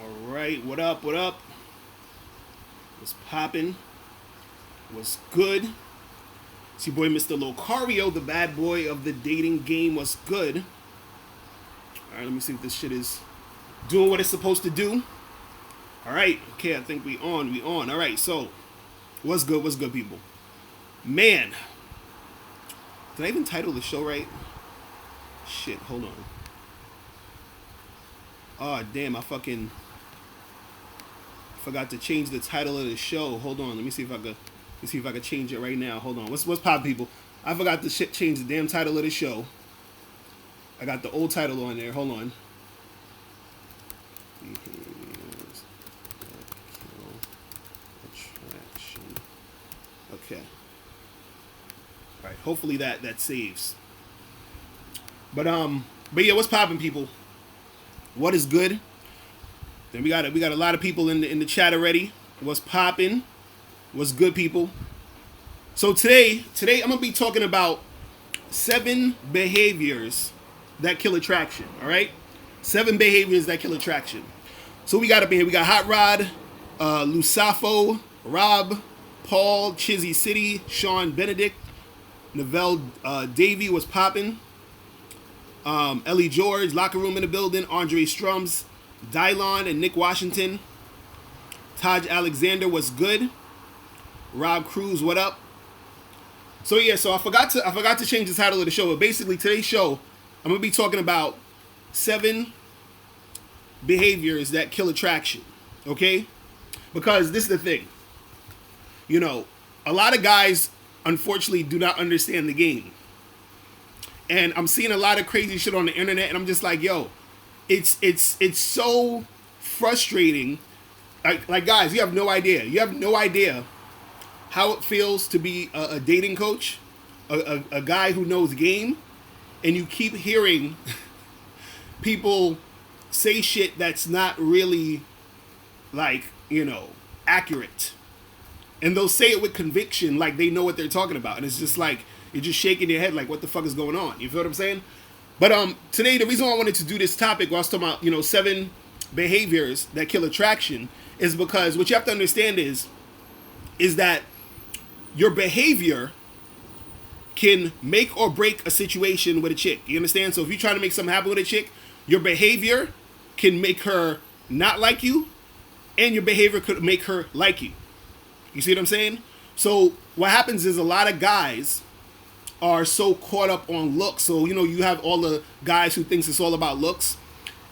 All right, what up? What up? What's poppin'? What's good? It's your boy, Mr. Locario, the bad boy of the dating game. What's good? All right, let me see if this shit is doing what it's supposed to do. All right, okay, I think we on. All right, so what's good? What's good, people? Man, did I even title the show right? Shit, hold on. Oh damn, I forgot to change the title of the show. Hold on, let me see if I could change it right now. Hold on. What's pop, people? I forgot to change the damn title of the show. I got the old title on there. Hold on. Attraction. Okay. All right. Hopefully that saves. But yeah, what's popping, people? What is good? Then we got a lot of people in the chat already. What's popping? What's good, people? So today I'm gonna be talking about 7 behaviors that kill attraction. All right, 7 behaviors that kill attraction. So we got up in here. We got Hot Rod, Lusafo, Rob, Paul, Chizzy City, Sean Benedict, Novell Davey was popping. Ellie George, Locker Room in the building. Andre Strums, Dylon and Nick Washington. Taj Alexander was good. Rob Cruz, what up? So yeah, so I forgot to change the title of the show, but basically today's show, I'm gonna be talking about 7 behaviors that kill attraction. Okay? Because this is the thing. You know, a lot of guys unfortunately do not understand the game. And I'm seeing a lot of crazy shit on the internet, and I'm just like, yo, it's so frustrating. Like guys, you have no idea. You have no idea how it feels to be a dating coach, a guy who knows game, and you keep hearing people say shit that's not really, like, you know, accurate. And they'll say it with conviction, like they know what they're talking about. And it's just like, you're just shaking your head like, what the fuck is going on? You feel what I'm saying? But today, the reason why I wanted to do this topic, while I was talking about, you know, 7 behaviors that kill attraction, is because what you have to understand is that your behavior can make or break a situation with a chick. You understand? So if you're trying to make something happen with a chick, your behavior can make her not like you, and your behavior could make her like you. You see what I'm saying? So what happens is a lot of guys are so caught up on looks. So, you know, you have all the guys who thinks it's all about looks.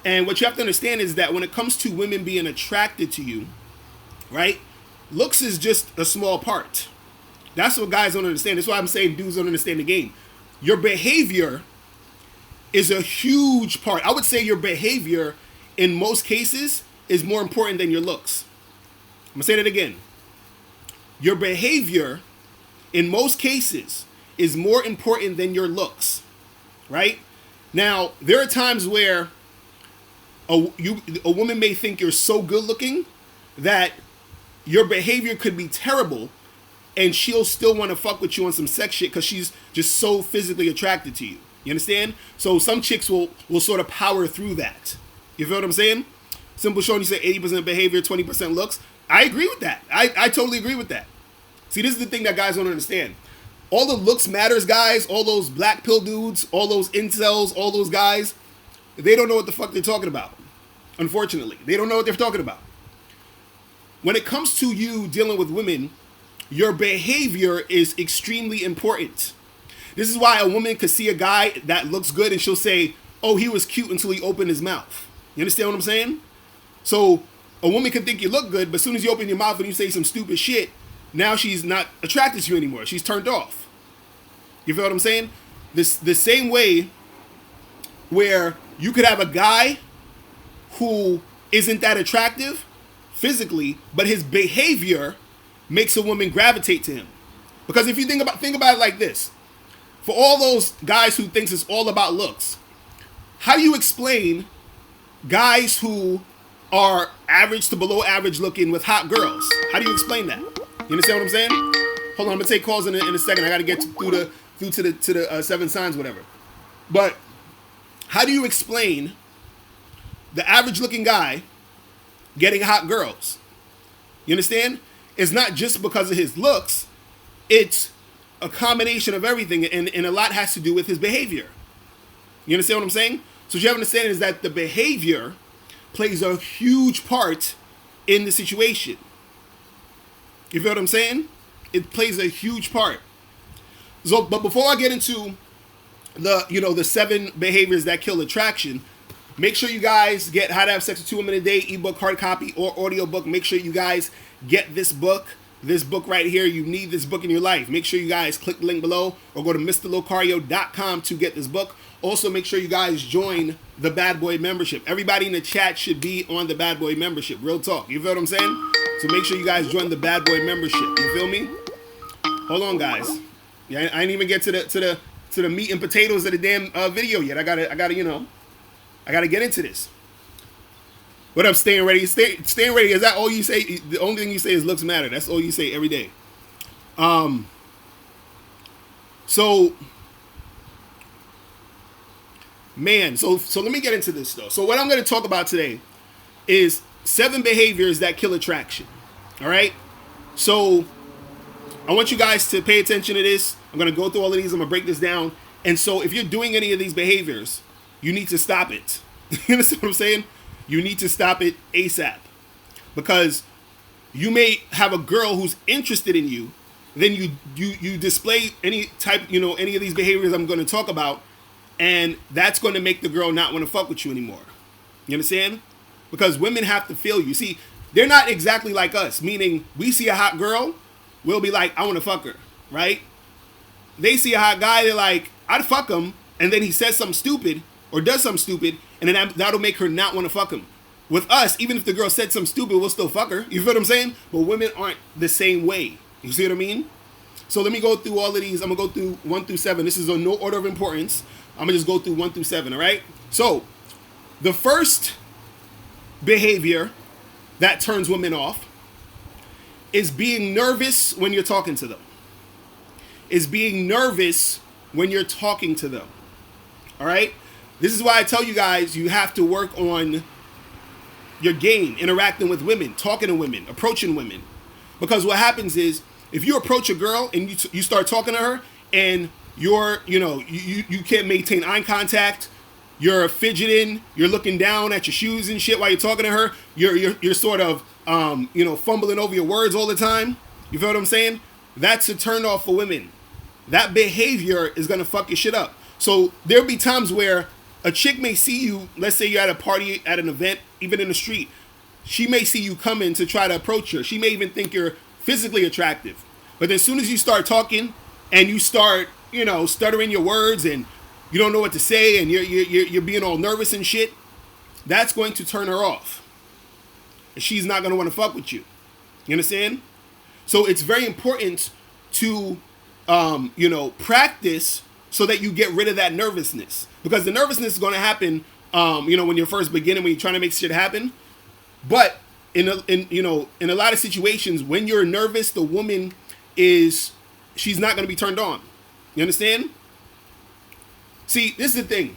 And what you have to understand is that when it comes to women being attracted to you, right, looks is just a small part. That's what guys don't understand. That's why I'm saying dudes don't understand the game. Your behavior is a huge part. I would say your behavior, in most cases, is more important than your looks. I'm going to say that again. Your behavior, in most cases, is more important than your looks, right? Now, there are times where a woman may think you're so good looking that your behavior could be terrible, and she'll still want to fuck with you on some sex shit because she's just so physically attracted to you. You understand? So some chicks will sort of power through that. You feel what I'm saying? Simple Sean, you say 80% behavior, 20% looks. I agree with that. I totally agree with that. See, this is the thing that guys don't understand. All the looks matters guys, all those black pill dudes, all those incels, all those guys, they don't know what the fuck they're talking about. Unfortunately, they don't know what they're talking about. When it comes to you dealing with women, your behavior is extremely important. This is why a woman could see a guy that looks good and she'll say, oh, he was cute until he opened his mouth. You understand what I'm saying? So a woman could think you look good, but as soon as you open your mouth and you say some stupid shit, now she's not attracted to you anymore. She's turned off. You feel what I'm saying? The same way where you could have a guy who isn't that attractive physically, but his behavior makes a woman gravitate to him. Because if you think about it like this, for all those guys who thinks it's all about looks, how do you explain guys who are average to below average looking with hot girls? How do you explain that? You understand what I'm saying? Hold on, I'm gonna take calls in a second. I gotta get through to the 7 signs, whatever. But how do you explain the average looking guy getting hot girls. You understand? It's not just because of his looks. It's a combination of everything, and a lot has to do with his behavior. You understand what I'm saying? So what you have to understand is that the behavior plays a huge part in the situation. You feel what I'm saying? It plays a huge part. So, but before I get into the 7 behaviors that kill attraction, make sure you guys get How to Have Sex with 2 Women a Day, ebook, hard copy, or audiobook. Make sure you guys get this book. This book right here, you need this book in your life. Make sure you guys click the link below or go to MrLocario.com to get this book. Also, make sure you guys join the Bad Boy membership. Everybody in the chat should be on the Bad Boy membership. Real talk. You feel what I'm saying? So make sure you guys join the Bad Boy membership. You feel me? Hold on, guys. Yeah, I didn't even get to the meat and potatoes of the damn video yet. I gotta get into this. What up, staying ready? Staying ready. Is that all you say? The only thing you say is looks matter. That's all you say every day. So let me get into this though. So what I'm going to talk about today is 7 behaviors that kill attraction. All right. So I want you guys to pay attention to this. I'm going to go through all of these. I'm going to break this down. And so if you're doing any of these behaviors, you need to stop it. You understand what I'm saying? You need to stop it ASAP, because you may have a girl who's interested in you, then you display any type, any of these behaviors I'm going to talk about, and that's going to make the girl not want to fuck with you anymore. You understand? Because women have to feel you. See, they're not exactly like us, meaning we see a hot girl, we'll be like, I want to fuck her, right? They see a hot guy, they're like, I'd fuck him, and then he says something stupid or does something stupid, and then that'll make her not want to fuck him. With us, even if the girl said something stupid, we'll still fuck her. You feel what I'm saying? But women aren't the same way. You see what I mean? So let me go through all of these. I'm going to go through 1 through 7. This is on no order of importance. I'm going to just go through 1 through 7, all right? So the first behavior that turns women off is being nervous when you're talking to them. Is being nervous when you're talking to them. All right? This is why I tell you guys you have to work on your game, interacting with women, talking to women, approaching women. Because what happens is, if you approach a girl and you start talking to her and you can't maintain eye contact, you're fidgeting, you're looking down at your shoes and shit while you're talking to her, you're sort of fumbling over your words all the time. You feel what I'm saying? That's a turn off for women. That behavior is gonna fuck your shit up. So there'll be times where a chick may see you, let's say you're at a party, at an event, even in the street. She may see you coming to try to approach her. She may even think you're physically attractive. But as soon as you start talking and you start, stuttering your words and you don't know what to say and you're being all nervous and shit, that's going to turn her off. And she's not going to want to fuck with you. You understand? So it's very important to, practice so that you get rid of that nervousness. Because the nervousness is going to happen, when you're first beginning, when you're trying to make shit happen. But in a lot of situations, when you're nervous, the woman she's not going to be turned on. You understand? See, this is the thing.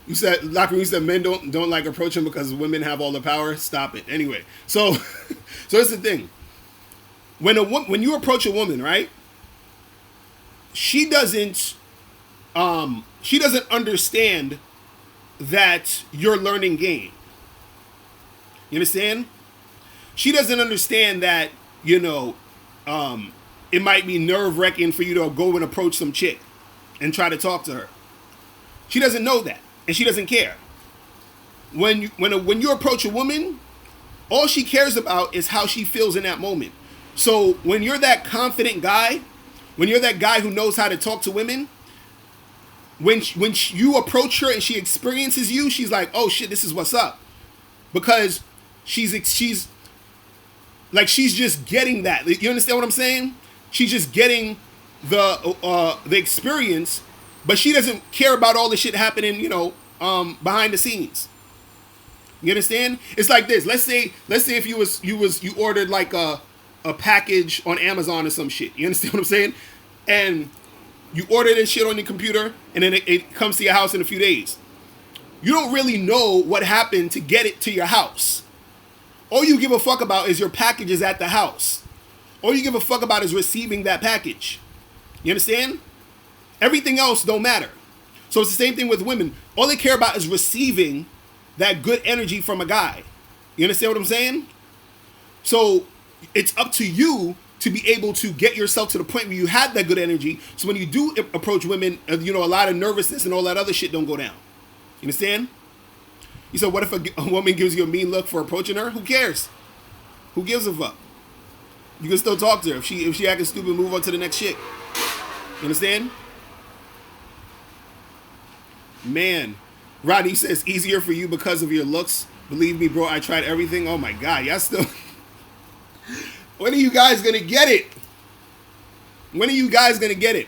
You said, Locker, you said men don't like approaching because women have all the power. Stop it. Anyway, so that's the thing. When you approach a woman, right? She doesn't understand that you're learning game. You understand? She doesn't understand that, it might be nerve-wracking for you to go and approach some chick and try to talk to her. She doesn't know that, and she doesn't care. When you approach a woman, all she cares about is how she feels in that moment. So when you're that confident guy, when you're that guy who knows how to talk to women, when you approach her and she experiences you, she's like, oh shit, this is what's up. Because she's just getting that. You understand what I'm saying? She's just getting the experience, but she doesn't care about all the shit happening, behind the scenes. You understand? It's like this. Let's say if you ordered like a package on Amazon or some shit. You understand what I'm saying? And you order this shit on your computer, and then it comes to your house in a few days. you don't really know what happened to get it to your house. All you give a fuck about is your package is at the house. All you give a fuck about is receiving that package. You understand? Everything else don't matter. So it's the same thing with women. All they care about is receiving that good energy from a guy. You understand what I'm saying? So it's up to you to be able to get yourself to the point where you have that good energy. So when you do approach women, a lot of nervousness and all that other shit don't go down. You understand? You said, what if a woman gives you a mean look for approaching her? Who cares? Who gives a fuck? You can still talk to her. If she acting stupid, move on to the next shit. You understand? Man. Rodney says, easier for you because of your looks. Believe me, bro, I tried everything. Oh my God, y'all still... When are you guys going to get it? When are you guys going to get it?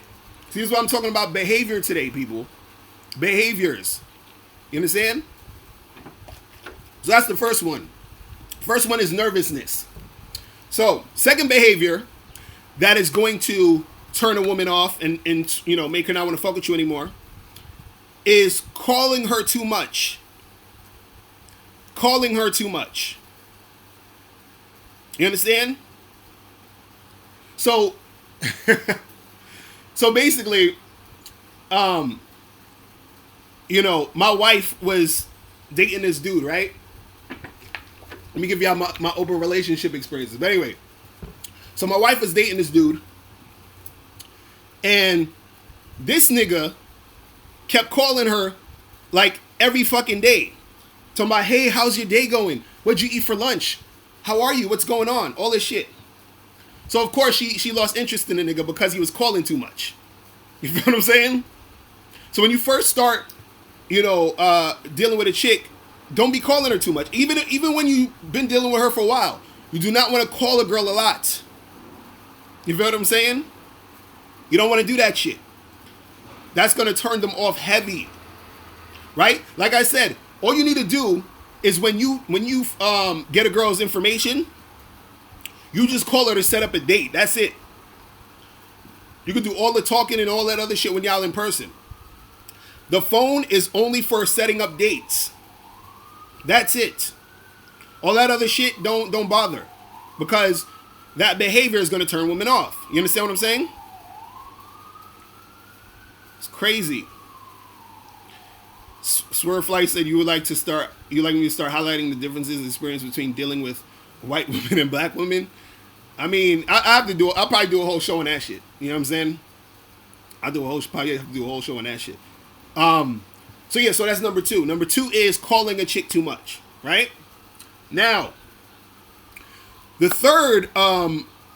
See, this is what I'm talking about, behavior today, people. Behaviors. You understand? So that's the first one. First one is nervousness. So, second behavior that is going to turn a woman off and make her not want to fuck with you anymore is calling her too much. Calling her too much. You understand? So, so basically, my wife was dating this dude, right? Let me give y'all my open relationship experiences. But anyway, so my wife was dating this dude, and this nigga kept calling her like every fucking day. Talking about, hey, how's your day going? What'd you eat for lunch? How are you? What's going on? All this shit. So, of course, she lost interest in the nigga because he was calling too much. You feel what I'm saying? So when you first start, dealing with a chick, don't be calling her too much. Even when you've been dealing with her for a while, you do not want to call a girl a lot. You feel what I'm saying? You don't want to do that shit. That's going to turn them off heavy. Right? Like I said, all you need to do is when you get a girl's information, you just call her to set up a date. That's it. You can do all the talking and all that other shit when y'all in person. The phone is only for setting up dates. That's it. All that other shit, don't bother. Because that behavior is going to turn women off. You understand what I'm saying? It's crazy. Swerve Flight said you like me to start highlighting the differences in experience between dealing with white women and black women. I mean, I'll probably do a whole show on that shit. You know what I'm saying? Probably have to do a whole show on that shit. So that's number two. Number two is calling a chick too much, right? Now, the third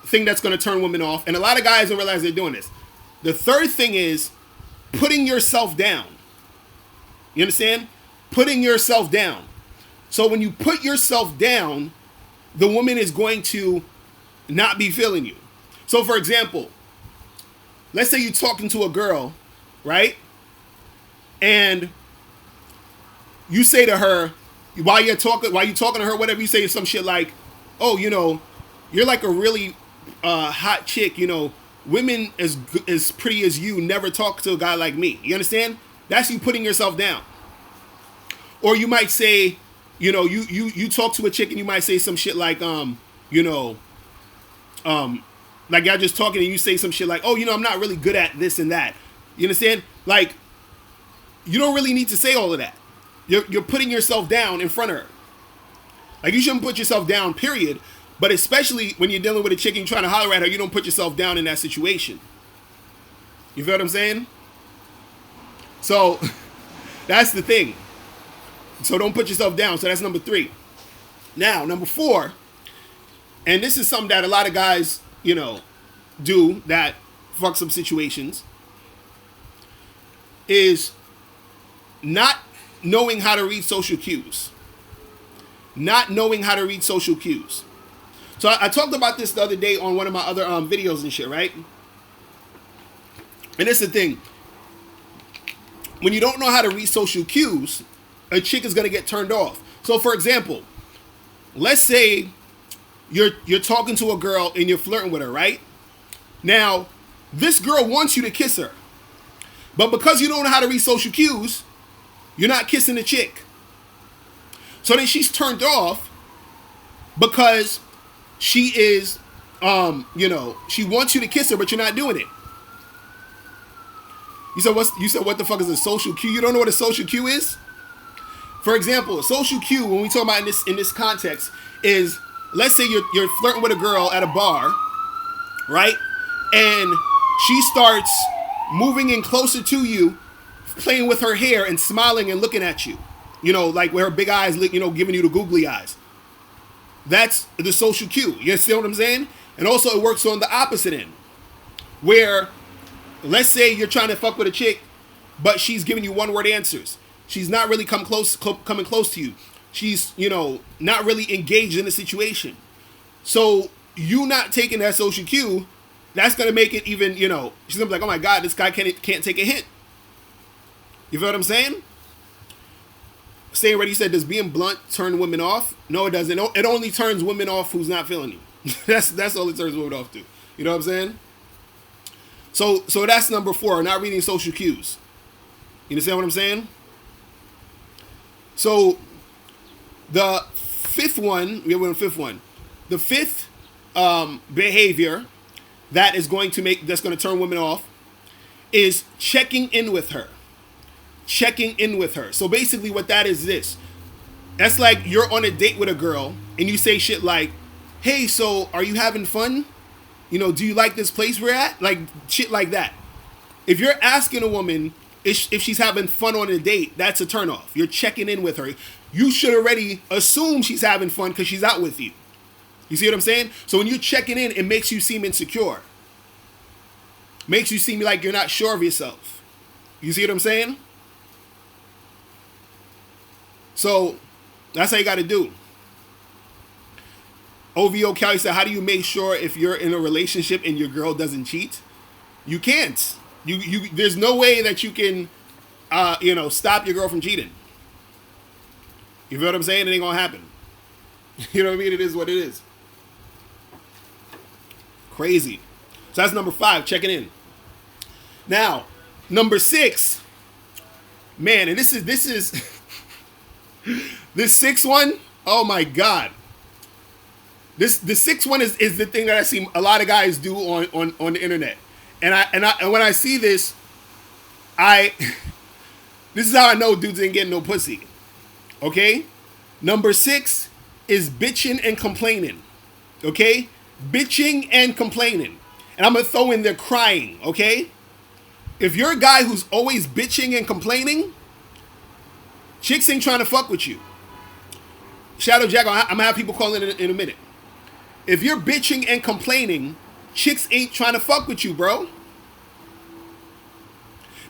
thing that's going to turn women off, and a lot of guys don't realize they're doing this. The third thing is putting yourself down. You understand? Putting yourself down. So when you put yourself down, the woman is going to not be feeling you. So for example, let's say you're talking to a girl, right? And you say to her, while you're talking to her, whatever, you say some shit like, oh, you're like a really hot chick, women as pretty as you never talk to a guy like me. You understand? That's you putting yourself down. Or you might say, you talk to a chick and you might say some shit like, like y'all just talking and you say some shit like, oh, I'm not really good at this and that. You understand? Like, you don't really need to say all of that. You're putting yourself down in front of her. Like, you shouldn't put yourself down, period. But especially when you're dealing with a chick and you're trying to holler at her, you don't put yourself down in that situation. You feel what I'm saying? So, that's the thing. So don't put yourself down. So that's number 3. Now, number 4, and this is something that a lot of guys, do that fucks up situations, is not knowing how to read social cues. Not knowing how to read social cues. So I talked about this the other day on one of my other videos and shit, right? And this is the thing. When you don't know how to read social cues, a chick is going to get turned off. So for example, let's say you're talking to a girl and you're flirting with her, right? Now, this girl wants you to kiss her. But because you don't know how to read social cues, You're not kissing the chick. So then she's turned off because she is, she wants you to kiss her, but you're not doing it. You said what the fuck is a social cue? You don't know what a social cue is? For example, a social cue, when we talk about in this context, is, let's say you're flirting with a girl at a bar, right? And she starts moving in closer to you, playing with her hair and smiling and looking at you. Like with her big eyes, giving you the googly eyes. That's the social cue. You understand what I'm saying? And also it works on the opposite end. Where, let's say you're trying to fuck with a chick, but she's giving you one-word answers. She's not really coming close to you. She's, not really engaged in the situation. So you not taking that social cue, that's going to make it even, she's going to be like, oh my God, this guy can't take a hint. You feel what I'm saying? Stay ready said, does being blunt turn women off? No, it doesn't. It only turns women off who's not feeling you. That's all it turns women off to. You know what I'm saying? So that's number 4, not reading social cues. You understand what I'm saying? So the fifth one, we have a fifth one. The fifth behavior that's going to turn women off is checking in with her. Checking in with her. So basically what that is this. That's like you're on a date with a girl and you say shit like, hey, so are you having fun? Do you like this place we're at? Like shit like that. If you're asking a woman if she's having fun on a date, that's a turnoff. You're checking in with her. You should already assume she's having fun because she's out with you. You see what I'm saying? So when you're checking in, it makes you seem insecure. Makes you seem like you're not sure of yourself. You see what I'm saying? So that's how you got to do. OVO Cali said, how do you make sure if you're in a relationship and your girl doesn't cheat? You can't. There's no way that you can, stop your girl from cheating. You feel what I'm saying? It ain't gonna happen. You know what I mean? It is what it is. Crazy. So that's number 5, checking in. Now, number 6, man, and this is this 6th one. Oh my God. The 6th one is the thing that I see a lot of guys do on the internet. And when I see this, this is how I know dudes ain't getting no pussy. Okay? Number 6 is bitching and complaining. Okay? Bitching and complaining. And I'm going to throw in there crying. Okay? If you're a guy who's always bitching and complaining, chicks ain't trying to fuck with you. Shadow Jack, I'm going to have people call in a minute. If you're bitching and complaining, chicks ain't trying to fuck with you, bro.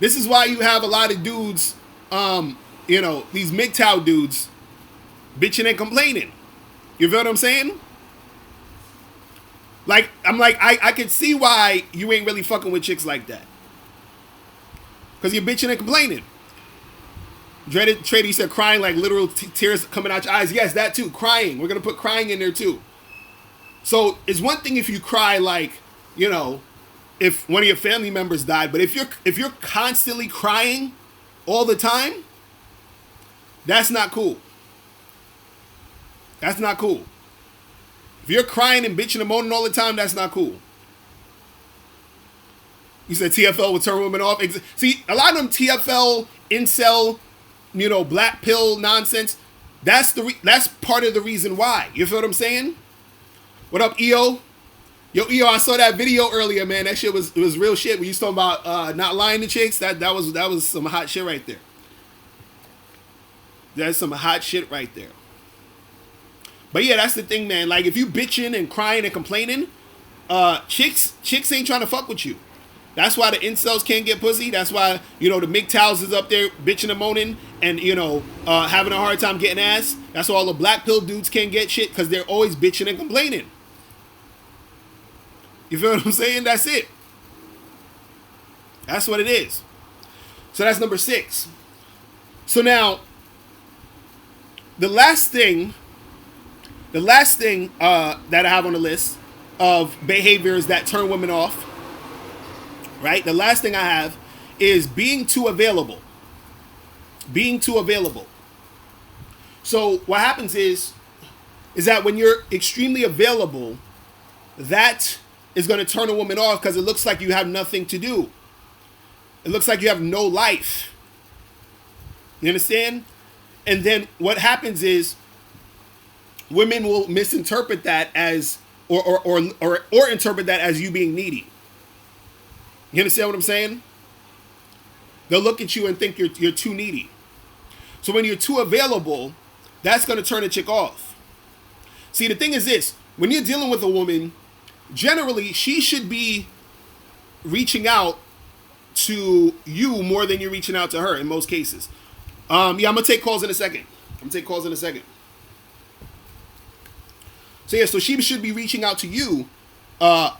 This is why you have a lot of dudes, these MGTOW dudes, bitching and complaining. You feel what I'm saying? Like, I can see why you ain't really fucking with chicks like that. Because you're bitching and complaining. Trader, you said crying like literal tears coming out your eyes. Yes, that too. Crying. We're going to put crying in there too. So it's one thing if you cry like, if one of your family members died, but if you're constantly crying all the time, that's not cool. That's not cool. If you're crying and bitching and moaning all the time, that's not cool. You said TFL would turn women off. See, a lot of them TFL, incel, black pill nonsense. That's part of the reason why. You feel what I'm saying? What up, EO? Yo, EO, I saw that video earlier, man. That shit was real shit. When you was talking about not lying to chicks, that was some hot shit right there. That's some hot shit right there. But yeah, that's the thing, man. Like if you bitching and crying and complaining, chicks ain't trying to fuck with you. That's why the incels can't get pussy. That's why, the MGTOWs is up there bitching and moaning and, having a hard time getting ass. That's why all the black pill dudes can't get shit because they're always bitching and complaining. You feel what I'm saying? That's it. That's what it is. So that's number 6. So now, the last thing that I have on the list of behaviors that turn women off, right? The last thing I have is being too available. being too available. So what happens is that when you're extremely available, that is going to turn a woman off because it looks like you have nothing to do. It looks like you have no life. You understand? And then what happens is women will misinterpret that as or interpret that as you being needy. You understand what I'm saying? They'll look at you and think you're too needy. So when you're too available, that's going to turn a chick off. See, the thing is this. When you're dealing with a woman, generally, she should be reaching out to you more than you're reaching out to her in most cases. I'm going to take calls in a second. So, yeah, so she should be reaching out to you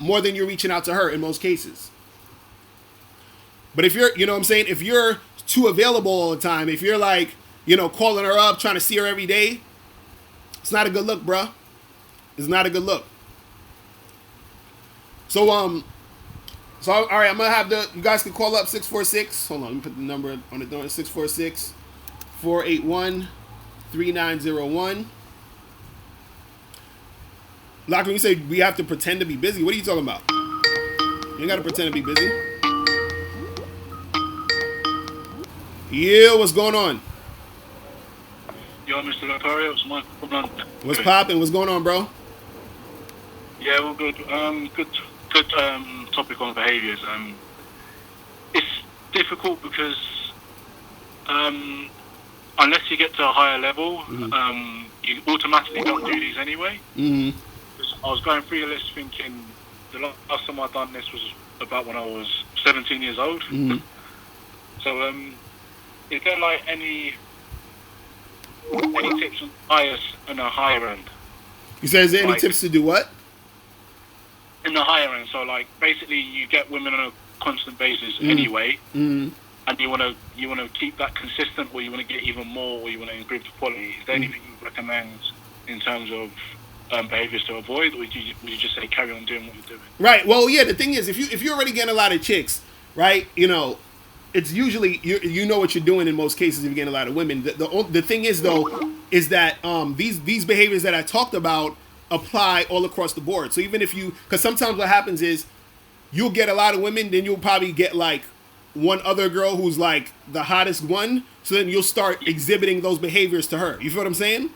more than you're reaching out to her in most cases. But if you're, you know what I'm saying, if you're too available all the time, if you're like, you know, calling her up, trying to see her every day, it's not a good look, bruh. It's not a good look. So, all right, I'm going to have you guys can call up 646. Hold on, let me put the number on the door. 646-481-3901. Lock, when you say we have to pretend to be busy, what are you talking about? You ain't got to pretend to be busy. Yeah, what's going on? Yo, Mr. Locario, it's Michael from London. What's popping? What's going on, bro? Yeah, well, good. Good topic on behaviours. It's difficult because unless you get to a higher level, you automatically don't do these anyway. I was going through your list thinking the last time I done this was about when I was 17 years old. So, is there like any tips on the higher end? You said, is there any tips to do what? In the higher end, so like basically you get women on a constant basis anyway, and you want to keep that consistent, or you want to get even more, or you want to improve the quality. Is there anything you recommend in terms of behaviors to avoid, or would you just say carry on doing what you're doing? Right. Well, yeah. The thing is, if you're already getting a lot of chicks, right? You know, it's usually you know what you're doing in most cases if you're getting a lot of women. The thing is though, is that these behaviors that I talked about apply all across the board. So even if because sometimes what happens is you'll get a lot of women, then you'll probably get like one other girl who's like the hottest one. So then you'll start exhibiting those behaviors to her. You feel what I'm saying?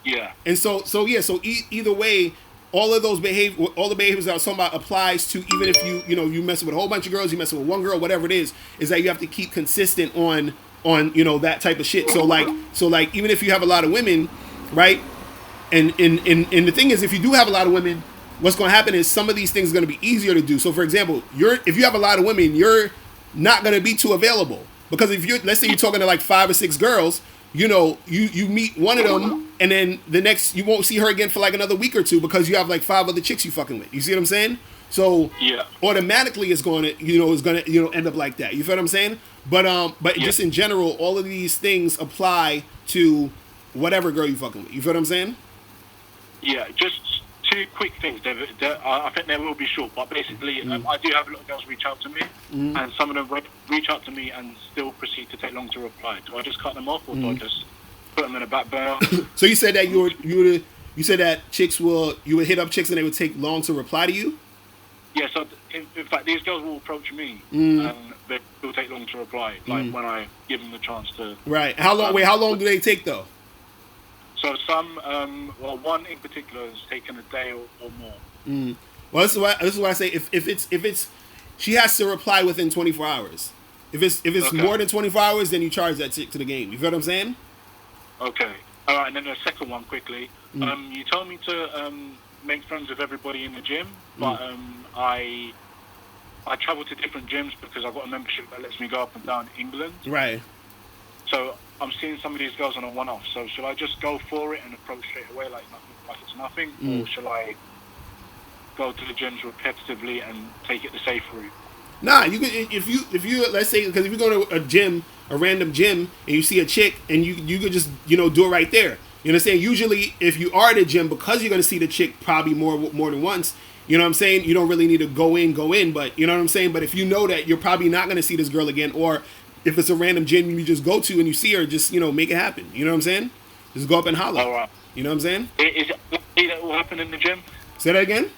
Yeah. And so either way, all the behaviors that I was talking about applies to even if you mess with a whole bunch of girls, you mess with one girl, whatever it is that you have to keep consistent on that type of shit. So like even if you have a lot of women, right? And the thing is, if you do have a lot of women, what's going to happen is some of these things are going to be easier to do. So, for example, if you have a lot of women, you're not going to be too available. Because let's say you're talking to like 5 or 6 girls, you meet one of them, and then the next, you won't see her again for like another week or two because you have like 5 other chicks you fucking with. You see what I'm saying? So, yeah, automatically it's going to, end up like that. You feel what I'm saying? But just in general, all of these things apply to whatever girl you fucking with. You feel what I'm saying? Yeah, just 2 quick things. I think they will be short, but basically, I do have a lot of girls reach out to me, and some of them reach out to me and still proceed to take long to reply. Do I just cut them off, or do I just put them in a back burner? So you said that you said that you would hit up chicks and they would take long to reply to you? Yeah. So in fact, these girls will approach me and they will take long to reply, like when I give them the chance to. Right. How long? How long do they take though? So some, one in particular has taken a day or more. Well, this is why I say if it's she has to reply within 24 hours. If it's more than 24 hours, then you charge that chick to the game. You feel what I'm saying? Okay. All right. And then the second one quickly. You told me to make friends with everybody in the gym, but I travel to different gyms because I've got a membership that lets me go up and down England. Right. So I'm seeing some of these girls on a one-off. So should I just go for it and approach straight away like it's nothing, or should I go to the gyms repetitively and take it the safe route? Nah, you could if you let's say because if you go to a random gym and you see a chick and you could just do it right there. You know what I'm saying? Usually, if you are at a gym, because you're going to see the chick probably more than once, you know what I'm saying? You don't really need to go in, but you know what I'm saying? But if you know that you're probably not going to see this girl again, or if it's a random gym you just go to and you see her, just make it happen. You know what I'm saying? Just go up and holler. All right. You know what I'm saying? Is it likely that will happen in the gym? Say that again.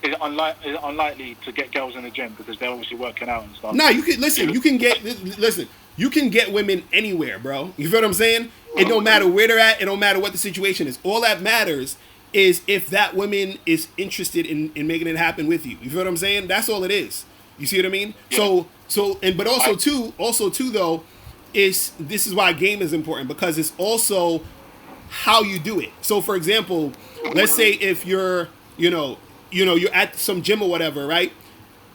Is it unlikely to get girls in the gym because they're obviously working out and stuff? Nah, you can listen. You can get listen. You can get women anywhere, bro. You feel what I'm saying? It don't matter where they're at. It don't matter what the situation is. All that matters is if that woman is interested in making it happen with you. You feel what I'm saying? That's all it is. You see what I mean? Yeah. But also too though, this is why game is important, because it's also how you do it. So for example, let's say if you're you're at some gym or whatever, right?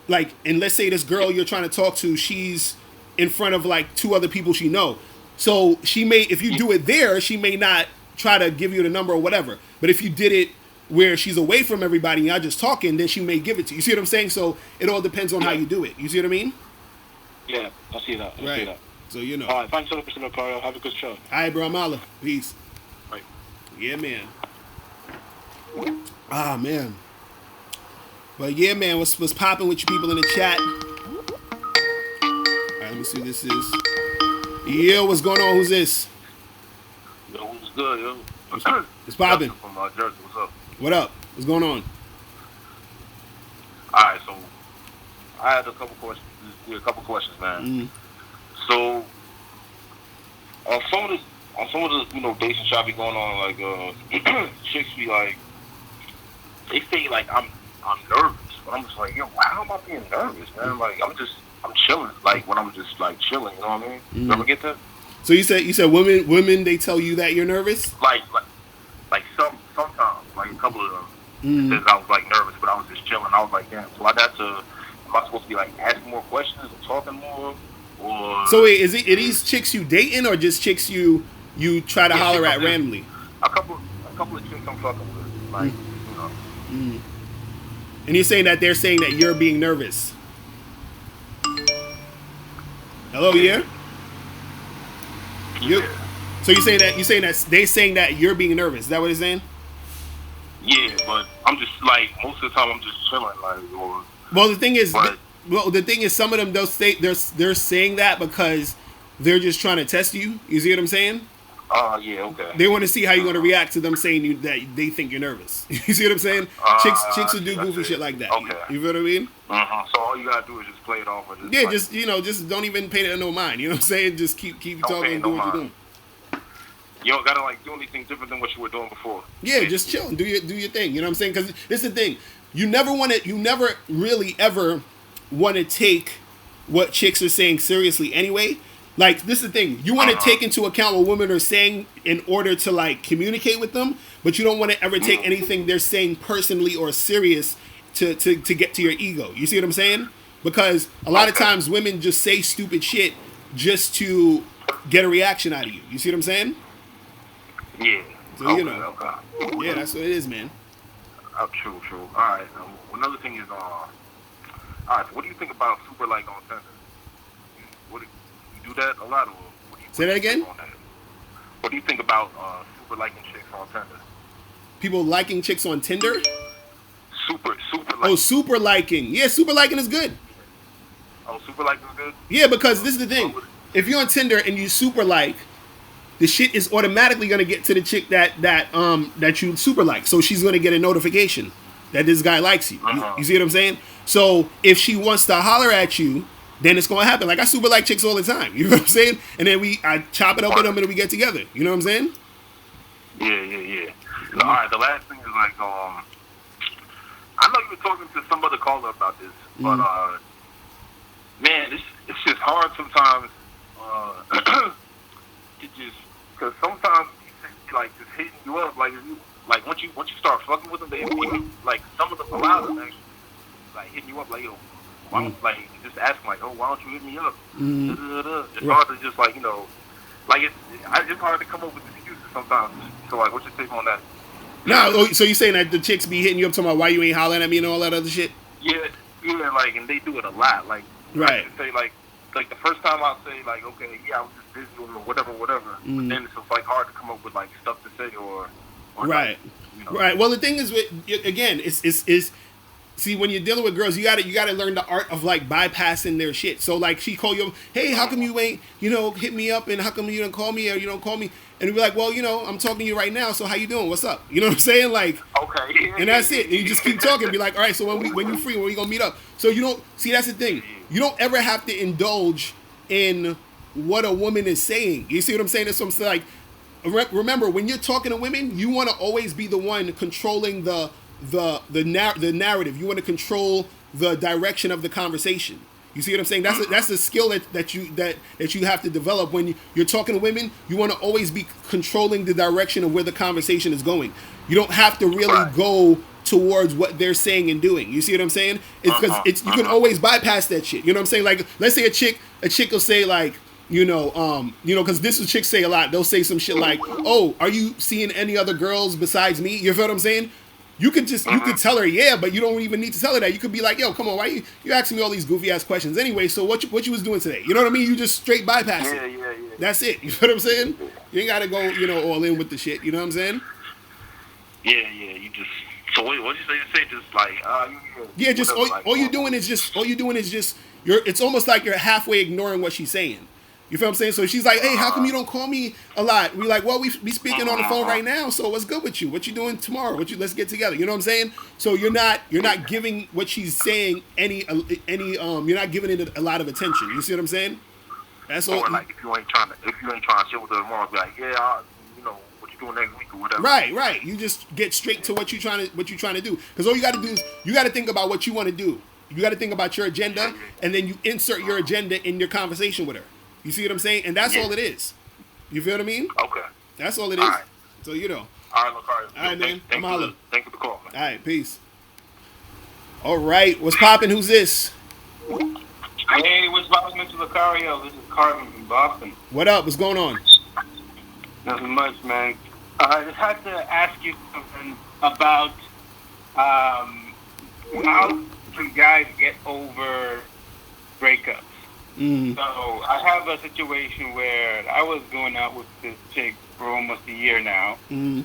Like, and let's say this girl you're trying to talk to, she's in front of like 2 other people she know. So she may, if you do it there, she may not try to give you the number or whatever. But if you did it where she's away from everybody and y'all just talking, then she may give it to you. You see what I'm saying? So it all depends on how you do it. You see what I mean? Yeah, I see that. I see that. So All right, thanks a lot, Mr. Locario. Have a good show. All right, bro. I'm out. Peace. Right. Yeah, man. Ah, man. But yeah, man, what's popping with you people in the chat? All right, let me see who this is. Yo, what's going on? Who's this? Yo, what's good, yo? It's popping. From Jersey. What's up? What up? What's going on? All right, so I had a couple questions. Yeah, a couple questions, man. Mm. So on some of the dating shop be going on, like chicks be like, they say like I'm nervous, but I'm just like, yo, how am I being nervous, man? Like I'm chilling, like when I'm just like chilling, you know what I mean? Mm. You ever get that? So you said women they tell you that you're nervous? Like sometimes, like a couple of them says I was like nervous, but I was just chilling. I was like, damn. So I got to. Am I supposed to be like asking more questions or talking more? Or so wait, are these chicks you dating or just chicks you try to holler at randomly? A couple of chicks I'm fucking with, like Mm. And you're saying that they're saying that you're being nervous. Hello, yeah. Yeah. So you're saying that they saying that you're being nervous. Is that what you're saying? Yeah, but I'm just like most of the time I'm just chilling, like. Or, well, the thing is, some of them they're saying that because they're just trying to test you. You see what I'm saying? Yeah, okay. They want to see how you're going to react to them saying that they think you're nervous. You see what I'm saying? Chicks will do goofy shit like that. Okay. You feel what I mean? So all you gotta do is just play it off. Or just just don't even pay it no mind. You know what I'm saying? Just keep talking and do what you're doing. You don't gotta like do anything different than what you were doing before. Yeah, just chill and do your thing. You know what I'm saying? Because this is the thing. You never really ever want to take what chicks are saying seriously anyway. Like, this is the thing. You want to take into account what women are saying in order to, like, communicate with them, but you don't want to ever take anything they're saying personally or serious to get to your ego. You see what I'm saying? Because a lot of times women just say stupid shit just to get a reaction out of you. You see what I'm saying? Yeah. So, yeah, that's what it is, man. True. All right. Another thing is, all right, so what do you think about super like on Tinder? You do that a lot, or what do you say that again? What do you think about super liking chicks on Tinder? People liking chicks on Tinder? Super liking. Oh, super liking. Yeah, super liking is good. Oh, super liking is good? Yeah, because this is the thing. If you're on Tinder and you super like, the shit is automatically gonna get to the chick that you super like. So she's gonna get a notification that this guy likes you. You see what I'm saying? So if she wants to holler at you, then it's gonna happen. Like, I super like chicks all the time. You know what I'm saying? And then I chop it up with them and we get together. You know what I'm saying? Yeah. All right. The last thing is like, I know you were talking to some other caller about this, but man, it's just hard sometimes. It just because sometimes you like just hitting you up, like if you like once you start fucking with them, they like some of them allow them actually like hitting you up like, yo, why don't, like just asking like, oh, why don't you hit me up? It's hard to just like like it's hard to come up with excuses sometimes. So like, what's your take on that? No, so you saying that the chicks be hitting you up talking about why you ain't hollering at me and all that other shit? Yeah, like, and they do it a lot. Like, right. I say like the first time I'll say like, okay, yeah, I was just busy or whatever. But then it's like hard to come up with like stuff to say or right. Like, right. Well, the thing is, again, it's see, when you're dealing with girls, you gotta learn the art of like bypassing their shit. So like she call you, hey, how come you ain't hit me up, and how come you don't call me, or you don't call me? And you be like, well, I'm talking to you right now, so how you doing? What's up? You know what I'm saying? Like, Okay. and that's it. And you just keep talking. Be like, all right, so when you free, when we gonna meet up? So you don't see. That's the thing. You don't ever have to indulge in what a woman is saying. You see what I'm saying? That's what I'm saying. Like, remember, when you're talking to women, you want to always be the one controlling the narrative. You want to control the direction of the conversation. You see what I'm saying? That's a skill that you have to develop when you're talking to women. You want to always be controlling the direction of where the conversation is going. You don't have to really go towards what they're saying and doing. You see what I'm saying? It's because you can always bypass that shit. You know what I'm saying? Like, let's say a chick will say like, because this is chicks say a lot. They'll say some shit like, "Oh, are you seeing any other girls besides me?" You feel what I'm saying? You could tell her, yeah, but you don't even need to tell her that. You could be like, yo, come on, why you asking me all these goofy ass questions anyway? So what you was doing today? You know what I mean? You just straight bypass it. Yeah. That's it. You know what I'm saying? You ain't gotta go, all in with the shit. You know what I'm saying? Yeah. You just. So what you say? Just like, yeah, just all you're doing is just it's almost like you're halfway ignoring what she's saying. You feel what I'm saying? So she's like, hey, how come you don't call me a lot? We like, well, we speaking on the phone right now. So what's good with you? What you doing tomorrow? Let's get together. You know what I'm saying? So you're not giving what she's saying any you're not giving it a lot of attention. You see what I'm saying? That's all. Or like if you ain't trying to shit with her tomorrow, be like, yeah, what you doing next week or whatever. Right. You just get straight to what you're trying to do. Because all you got to do is you got to think about what you want to do. You got to think about your agenda, and then you insert your agenda in your conversation with her. You see what I'm saying? And that's all it is. You feel what I mean? Okay. That's all it is. Right. So All right, Locario. All right, man. I'm hollering. Thank you for the call, man. All right, peace. All right, what's poppin'? Who's this? Hey, what's poppin', Mr. Locario? This is Carvin from Boston. What up? What's going on? Nothing much, man. I just had to ask you something about how can guys get over breakups? Mm. So I have a situation where I was going out with this chick for almost a year now, and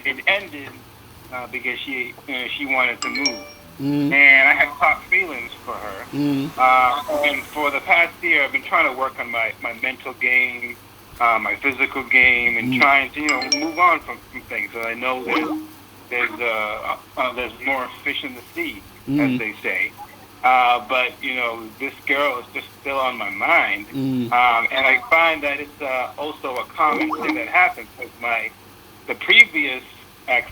it ended because she wanted to move, and I had caught feelings for her. And for the past year, I've been trying to work on my mental game, my physical game, and trying to move on from things. So I know there's more fish in the sea, as they say. But this girl is just still on my mind, and I find that it's also a common thing that happens with the previous ex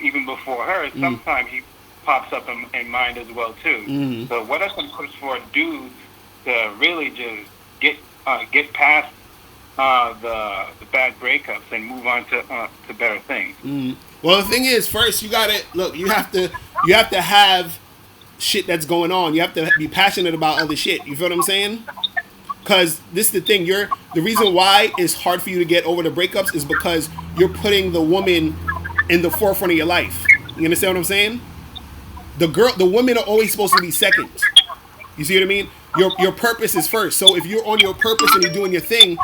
even before her. Sometimes he pops up in mind as well too. So what are some tips for dudes to really just get past the bad breakups and move on to better things? Well, the thing is, first you have to have shit that's going on. You have to be passionate about other shit. You feel what I'm saying? Because this is the thing. The reason why it's hard for you to get over the breakups is because you're putting the woman in the forefront of your life. You understand what I'm saying? The women are always supposed to be second. You see what I mean? Your purpose is first. So if you're on your purpose and you're doing your thing,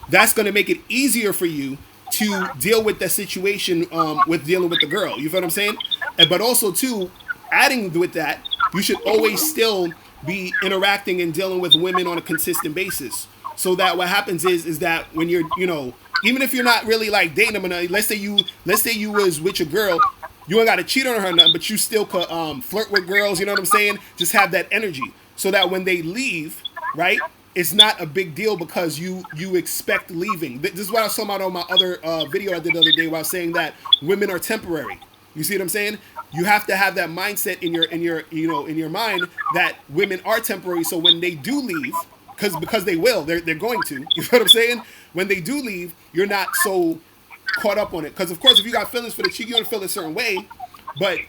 that's going to make it easier for you to deal with the situation with dealing with the girl. You feel what I'm saying? But also too, adding with that, you should always still be interacting and dealing with women on a consistent basis. So that what happens is that when you're, even if you're not really like dating them, let's say you was with your girl, you ain't got to cheat on her or nothing, but you still could flirt with girls. You know what I'm saying? Just have that energy so that when they leave, right, it's not a big deal because you expect leaving. This is what I was talking about on my other video I did the other day, where I was saying that women are temporary. You see what I'm saying? You have to have that mindset in your mind that women are temporary. So when they do leave, because they will, they're going to. You know what I'm saying? When they do leave, you're not so caught up on it. Because of course, if you got feelings for the chick, you're gonna feel a certain way. But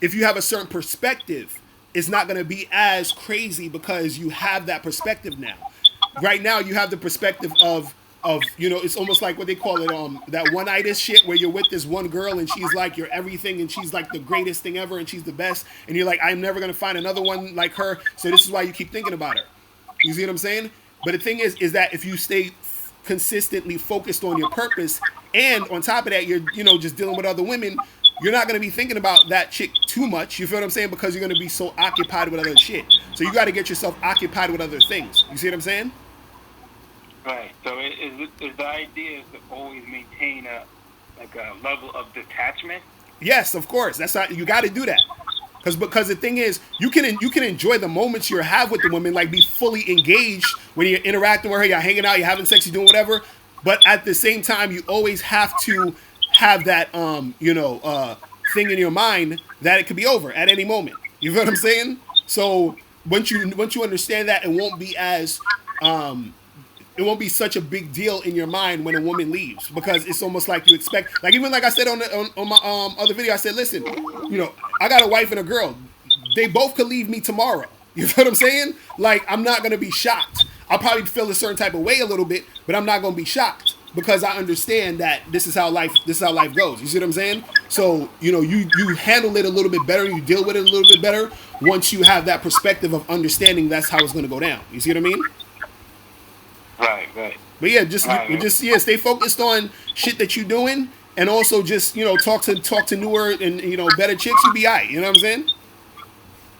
if you have a certain perspective, it's not gonna be as crazy because you have that perspective now. Right now, you have the perspective of it's almost like what they call it, that one-itis shit, where you're with this one girl and she's like your everything and she's like the greatest thing ever and she's the best, and you're like, I'm never gonna find another one like her, so this is why you keep thinking about her. You see what I'm saying? But the thing is that if you stay consistently focused on your purpose, and on top of that, you're just dealing with other women, you're not going to be thinking about that chick too much. You feel what I'm saying? Because you're going to be so occupied with other shit. So you got to get yourself occupied with other things. You see what I'm saying? Right. So is the idea is to always maintain a level of detachment? Yes, of course. That's how you got to do that. Because the thing is, you can enjoy the moments you have with the woman, like be fully engaged when you're interacting with her, you're hanging out, you're having sex, you're doing whatever. But at the same time, you always have to have that thing in your mind that it could be over at any moment. You feel what I'm saying? So once you understand that, it won't be as it won't be such a big deal in your mind when a woman leaves, because it's almost like you expect, like even like I said on my other video, I said, listen, I got a wife and a girl. They both could leave me tomorrow. You feel what I'm saying? Like, I'm not gonna be shocked. I'll probably feel a certain type of way a little bit, but I'm not gonna be shocked because I understand that this is how life goes. You see what I'm saying? So you handle it a little bit better, you deal with it a little bit better once you have that perspective of understanding that's how it's gonna go down. You see what I mean? Right. But yeah, just stay focused on shit that you're doing, and also just talk to newer and better chicks. You be alright. You know what I'm saying?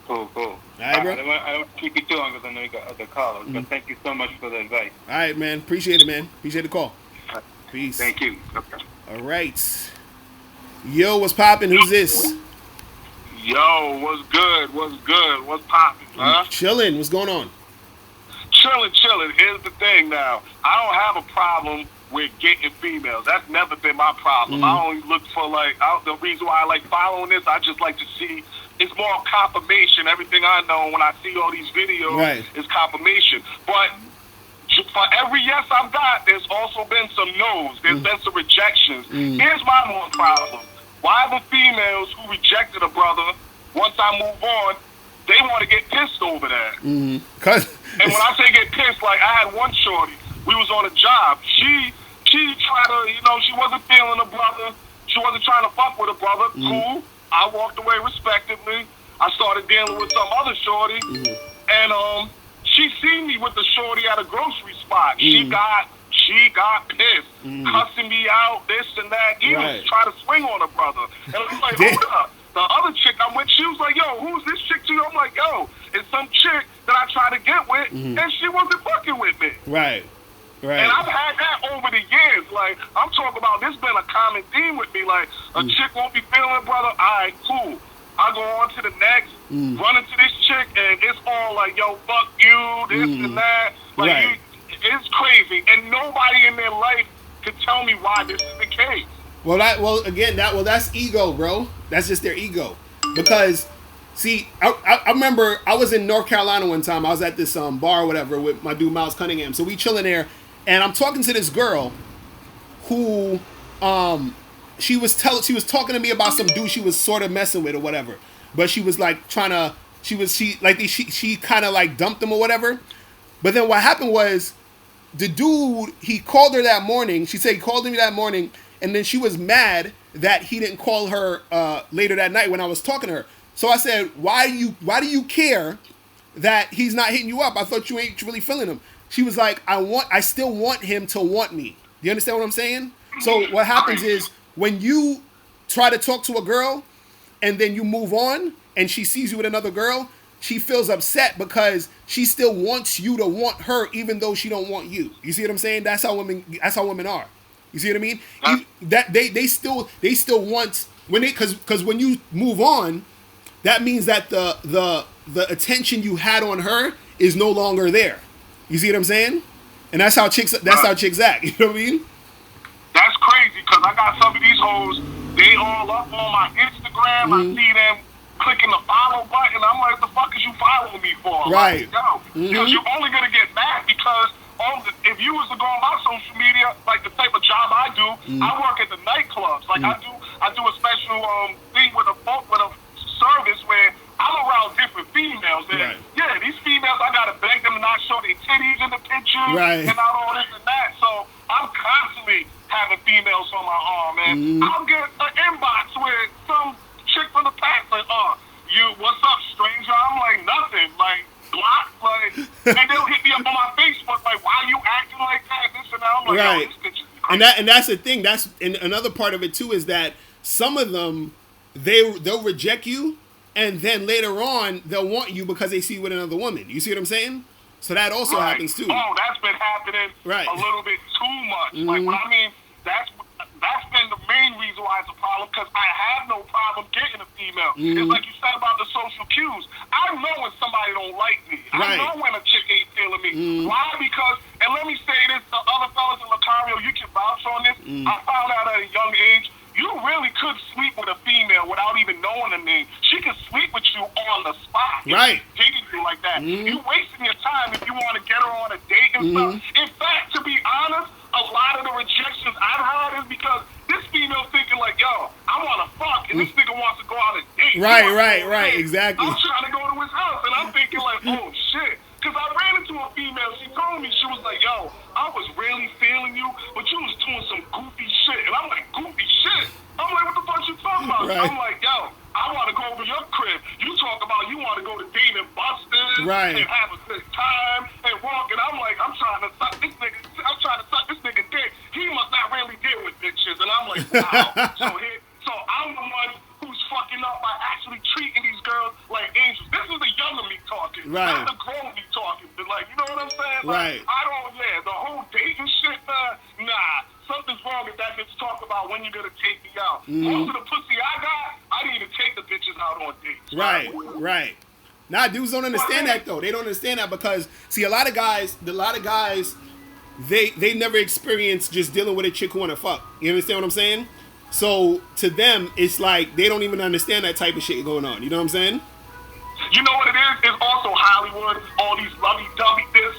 Cool. All right, bro. I don't want to keep you too long because I know you got other callers. But thank you so much for the advice. All right, man. Appreciate it, man. Appreciate the call. Peace. Thank you. All right. Yo, what's poppin'? Who's this? Yo, what's good? What's poppin', huh? Chillin'. What's going on? Chilling. Here's the thing now. I don't have a problem with getting females. That's never been my problem. I only look for, the reason why I like following this, I just like to see, it's more confirmation. Everything I know when I see all these videos is confirmation. But for every yes I've got, there's also been some no's. There's been some rejections. Here's my more problem. Why the females who rejected a brother, once I move on, they want to get pissed over that? And when I say get pissed, like I had one shorty, we was on a job. She tried to, she wasn't feeling a brother. She wasn't trying to fuck with a brother. Cool. I walked away respectively. I started dealing with some other shorty, and she seen me with the shorty at a grocery spot. She got pissed, cussing me out, this and that, even try to swing on a brother. And I was like, hold up. The other chick I'm with, she was like, yo, who's this chick to you? I'm like, yo, it's some chick that I tried to get with, and she wasn't fucking with me. Right. And I've had that over the years. Like, I'm talking about, this been a common theme with me. Like, a chick won't be feeling, brother. All right, cool. I go on to the next, run into this chick, and it's all like, yo, fuck you, this and that. Like, it's crazy. And nobody in their life can tell me why this is the case. That's ego, bro. That's just their ego. Because, see, I remember I was in North Carolina one time. I was at this bar or whatever with my dude Miles Cunningham. So we chilling there, and I'm talking to this girl who, she was talking to me about some dude she was sort of messing with or whatever. But she was like she kind of like dumped him or whatever. But then what happened was, the dude, he called her that morning. She said he called me that morning. And then she was mad that he didn't call her later that night when I was talking to her. So I said, why do you care that he's not hitting you up? I thought you ain't really feeling him. She was like, I still want him to want me. Do you understand what I'm saying? So what happens is, when you try to talk to a girl and then you move on and she sees you with another girl, she feels upset because she still wants you to want her even though she don't want you. You see what I'm saying? That's how women are. You see what I mean? That they still want, because when you move on, that means that the attention you had on her is no longer there. You see what I'm saying? And that's how chicks act. You know what I mean? That's crazy, because I got some of these hoes, they all up on my Instagram. I see them clicking the follow button. I'm like, the fuck is you following me for? Right. Because you're only gonna get mad because if you was to go on my social media, like the type of job I do, I work at the nightclubs. Like I do a special thing with a service where I'm around different females. And these females, I gotta beg them to not show their titties in the picture and not all this and that. So I'm constantly having females on my arm, and I'll get an inbox with some chick from the past like, what's up, stranger? I'm like, nothing. Like, block, and they'll hit me up on my Facebook, like, why are you acting like that? This and that. I'm like, yo, this bitch is crazy. And that's the thing. And another part of it too is that some of them they'll reject you, and then later on they'll want you because they see you with another woman. You see what I'm saying? So that also happens too. Oh, that's been happening Right. a little bit too much. Mm-hmm. Like, what I mean, that's been the main reason why it's a problem, because I have no problem getting a female. Mm-hmm. It's like you said about the social cues. I know when somebody don't like me. Right. I know when a chick ain't feeling me. Mm-hmm. Why? Because, and let me say this, the other fellas in Locario, you can vouch on this. Mm-hmm. I found out at a young age, you really could sleep with a female without even knowing her name. She can sleep with you on the spot. Right. Digging you like that. Mm-hmm. You wasting your time if you want to get her on a date and stuff. In fact, to be honest, a lot of the rejections I've heard is because this female thinking like, yo, I want to fuck, and this nigga wants to go on a date. Right, exactly. I'm trying to go to his house, and I'm thinking like, oh shit. Because I ran into a female, she told me, she was like, yo, I was really feeling you, but you was doing some goofy shit. And I'm like, goofy shit? I'm like, what the fuck you talking about? Right. I'm like, yo, I want to go over your crib. You talk about you want to go to Dave and Buster's Right. and have a good time and walk. And I'm like, I'm trying to suck this nigga dick. He must not really deal with bitches. And I'm like, wow. So I'm the one who's fucking up by actually treating these girls like angels. This is the younger me talking, Right. not the grown me talking. But like, you know what I'm saying? Right. Like, the whole dating shit, nah. Something's wrong if that bitch talk about when you're gonna take me out. Most of the pussy I got, I didn't even take the bitches out on dates. Right. Nah, dudes don't understand that though. They don't understand that because see, a lot of guys, they never experience just dealing with a chick who wanna fuck. You understand what I'm saying? So to them, it's like they don't even understand that type of shit going on. You know what I'm saying? You know what it is? It's also Hollywood, all these lovey-dovey this.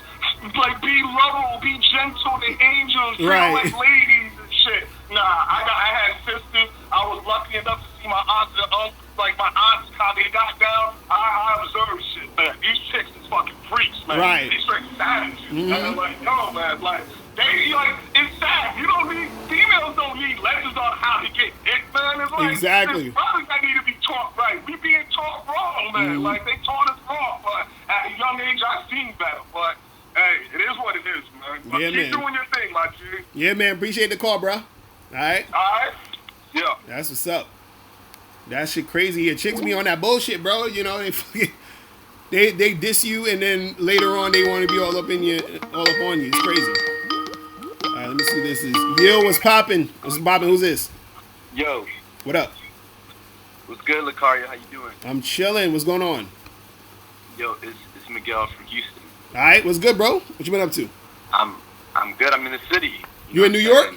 Like, be lovable, be gentle, the angels, treat Right. like ladies and shit. Nah, I had sisters. I was lucky enough to see my aunts and uncles, like my aunts, how they got down. I observed shit, man. These chicks is fucking freaks, man. Right. These straight savages. And I'm like, no, man, like, they, like, it's sad. You don't need, females don't need lessons on how to get dick, man. It's like, Exactly. it's brothers that need to be taught right. We being taught wrong, man. Like, they taught us wrong, but at a young age, I seen better, but hey, it is what it is, man. But Yeah, keep man. doing your thing, my G. Yeah, man. Appreciate the call, bro. All right. Alright? Yeah. That's what's up. That shit crazy. Yeah, chicks be on that bullshit, bro. You know, they diss you, and then later on they want to be all up on you. It's crazy. All right, let me see. This is Yo. What's popping? What's popping? Who's this? Yo, What up? what's good, Locario? How you doing? I'm chilling. What's going on? Yo, it's Miguel from Houston. All right. What's good, bro? What you been up to? I'm good. I'm in the city. You in New York?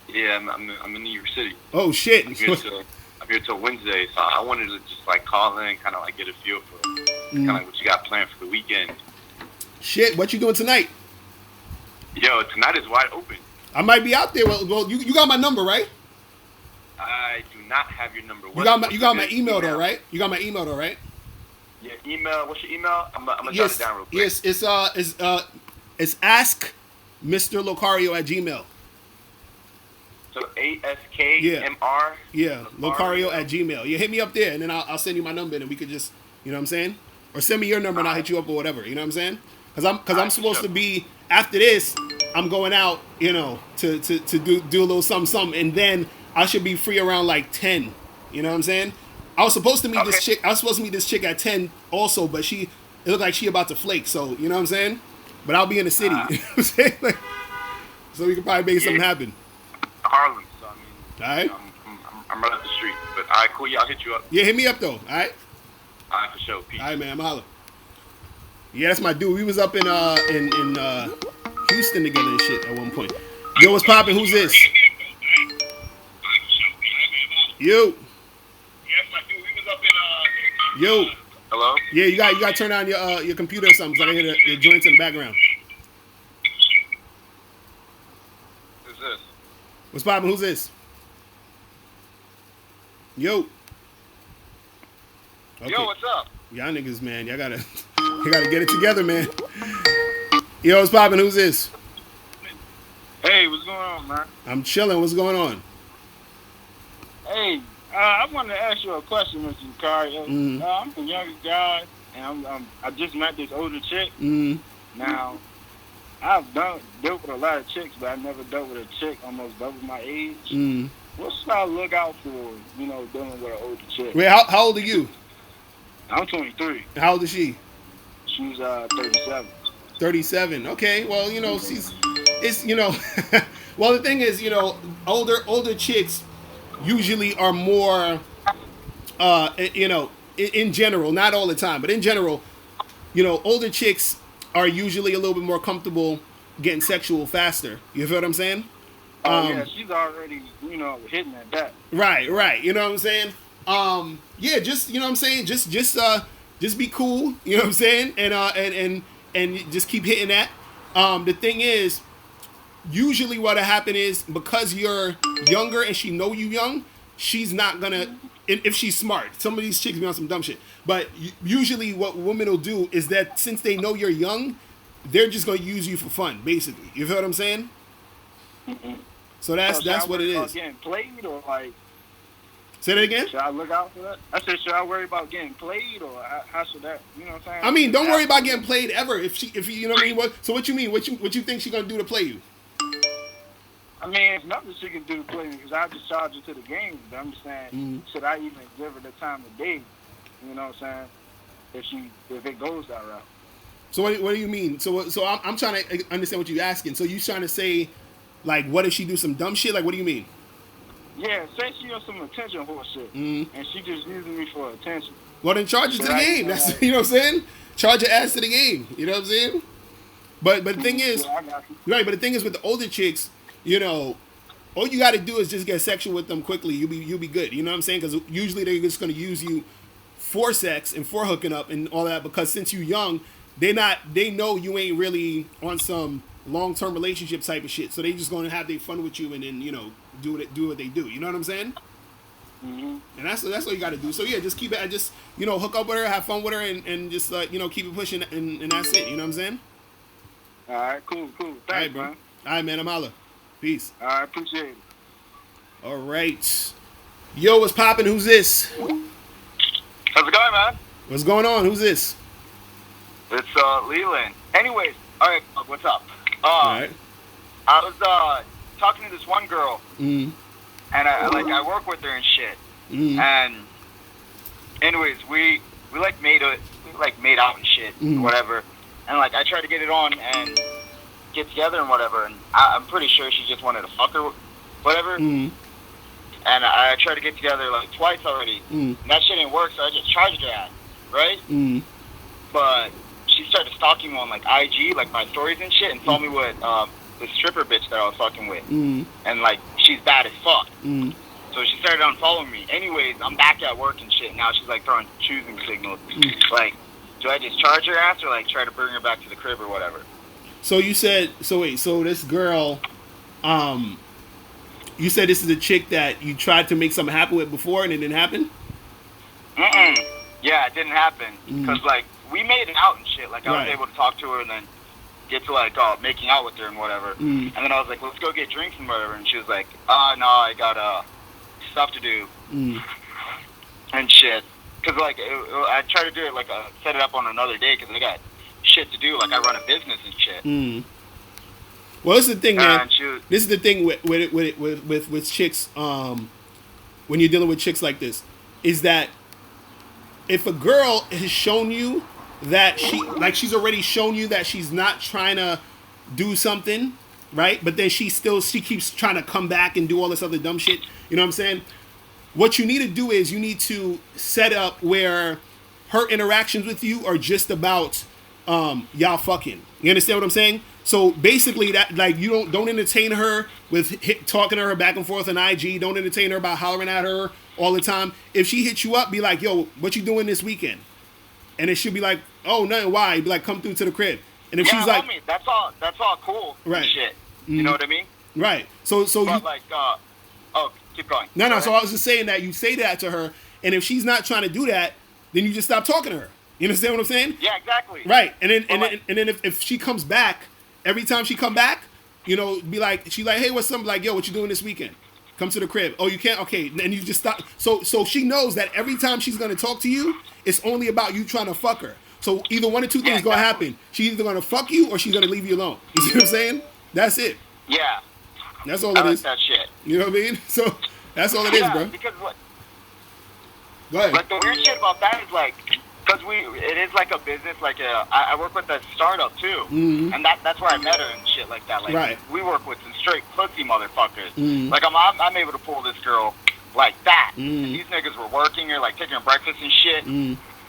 Yeah, I'm in New York City. Oh shit. I'm here till Wednesday, so I wanted to just like call in, kind of like get a feel for kind of like what you got planned for the weekend. Shit. What you doing tonight? Yo, tonight is wide open. I might be out there. Well, you got my number, right? I do not have your number. You got my email though, right? You got my email though, right? Yeah, email. What's your email? I'm gonna jot it down real quick. Yes, it's ask Mr. Locario at Gmail. So ASKMR. Yeah, Locario at Gmail. Yeah, hit me up there, and then I'll send you my number, and we could just, you know what I'm saying, or send me your number, and I'll hit you up or whatever. You know what I'm saying? Because I'm supposed to be after this. I'm going out, you know, to do a little something, and then I should be free around like 10. You know what I'm saying? I was supposed to meet this chick. I was supposed to meet this chick at 10 also, but it looked like she about to flake. So you know what I'm saying? But I'll be in the city. You know what I'm saying? Like, so we could probably make something happen. Harlem. So I mean, All right. I'm right up the street. But all right, cool. Yeah, I'll hit you up. Yeah, hit me up though. All right. All right, for sure. Peace. All right, man. I'm holla. Yeah, that's my dude. We was up in Houston together and shit at one point. Yo, what's poppin'? Who's this? You. Yo. Hello? Yeah, you got to turn on your computer or something so I can hear the joints in the background. Who's this? What's poppin'? Who's this? Yo. Okay. Yo, what's up? Y'all niggas, man. Y'all gotta get it together, man. Yo, what's poppin'? Who's this? Hey, what's going on, man? I'm chilling. What's going on? Hey, I wanted to ask you a question, Mr. Locario. I'm a younger guy, and I just met this older chick. Now, I've dealt with a lot of chicks, but I never dealt with a chick almost double my age. what should I look out for? You know, dealing with an older chick. Wait, how old are you? I'm 23. How old is she? She's 37. 37. Okay, well, you know, it's, you know, well, the thing is, you know, older chicks usually are more, you know, in general, not all the time, but in general, you know, older chicks are usually a little bit more comfortable getting sexual faster. You feel what I'm saying? Oh yeah, she's already, you know, hitting at that. Right. You know what I'm saying? Yeah, just, you know what I'm saying? Just be cool. You know what I'm saying? And just keep hitting that. The thing is, usually what'll happen is because you're younger and she know you young, she's not gonna. If she's smart, some of these chicks be on some dumb shit. But usually, what women will do is that since they know you're young, they're just gonna use you for fun, basically. You feel what I'm saying? So that's what it is. Getting played or like? Say that again. Should I look out for that? I said, should I worry about getting played or how should that? You know what I'm saying? I mean, don't worry about getting played ever. If you know what I mean. So what you mean? What you think she gonna do to play you? I mean, it's nothing she can do to play me because I just charge her to the game. But I'm just saying, should I even give her the time of day? You know what I'm saying? If it goes that route. So what do you mean? So I'm trying to understand what you're asking. So you trying to say, like, what if she do some dumb shit? Like, what do you mean? Yeah, say she on some attention horse shit, and she just using me for attention. Well, then charge her to the game. That's you know what I'm saying. Charge your ass to the game. You know what I'm saying. But the thing is, right? But the thing is, with the older chicks, you know, all you got to do is just get sexual with them quickly. You'll be good. You know what I'm saying? Because usually they're just going to use you for sex and for hooking up and all that. Because since you're young, they know you ain't really on some long-term relationship type of shit. So they just going to have their fun with you and then, you know, do what they do. You know what I'm saying? Mm-hmm. And that's all you got to do. So yeah, just keep it. Just, you know, hook up with her, have fun with her, and just you know, keep it pushing, and that's it. You know what I'm saying? All right, cool. Thanks, bro. man. All right, man. I'm holla. Peace. All right, appreciate it. All right. Yo, what's poppin'? Who's this? How's it going, man? What's going on? Who's this? It's Leland. Anyways, all right, what's up? All right. I was talking to this one girl, Mm. and I work with her and shit. Mm. And anyways, we made out and shit, whatever. And like I tried to get it on and get together and whatever. And I'm pretty sure she just wanted to fuck her, whatever. Mm. And I tried to get together like twice already. And that shit didn't work, so I just charged her ass, right? Mm. But she started stalking me on like IG, like my stories and shit, and told me what the stripper bitch that I was fucking with. And like she's bad as fuck. So she started unfollowing me. Anyways, I'm back at work and shit. Now she's like throwing choosing signals. Like, do I just charge her ass or like try to bring her back to the crib or whatever? So you said, so this girl, you said this is a chick that you tried to make something happen with before and it didn't happen? Yeah, it didn't happen. Because like we made it out and shit. Like I was able to talk to her and then get to like making out with her and whatever. And then I was like, let's go get drinks and whatever. And she was like, no, I got stuff to do and shit. Because like I tried to do it like set it up on another day because I got shit to do. Like I run a business and shit. Well, this is the thing, man. This is the thing with chicks. When you're dealing with chicks like this, is that if a girl has shown you that she's already shown you that she's not trying to do something, right? But then she keeps trying to come back and do all this other dumb shit. You know what I'm saying? What you need to do is you need to set up where her interactions with you are just about y'all fucking. You understand what I'm saying? So basically, that like you don't entertain her with talking to her back and forth on IG. Don't entertain her about hollering at her all the time. If she hits you up, be like, "Yo, what you doing this weekend?" And it should be like, "Oh, nothing. Why?" Be like, "Come through to the crib." And if she's like, homie, that's all cool. Right. Shit. You know what I mean? Right. So but you like, keep going. No. So I was just saying that you say that to her, and if she's not trying to do that, then you just stop talking to her. You understand what I'm saying? Yeah, exactly. Right. And then if she comes back, every time she come back, you know, be like, she like, hey, what's up? Like, yo, what you doing this weekend? Come to the crib. Oh, you can't? Okay. And you just stop. So she knows that every time she's going to talk to you, it's only about you trying to fuck her. So either one or two things going to happen. She's either going to fuck you or she's going to leave you alone. You see what I'm saying? That's it. Yeah. That's all it is. That shit. You know what I mean? So That's all it is, bro. Because what? Go ahead. Like the weird shit about that is like, because it is like a business. Like I work with a startup too, and that's where I met her and shit like that. Like we work with some straight pussy motherfuckers. Like I'm able to pull this girl like that. And these niggas were working her, like taking her breakfast and shit.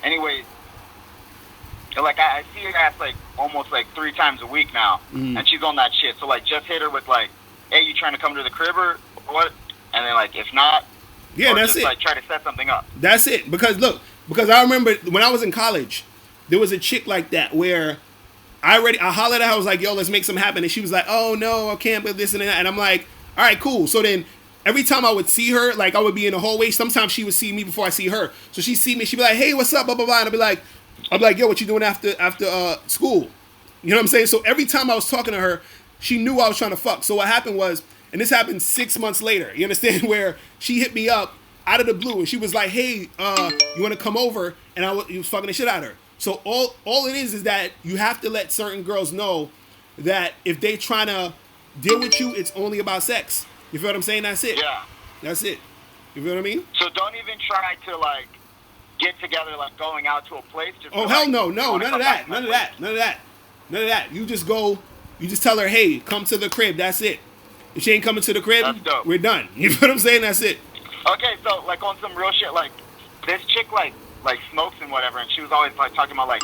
Anyways, like I see her ass like almost like 3 times a week now, and she's on that shit. So like just hit her with like, hey, you trying to come to the crib or what? And then like if not, yeah, that's just, it. Like try to set something up. That's it. Because I remember when I was in college, there was a chick like that where I hollered at her. I was like, yo, let's make something happen. And she was like, oh no, I can't with this and that. And I'm like, all right, cool. So then every time I would see her, like I would be in the hallway. Sometimes she would see me before I see her. So she'd see me. She'd be like, hey, what's up? Blah, blah, blah. And I'd be like, yo, what you doing after school? You know what I'm saying? So every time I was talking to her, she knew I was trying to fuck. So what happened was, and this happened 6 months later, you understand, where she hit me up out of the blue and she was like, hey, you want to come over? And he was fucking the shit out of her. So all it is that you have to let certain girls know that if they trying to deal with you, it's only about sex. You feel what I'm saying? That's it. Yeah. That's it. You feel what I mean? So don't even try to like get together, like going out to a place. Just oh, hell no. None of that. You just go, you just tell her, hey, come to the crib. That's it. If she ain't coming to the crib, we're done. You know what I'm saying? That's it. Okay, so like on some real shit, like this chick like smokes and whatever, and she was always like talking about like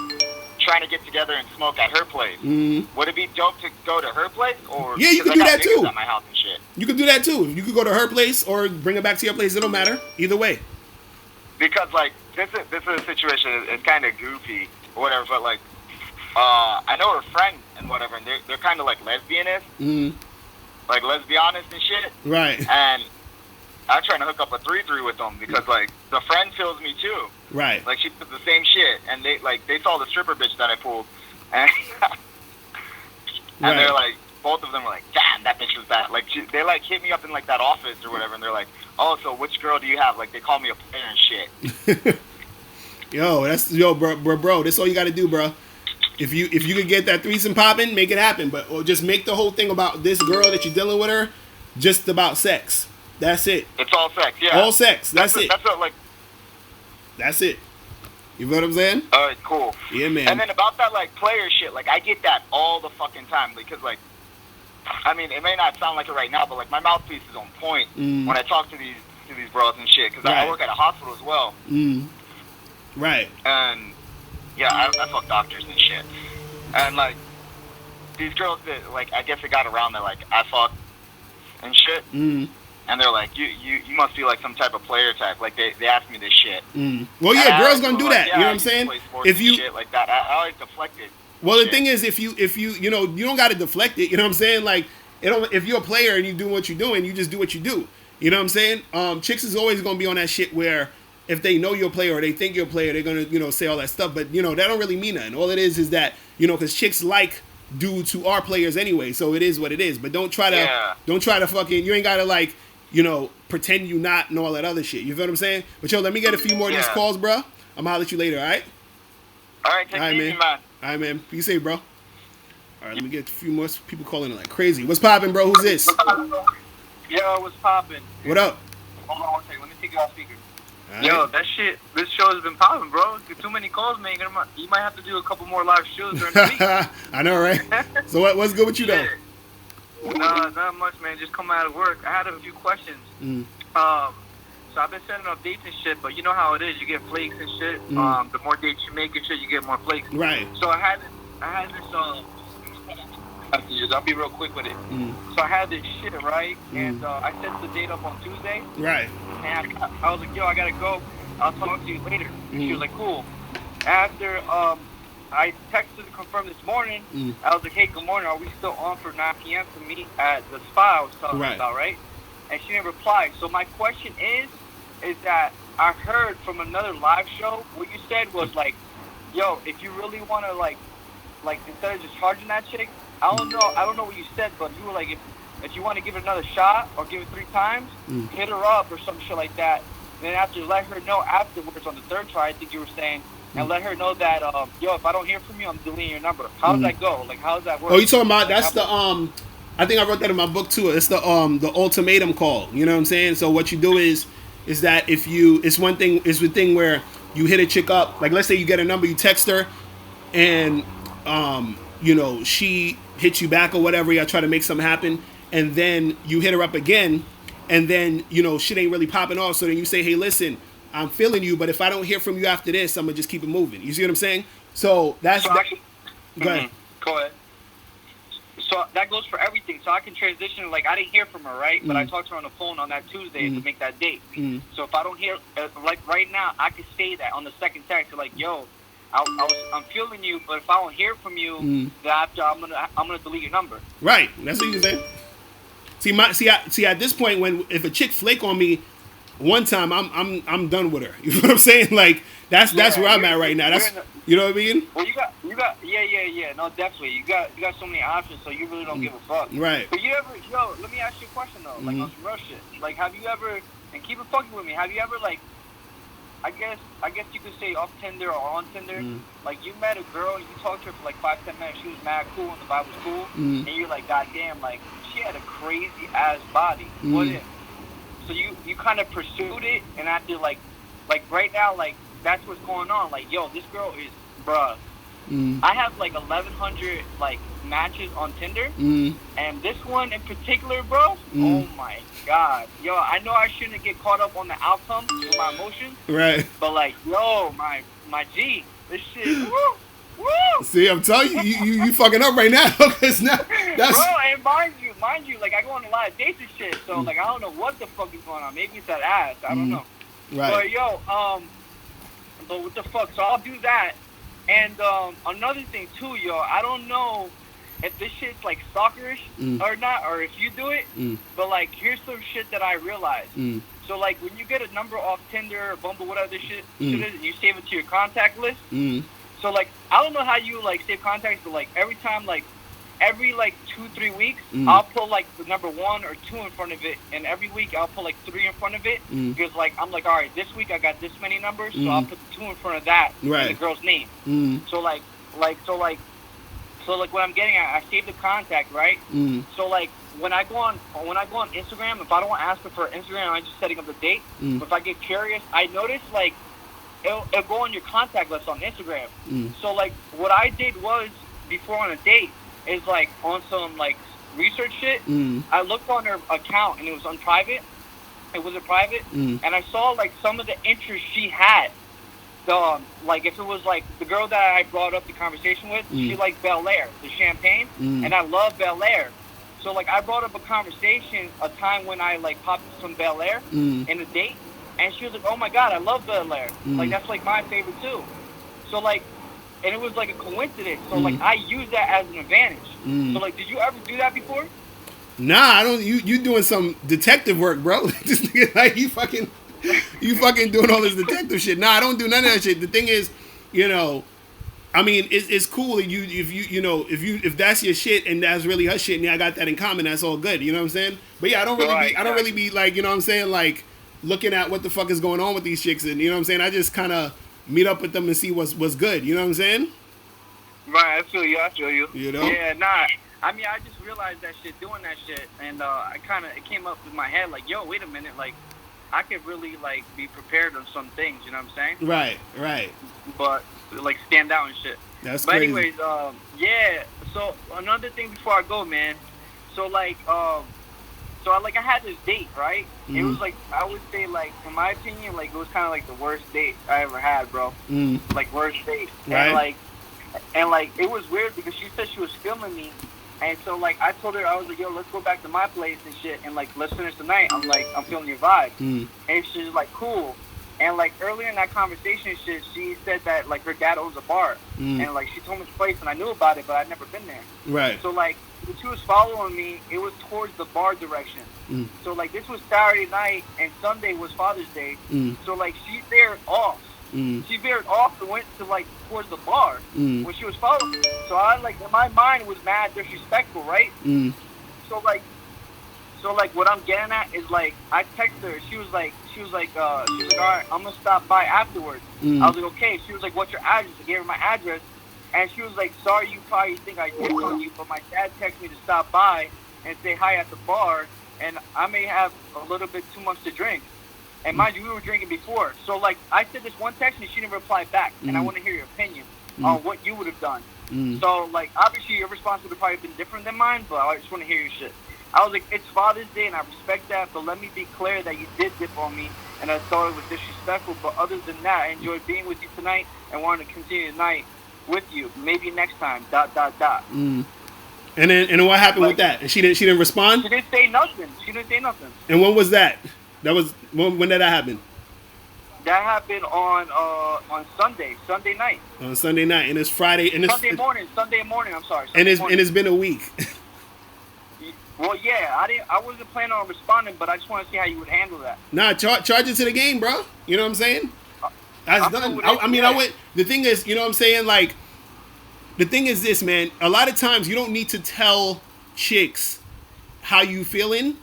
trying to get together and smoke at her place. Would it be dope to go to her place, or yeah, you can do that too. At my house and shit. You can do that too. You could go to her place or bring her back to your place. It don't matter either way. Because like this is a situation. It's kind of goofy or whatever, but like I know her friend and whatever, and they're kind of like lesbianists. Like, let's be honest and shit. Right. And I'm trying to hook up a 3-3 with them because, like, the friend feels me too. Right. Like, she did the same shit. And they saw the stripper bitch that I pulled. And, and they're like, both of them were like, damn, that bitch was bad. Like, they, like, hit me up in, like, that office or whatever. And they're like, oh, so which girl do you have? Like, they call me a player and shit. Bro, that's all you got to do, bro. If you could get that threesome popping, make it happen. But or just make the whole thing about this girl that you're dealing with her just about sex. That's it. It's all sex, yeah. All sex. That's it. That's it. You know what I'm saying? All right, cool. Yeah, man. And then about that like player shit, like I get that all the fucking time because like, I mean, it may not sound like it right now, but like my mouthpiece is on point when I talk to these bros and shit because I work at a hospital as well. Right. And yeah, I fuck doctors and shit. And, like, these girls that, like, I guess it got around that, like, I fuck and shit. And they're like, you must be, like, some type of player type. Like, they asked me this shit. Well, yeah, girls gonna do that. Yeah, you know what I'm saying? If you shit like that, I always deflect it. Well, the thing is, if you you know, you don't got to deflect it. You know what I'm saying? Like, if you're a player and you do what you're doing, you just do what you do. You know what I'm saying? Chicks is always gonna be on that shit where if they know you're a player or they think you're a player, they're gonna, you know, say all that stuff. But, you know, that don't really mean nothing. All it is that, you know, because chicks like dudes who are players anyway. So it is what it is. But don't try to fucking, you ain't gotta like, you know, pretend you not and all that other shit. You feel what I'm saying? But yo, let me get a few more of these calls, bro. I'm gonna holler at you later, all right? All right, take it easy, man. All right, man. Be safe, bro. All right, let me get a few more people calling in like crazy. What's poppin', bro? Who's this? Yo, what's poppin'? What up? Hold on one second. Let me take you off speaker. Right. Yo, this show has been popping, bro. Too many calls, man. You might have to do a couple more live shows during the week. I know, right? So what's good with you, though? Not much, man. Just come out of work. I had a few questions. So I've been sending up dates and shit, but you know how it is. You get flakes and shit. The more dates you make and shit, you get more flakes. Right. So I had this I'll be real quick with it. So I had this shit, right? And I set the date up on Tuesday. Right. And I was like, yo, I gotta go. I'll talk to you later. And she was like, cool. After I texted to confirm this morning, I was like, hey, good morning. Are we still on for 9 p.m. to meet at the spa I was talking about, right? And she didn't reply. So my question is that I heard from another live show, what you said was like, yo, if you really want to like instead of just charging that chick, I don't know what you said, but you were like, if you want to give it another shot or give it 3 times, hit her up or some shit like that. Then after, let her know afterwards on the 3rd try, I think you were saying, and let her know that, yo, if I don't hear from you, I'm deleting your number. How does that go? Like, how does that work? Oh, you talking about, that's the I think I wrote that in my book too. It's the ultimatum call. You know what I'm saying? So what you do is that if you, it's one thing, it's the thing where you hit a chick up, like let's say you get a number, you text her, and she hits you back or whatever. You try to make something happen, and then you hit her up again, and then shit ain't really popping off. So then you say, hey, listen, I'm feeling you, but if I don't hear from you after this, I'm gonna just keep it moving. You see what I'm saying? So that's So that. I can- Go ahead. Go ahead. So that goes for everything. So I can transition. Like I didn't hear from her, right? But I talked to her on the phone on that Tuesday to make that date. So if I don't hear, like right now, I could say that on the second text, like, yo, I'm feeling you, but if I don't hear from you, then after I'm gonna delete your number. Right. That's what you saying. See, at this point, if a chick flake on me one time, I'm done with her. You know what I'm saying? Like that's where I'm at right now. That's you know what I mean? Well, you got yeah. No, definitely. You got so many options, so you really don't give a fuck. Right. But let me ask you a question though, like on some real shit. Like, have you ever, and keep it fucking with me, have you ever like, I guess you could say off Tinder or on Tinder, like you met a girl and you talked to her for like 5-10 minutes, she was mad cool and the vibe was cool, and you're like, god damn, like she had a crazy ass body. What if? So you kind of pursued it, and after like right now, like that's what's going on. Like, yo, this girl is, bruh. I have like 1,100 like matches on Tinder, and this one in particular, bro. Oh my god, yo, I know I shouldn't get caught up on the outcome with my emotions, right? But like, yo, my G, this shit, woo. See, I'm telling you, you fucking up right now. Cause now that's bro, and mind you, like I go on a lot of dates and shit, so like I don't know what the fuck is going on. Maybe it's that ass, I don't know. Right. But yo, but what the fuck? So I'll do that. And another thing too, yo, I don't know if this shit's like stalkerish or not, or if you do it. But like, here's some shit that I realized. So like, when you get a number off Tinder or Bumble, whatever this shit is, and you save it to your contact list. So like, I don't know how you like save contacts, but like every time, like every like 2-3 weeks, I'll put like the number 1 or 2 in front of it, and every week I'll put like 3 in front of it, because like I'm like, all right, this week I got this many numbers, so I'll put the 2 in front of that, right, and the girl's name. So like what I'm getting at, I save the contact, right? So like when I go on Instagram, if I don't want to ask her for Instagram, I'm just setting up the date. But if I get curious, I notice like it'll go on your contact list on Instagram. So like what I did was, before on a date, is like on some like research shit, I looked on her account and it was unprivate. It was a private, and I saw like some of the interests she had. Like if it was like the girl that I brought up the conversation with, she liked Bel Air, the champagne, and I love Bel Air. So like I brought up a conversation, a time when I like popped some Bel Air in a date, and she was like, oh my god, I love Bel Air. Like that's like my favorite too. So like, and it was like a coincidence. So like I use that as an advantage. So like, did you ever do that before? Nah, I don't. You doing some detective work, bro? This nigga, like you fucking doing all this detective shit. Nah, I don't do none of that shit. The thing is, I mean, it's cool if that's your shit and that's really her shit, and I got that in common. That's all good. You know what I'm saying? But yeah, I don't really be like, you know what I'm saying, like looking at what the fuck is going on with these chicks, and you know what I'm saying. I just kind of meet up with them and see what's good. You know what I'm saying? Right, I feel you. You know? Yeah, nah. I mean, I just realized that shit, doing that shit, and it came up in my head, like, yo, wait a minute, like, I could really, like, be prepared on some things, you know what I'm saying? Right. But, like, stand out and shit. That's but crazy. anyways, yeah, so another thing before I go, man, so, like, I had this date, right? It was, like, I would say, like, in my opinion, like, it was kind of, like, the worst date I ever had, bro. Like, worst date. Right. And, like, it was weird because she said she was filming me. And so, like, I told her, I was like, yo, let's go back to my place and shit. And, like, let's finish the night. I'm like, I'm feeling your vibe. And she's like, cool. And, like, earlier in that conversation and shit, she said that, like, her dad owns a bar. And, like, she told me the place, and I knew about it, but I'd never been there. Right. So, like, when she was following me, it was towards the bar direction. So, like, this was Saturday night, and Sunday was Father's Day. So, like, she veered off. She veered off and went to, like, towards the bar when she was following me. So, I, like, in my mind, was mad disrespectful, right? So, like, what I'm getting at is, like, I texted her. She was like, all right, I'm gonna stop by afterwards. I was like, okay. She was like, what's your address? I gave her my address, and she was like, sorry, you probably think I did on you, but my dad texted me to stop by, and say hi at the bar, and I may have a little bit too much to drink. And mind you, we were drinking before. So, like, I said this one text, and she didn't reply back. And I want to hear your opinion on what you would have done. So, like, obviously your response would have probably been different than mine, but I just want to hear your shit. I was like, it's Father's Day, and I respect that, but let me be clear that you did dip on me, and I thought it was disrespectful. But other than that, I enjoyed being with you tonight and wanted to continue the night with you. Maybe next time, ... And then what happened with that? And she didn't respond? She didn't say nothing. And when was that? When did that happen? That happened on Sunday night. On Sunday night, and it's Friday, and it's Sunday morning. I'm sorry. And it's been a week. Well, yeah, I wasn't planning on responding, but I just want to see how you would handle that. Nah, charge it to the game, bro. You know what I'm saying? That's done. I went. The thing is, you know what I'm saying? Like, the thing is this, man. A lot of times, you don't need to tell chicks how you feeling.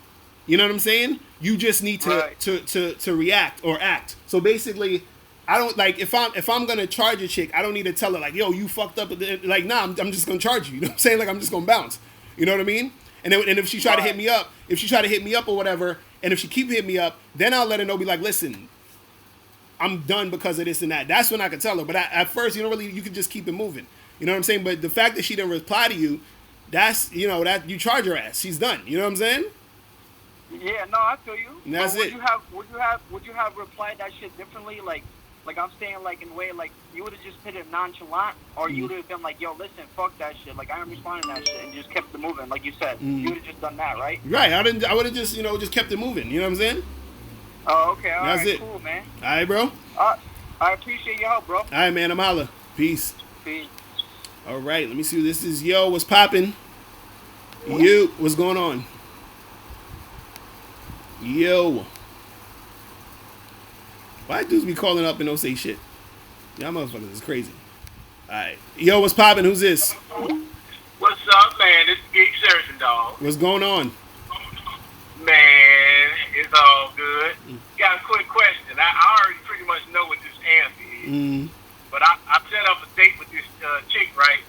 You know what I'm saying? You just need to react or act. So basically, I don't like if I'm gonna charge a chick, I don't need to tell her like, yo, you fucked up. Like, nah, I'm just gonna charge you. You know what I'm saying? Like, I'm just gonna bounce. You know what I mean? And if she try to hit me up, or whatever, and if she keep hitting me up, then I'll let her know. Be like, listen, I'm done because of this and that. That's when I can tell her. But at first, you can just keep it moving. You know what I'm saying? But the fact that she didn't reply to you, that's that you charge her ass. She's done. You know what I'm saying? Yeah, no, I feel you. And that's would it. Would you have replied that shit differently? Like I'm saying, like in a way, like you would have just put it nonchalant, or you would have been like, yo, listen, fuck that shit. Like I am responding to that shit, and just kept it moving, like you said. You would have just done that, right? Right. I would have just just kept it moving. You know what I'm saying? Oh, okay. All that's right, it. Cool, man. All right, bro. I appreciate your help, bro. All right, man. I'm holla. Peace. Peace. All right. Let me see who this is. Yo, what's poppin'? You, what's going on? Yo. Why dudes be calling up and don't say shit? Y'all motherfuckers is crazy. Alright. Yo, what's poppin'? Who's this? What's up, man? This is Geek Surgeon, dog. What's going on? Man, it's all good. Got a quick question. I already pretty much know what this answer is. But I set up a date with this chick, right?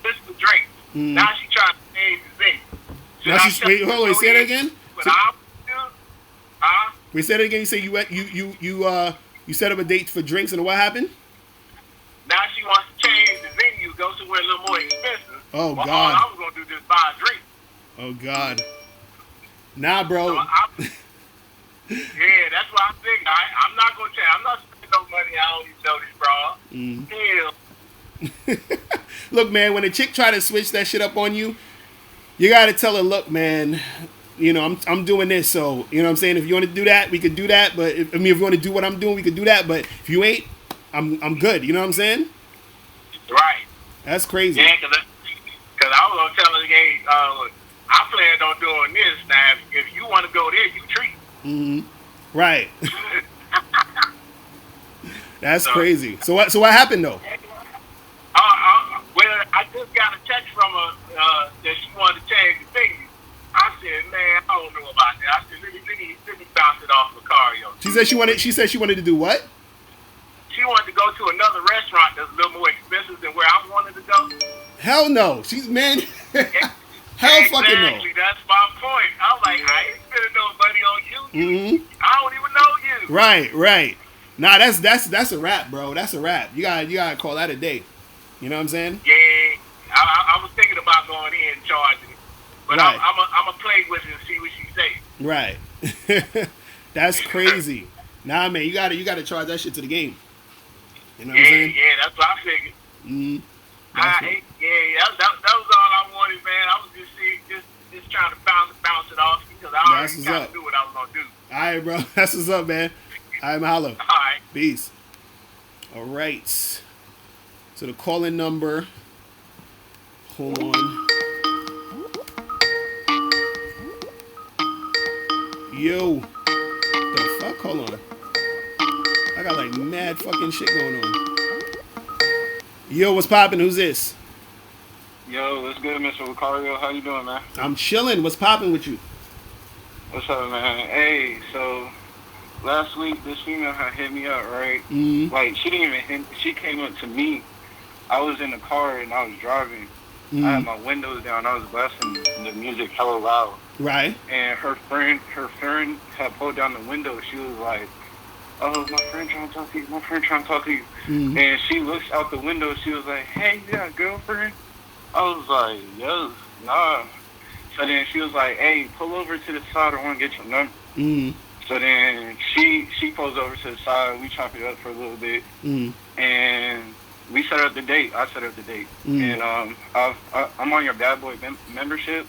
Just for drinks. Now she trying to change the thing. Wait, hold on. Say that again? Huh? We said it again. You say you set up a date for drinks, and what happened? Now she wants to change the venue, go somewhere a little more expensive. Oh, but God. All I was gonna do is just buy a drink. Oh, God. Nah, bro. So yeah, that's what I'm thinking. I'm not gonna change. I'm not spending no money. I don't even know this, bro. Hell. Look, man, when a chick try to switch that shit up on you, you gotta tell her, look, man, I'm doing this, so you know what I'm saying. If you want to do that, we could do that. But if you want to do what I'm doing, we could do that. But if you ain't, I'm good. You know what I'm saying? Right. That's crazy. Yeah, because I was gonna tell her, hey, I planned on doing this. Now, if you want to go there, you treat. Right. That's crazy. So what happened though? Well, I just got a text from her that she wanted to change the venue. I said, man, I don't know about that. I said, let me bounce it off Locario. She said she wanted to do what? She wanted to go to another restaurant that's a little more expensive than where I wanted to go. Hell no. She's man. Hell fucking no. Exactly, that's my point. I'm like, I ain't spending no money on you. I don't even know you. Right. Nah, that's a wrap, bro. That's a wrap. You gotta call that a day. You know what I'm saying? Yeah, I was thinking about going in and charging it. But right. I'm a play with it and see what she say. Right. That's crazy. Nah, man, you gotta charge that shit to the game. You know what I'm saying? Yeah, that's what I figured. That was all I wanted, man. I was just trying to bounce it off because I already got to do what I was gonna do. All right, bro. That's what's up, man. I'm holla. All right. Peace. All right. So the calling number. Hold on. Yo. The fuck? Hold on. I got like mad fucking shit going on. Yo, what's poppin'? Who's this? Yo, what's good, Mr. Locario? How you doing, man? I'm chilling. What's poppin' with you? What's up, man? Hey, so last week this female had hit me up, right? Mm-hmm. Like she didn't even hit, she came up to me. I was in the car and I was driving, I had my windows down. I was blasting the music hella loud. Right. And her friend had pulled down the window. She was like, "Oh, my friend trying to talk to you. My friend trying to talk to you." And she looks out the window. She was like, "Hey, you got a girlfriend?" I was like, "Yo, nah." So then she was like, "Hey, pull over to the side. I want to get your number." So then she pulls over to the side. We chop it up for a little bit, and we set up the date. I set up the date, and I'm on your bad boy membership,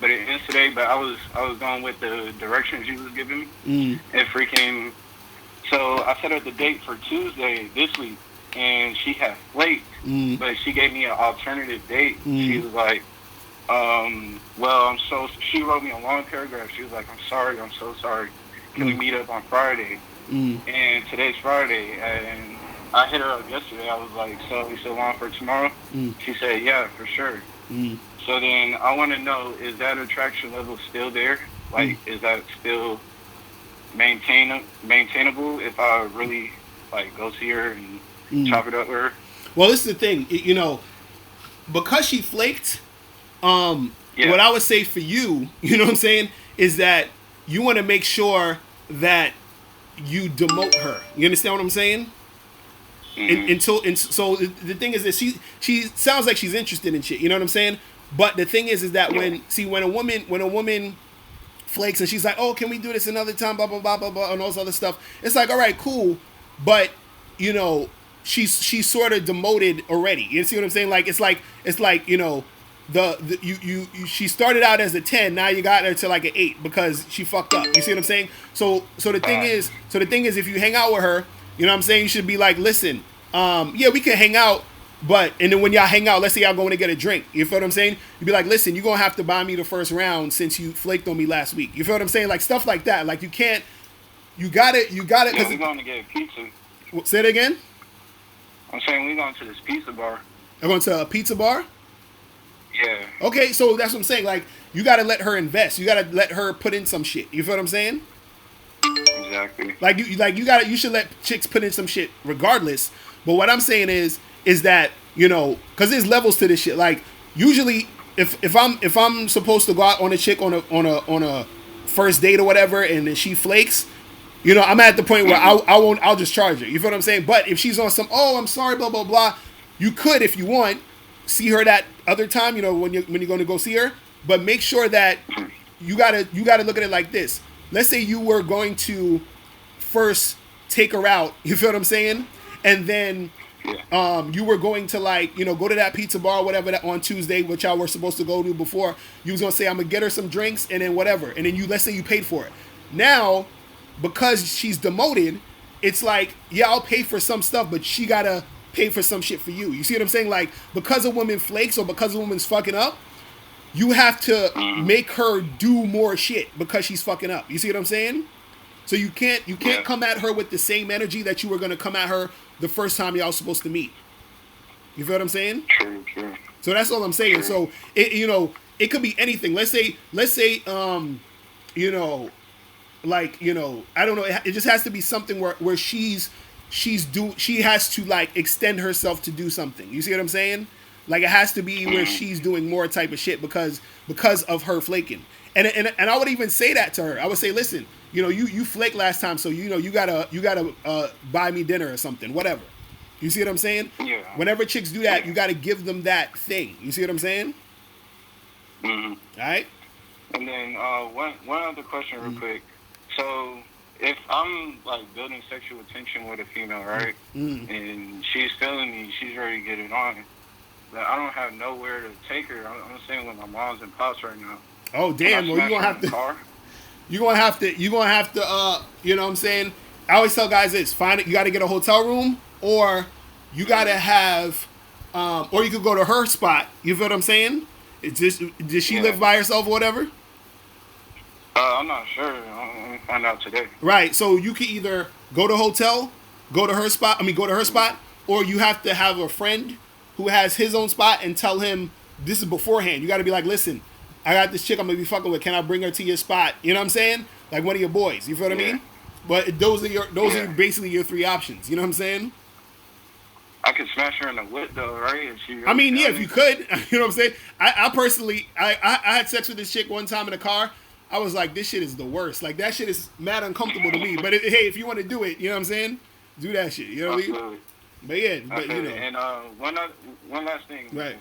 but it ends today. But I was going with the directions you was giving me, and freaking. So I set up the date for Tuesday this week, and she had flaked, but she gave me an alternative date. She was like, she wrote me a long paragraph. She was like, I'm so sorry. Can we meet up on Friday? And today's Friday, and I hit her up yesterday. I was like, so we still on for tomorrow? She said, yeah, for sure. So then I want to know, is that attraction level still there? Like, is that still maintainable if I really, like, go see her and chop it up with her? Well, this is the thing. Because she flaked, what I would say for you, you know what I'm saying, is that you want to make sure that you demote her. You understand what I'm saying? So the thing is that she sounds like she's interested in shit. You know what I'm saying? But the thing is that when a woman flakes and she's like, oh, can we do this another time? Blah blah blah blah blah and all this other stuff. It's like, all right, cool, but she's sort of demoted already. You see what I'm saying? Like it's like she started out as a 10, now you got her to like an 8 because she fucked up. You see what I'm saying? So the thing is if you hang out with her, you know what I'm saying, you should be like, listen, we can hang out, and then when y'all hang out, let's say y'all going to get a drink. You feel what I'm saying? You'd be like, listen, you're gonna have to buy me the first round since you flaked on me last week. You feel what I'm saying? Like stuff like that. Like you got it. Yeah, we're going to get pizza. Say it again? I'm saying we're going to this pizza bar. I'm going to a pizza bar? Yeah. Okay, so that's what I'm saying. Like, you got to let her invest. You got to let her put in some shit. You feel what I'm saying? Exactly. You should let chicks put in some shit regardless. But what I'm saying is that, because there's levels to this shit. Like, usually if I'm supposed to go out on a chick on a first date or whatever, and then she flakes, I'm at the point where I'll just charge her. You feel what I'm saying? But if she's on some, oh, I'm sorry, blah blah blah, you could, if you want, see her that other time, when you're going to go see her. But make sure that you gotta look at it like this. Let's say you were going to first take her out, you feel what I'm saying, and then you were going to go to that pizza bar or whatever that on Tuesday, which y'all were supposed to go to before. You was gonna say, I'm gonna get her some drinks and then whatever, and then let's say you paid for it. Now, because she's demoted, it's like, yeah, I'll pay for some stuff, but she gotta pay for some shit for you. You see what I'm saying? Like, because a woman flakes or because a woman's fucking up, you have to make her do more shit because she's fucking up. You see what I'm saying? So you can't come at her with the same energy that you were gonna come at her the first time y'all supposed to meet. You feel what I'm saying? True. So that's all I'm saying. So it could be anything. Let's say I don't know. It just has to be something where she has to like extend herself to do something. You see what I'm saying? Like it has to be where she's doing more type of shit because of her flaking. And I would even say that to her. I would say, listen, you flaked last time, so you gotta buy me dinner or something, whatever. You see what I'm saying? Yeah. Whenever chicks do that, you gotta give them that thing. You see what I'm saying? Mm-hmm. All right. And then one other question, real quick. So if I'm like building sexual tension with a female, right, and she's feeling me, she's ready to get it on, but I don't have nowhere to take her. I'm staying with my moms and pops right now. Oh damn! Well, you're gonna have to. You know what I'm saying? I always tell guys this: you got to get a hotel room, or you got to have, or you could go to her spot. You feel what I'm saying? Does she live by herself or whatever? I'm not sure. I'll find out today. Right. So you could either go to hotel, go to her spot, or you have to have a friend who has his own spot and tell him this is beforehand. You got to be like, listen, I got this chick I'm gonna be fucking with. Can I bring her to your spot? You know what I'm saying? Like one of your boys. You feel what I mean? But those are basically your 3 options. You know what I'm saying? I could smash her in the whip though, right? If she really I mean, yeah, if me. you could, you know what I'm saying? I personally, I had sex with this chick one time in the car. I was like, this shit is the worst. Like, that shit is mad uncomfortable to me. But, hey, if you want to do it, you know what I'm saying? Do that shit, you know what I mean? Absolutely. But, yeah, but, you know. And one last thing, Right.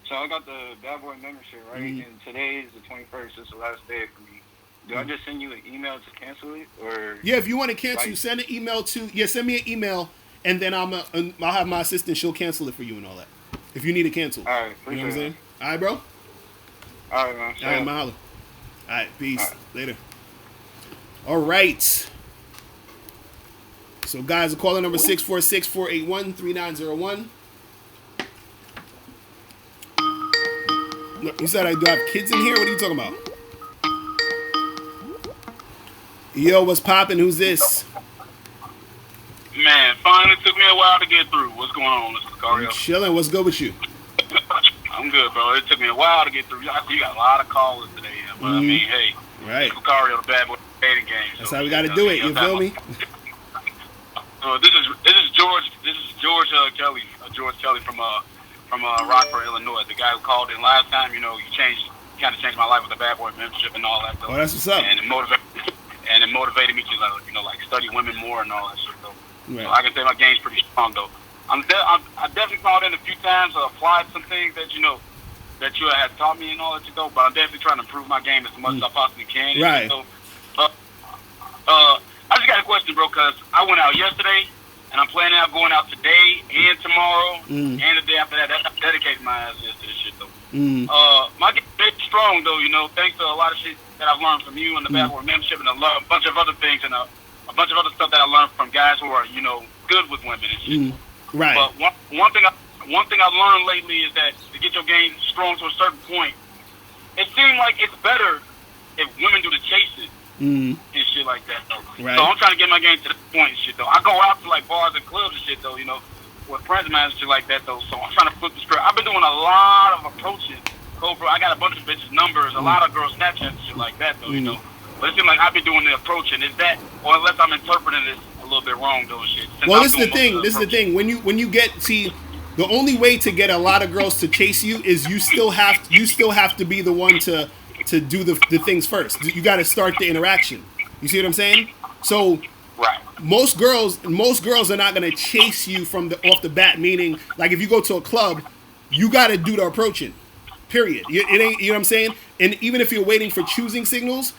So I got the Bad Boy membership, right? Mhm. And today is the 21st. It's the last day for me. Do I just send you an email to cancel it, or? Yeah, if you want to cancel, like, send an email to, send me an email, and then I'll have my assistant, she'll cancel it for you and all that. If you need it canceled. All right, You know what I'm appreciate saying? All right, bro? All right, man. All right, mahalo. All right, peace. All right. Later. All right. So, guys, the caller number 646-481-3901. Look, you said I do have kids in here? What are you talking about? Yo, what's poppin'? Who's this? Man, finally took me a while to get through. What's going on, Mr. Locario? Chilling. What's good with you? I'm good, bro. It took me a while to get through. I see you got a lot of callers today, but I mean, hey, Right. Mr. Locario, the bad boy dating game. That's so, how we got to do it. You feel me? This is George. This is George Kelly. George Kelly from Rockford, Illinois. The guy who called in last time. You know, he kind of changed my life with the bad boy membership and all that stuff. Oh, that's what's up. And it motivated me to like study women more and all that shit. Though. Right. So I can say my game's pretty strong though. I definitely called in a few times. Applied some things that you had taught me and all that but I'm definitely trying to improve my game as much as I possibly can. Right. So, I just got a question, bro, because I went out yesterday, and I'm planning on going out today and tomorrow, and the day after that. I'm dedicating my ass to this shit, though. My game's very strong, though, thanks to a lot of shit that I've learned from you and the Bad Boy membership and a bunch of other things and a bunch of other stuff that I learned from guys who are, good with women and shit. Right. But one thing I've learned lately is that to get your game strong to a certain point, it seems like it's better if women do the chasing and shit like that, though. Right. So I'm trying to get my game to this point and shit, though. I go out to, like, bars and clubs and shit, though, with friends of mine and shit like that, though. So I'm trying to flip the script. I've been doing a lot of approaching. I got a bunch of bitches' numbers, a lot of girls' Snapchats and shit like that, though, But it seems like I've been doing the approaching. Is that, or unless I'm interpreting this a little bit wrong, though, shit. Well, this is the thing. When you get the only way to get a lot of girls to chase you is you still have to be the one to do the things first. You got to start the interaction. You see what I'm saying? So right. Most girls are not gonna chase you off the bat. Meaning, like if you go to a club, you got to do the approaching. Period. It ain't. You know what I'm saying? And even if you're waiting for choosing signals,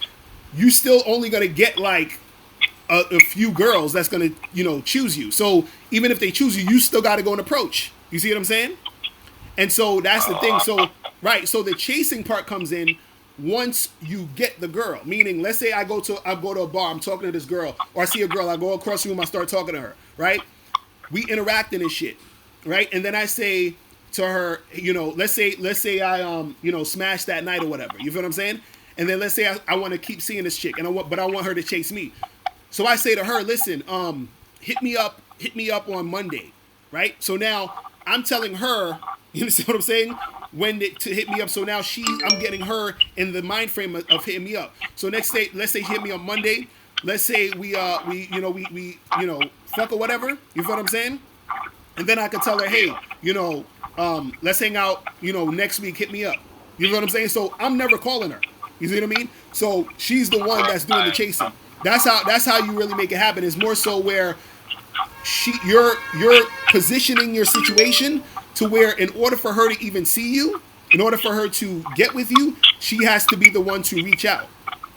you still only gonna get like a few girls that's gonna choose you. So even if they choose you, you still got to go and approach. You see what I'm saying? And so that's the thing. So right. So the chasing part comes in once you get the girl. Meaning, let's say I go to a bar, I'm talking to this girl, or I see a girl, I go across the room, I start talking to her. Right? We interacting and shit. Right? And then I say to her, let's say I smash that night or whatever. You feel what I'm saying? And then let's say I want to keep seeing this chick, but I want her to chase me. So I say to her, listen, hit me up on Monday, right? So now I'm telling her, you see what I'm saying? To hit me up. So now I'm getting her in the mind frame of hitting me up. So let's say she hit me on Monday. Let's say we fuck or whatever. You feel what I'm saying? And then I can tell her, hey, let's hang out, next week, hit me up. You know what I'm saying? So I'm never calling her. You see what I mean? So she's the one that's doing the chasing. That's how you really make it happen. It's more so where you're positioning your situation to where in order for her to even see you, in order for her to get with you, she has to be the one to reach out.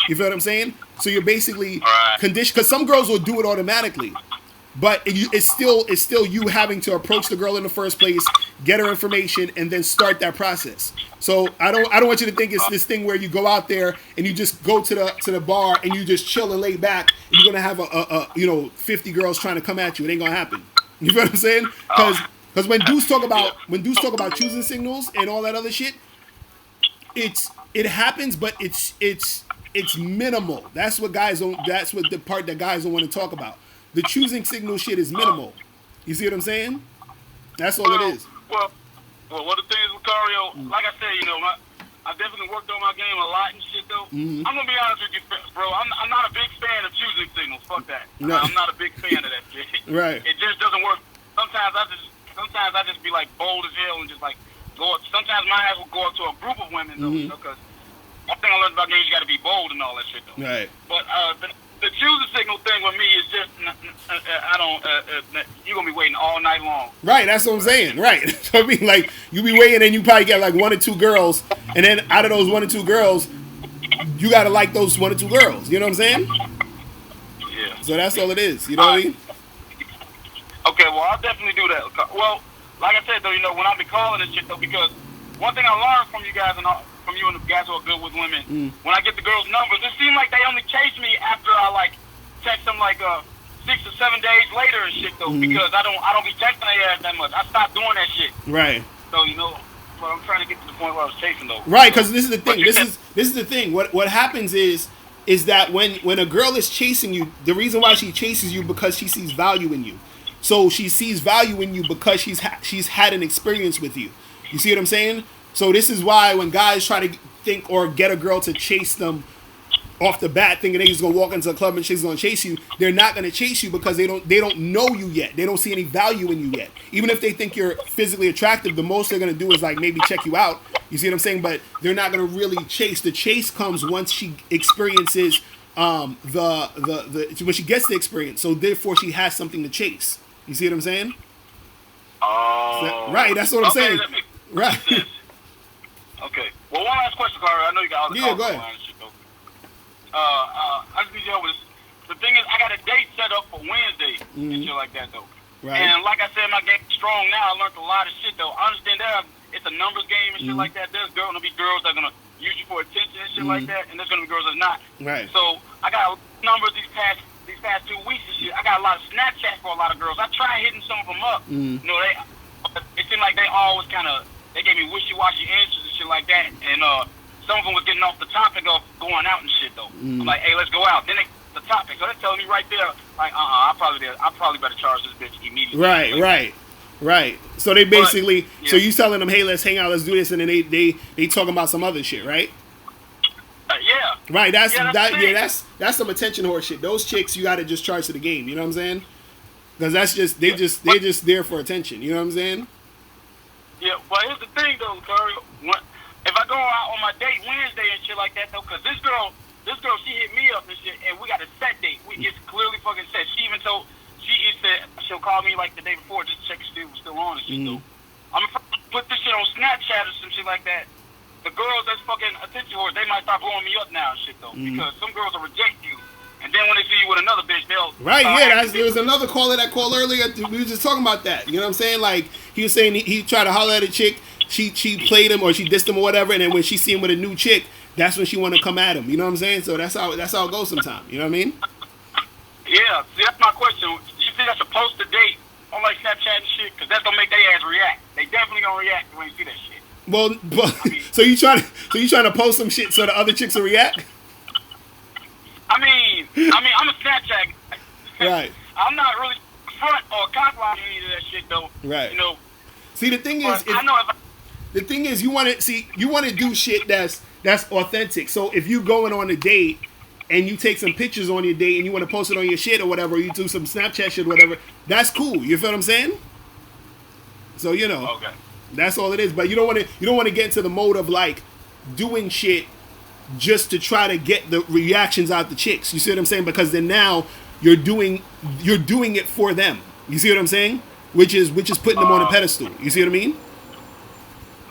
You feel what I'm saying? So you're basically conditioned, because some girls will do it automatically, but it's still you having to approach the girl in the first place, get her information, and then start that process. So I don't want you to think it's this thing where you go out there and you just go to the bar and you just chill and lay back and you're gonna have a 50 girls trying to come at you. It ain't gonna happen. You feel what I'm saying? Because when dudes talk about choosing signals and all that other shit, it happens, but it's minimal. That's what the part that guys don't want to talk about. The choosing signal shit is minimal. You see what I'm saying? That's all it is. Well, what the thing is, Locario, like I said, I definitely worked on my game a lot and shit, though. I'm going to be honest with you, bro. I'm not a big fan of choosing signals. Fuck that. No. I'm not a big fan of that shit. Right. It just doesn't work. sometimes I just be like bold as hell and just like go up. Sometimes my ass will go up to a group of women though, you know, because one thing I learned about games, you got to be bold and all that shit though. Right. But the choosing signal thing with me is just I don't. You're gonna be waiting all night long. Right, that's what I'm saying. Right. So I mean, like, you be waiting and you probably get like 1 or 2 girls, and then out of those 1 or 2 girls, you gotta like those 1 or 2 girls. You know what I'm saying? Yeah. So that's all it is. You know what I mean? Okay, well, I'll definitely do that. Well, like I said, though, you know, when I be calling this shit, though, because one thing I learned from you guys and from you and the guys who are good with women, when I get the girls' numbers, it seems like they only chase me after I, like, text them, like, 6 or 7 days later and shit, though, because I don't be texting their ass that much. I stopped doing that shit. Right. So, you know, but I'm trying to get to the point where I was chasing, though. Right, because this is the thing. This is the thing. What happens is that when a girl is chasing you, the reason why she chases you because she sees value in you. So she sees value in you because she's had an experience with you. You see what I'm saying? So this is why when guys try to think or get a girl to chase them off the bat, thinking they just gonna walk into a club and she's gonna chase you, they're not gonna chase you because they don't know you yet. They don't see any value in you yet. Even if they think you're physically attractive, the most they're gonna do is like maybe check you out. You see what I'm saying? But they're not gonna really chase. The chase comes once she experiences the when she gets the experience. So therefore she has something to chase. You see what I'm saying? Oh. Right, that's what I'm saying. Right. Okay. Well, one last question, Carter. I know you got all the go ahead. and shit, though. I just need to know this. The thing is, I got a date set up for Wednesday and shit like that, though. Right. And like I said, my game's strong now. I learned a lot of shit, though. I understand that it's a numbers game and shit like that. There's going to be girls that are going to use you for attention and shit like that, and there's going to be girls that's not. Right. So I got numbers these past 2 weeks and shit. I got a lot of Snapchat for a lot of girls. I tried hitting some of them up. You know, it seemed like they always they gave me wishy-washy answers and shit like that. And some of them was getting off the topic of going out and shit, though. I'm like, hey, let's go out. Then the topic. So they're telling me right there, like, I probably better charge this bitch immediately. Right. So they basically, so you telling them, hey, let's hang out, let's do this, and then they talking about some other shit, right? Yeah. Right. That's some attention whore shit. Those chicks, you got to just charge to the game. You know what I'm saying? Because that's just they're just there for attention. You know what I'm saying? Yeah. Well, here's the thing though, Curry. If I go out on my date Wednesday and shit like that though, because this girl, she hit me up and shit, and we got a set date. It's clearly fucking set. She even told she said she'll call me like the day before just to check if it was still on and shit though. I'm gonna put this shit on Snapchat or some shit like that. The girls that's fucking attention whores, they might start blowing me up now and shit though, because some girls will reject you, and then when they see you with another bitch, they'll there was another caller that called earlier. We were just talking about that. You know what I'm saying? Like he was saying he tried to holler at a chick, she played him or she dissed him or whatever, and then when she see him with a new chick, that's when she want to come at him. You know what I'm saying? So that's how it goes sometimes. You know what I mean? Yeah. See, that's my question. You think I should post the date on like Snapchat and shit? Because that's gonna make their ass react. They definitely gonna react when you see that shit. Well, so you trying to post some shit so the other chicks will react? I mean, I'm a Snapchat guy. Right. I'm not really front or cockblocking any of that shit though. Right. You know. See, the thing is, the thing is, you want to do shit that's authentic. So if you going on a date and you take some pictures on your date and you want to post it on your shit or whatever, or you do some Snapchat shit or whatever, that's cool. You feel what I'm saying? So you know. Okay. That's all it is. But you don't want to get into the mode of like doing shit just to try to get the reactions out the chicks. You see what I'm saying? Because then now you're doing it for them. You see what I'm saying? Which is putting them on a pedestal. You see what I mean?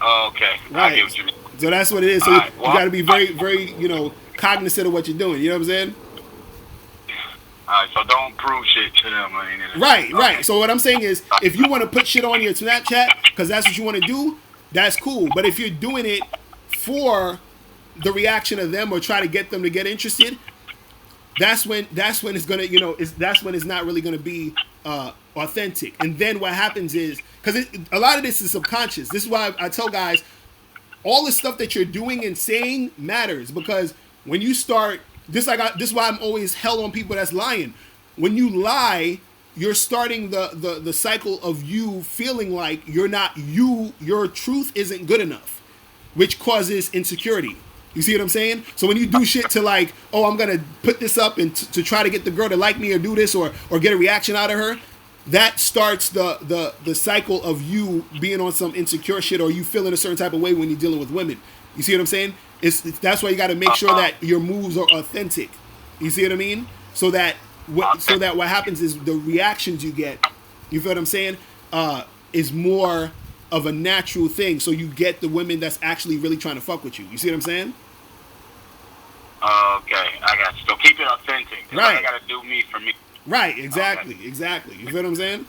Okay. Right. I get what you mean. So that's what it is. So you got to be very, very, cognizant of what you're doing. You know what I'm saying? Alright, so don't prove shit to them or anything. Right. So what I'm saying is, if you want to put shit on your Snapchat because that's what you want to do, that's cool. But if you're doing it for the reaction of them or try to get them to get interested, that's when it's gonna, that's when it's not really gonna be authentic. And then what happens is, because a lot of this is subconscious. This is why I tell guys, all the stuff that you're doing and saying matters, because when you start. This is why I'm always hell on people that's lying. When you lie, you're starting the cycle of you feeling like your truth isn't good enough, which causes insecurity. You see what I'm saying? So when you do shit to like, oh, I'm gonna put this up and to try to get the girl to like me or do this or get a reaction out of her, that starts the cycle of you being on some insecure shit, or you feeling a certain type of way when you're dealing with women. You see what I'm saying? It's that's why you got to make sure that your moves are authentic. You see what I mean? So that what happens is the reactions you get, you feel what I'm saying, is more of a natural thing. So you get the women that's actually really trying to fuck with you. You see what I'm saying? Okay, I got you. So keep it authentic. Right. I got to do me for me. Right, exactly, exactly. You feel what I'm saying?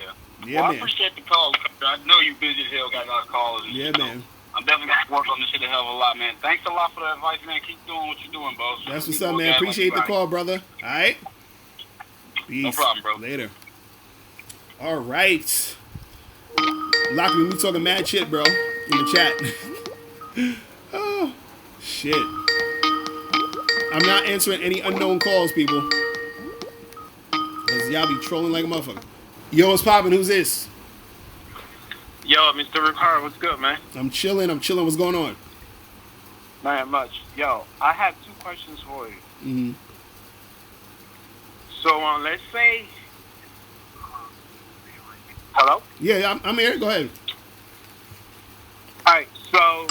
Yeah. Yeah, Well, I man. appreciate the call. I know you busy as hell, got a lot of calls. Yeah, so man. I'm definitely going to work on this shit a hell of a lot, man. Thanks a lot for the advice, man. Keep doing what you're doing, boss. That's what's up, man. Appreciate the call, brother. All right? Peace. No problem, bro. Later. All right. Lockley, we talking mad shit, bro, in the chat. Oh, shit. I'm not answering any unknown calls, people. Because y'all be trolling like a motherfucker. Yo, what's poppin'? Who's this? Yo, Mr. Ricardo, what's good, man? I'm chilling. What's going on? Not much. Yo, I have 2 questions for you. Mm-hmm. So, let's say... Hello? Yeah, I'm here. Go ahead. All right, so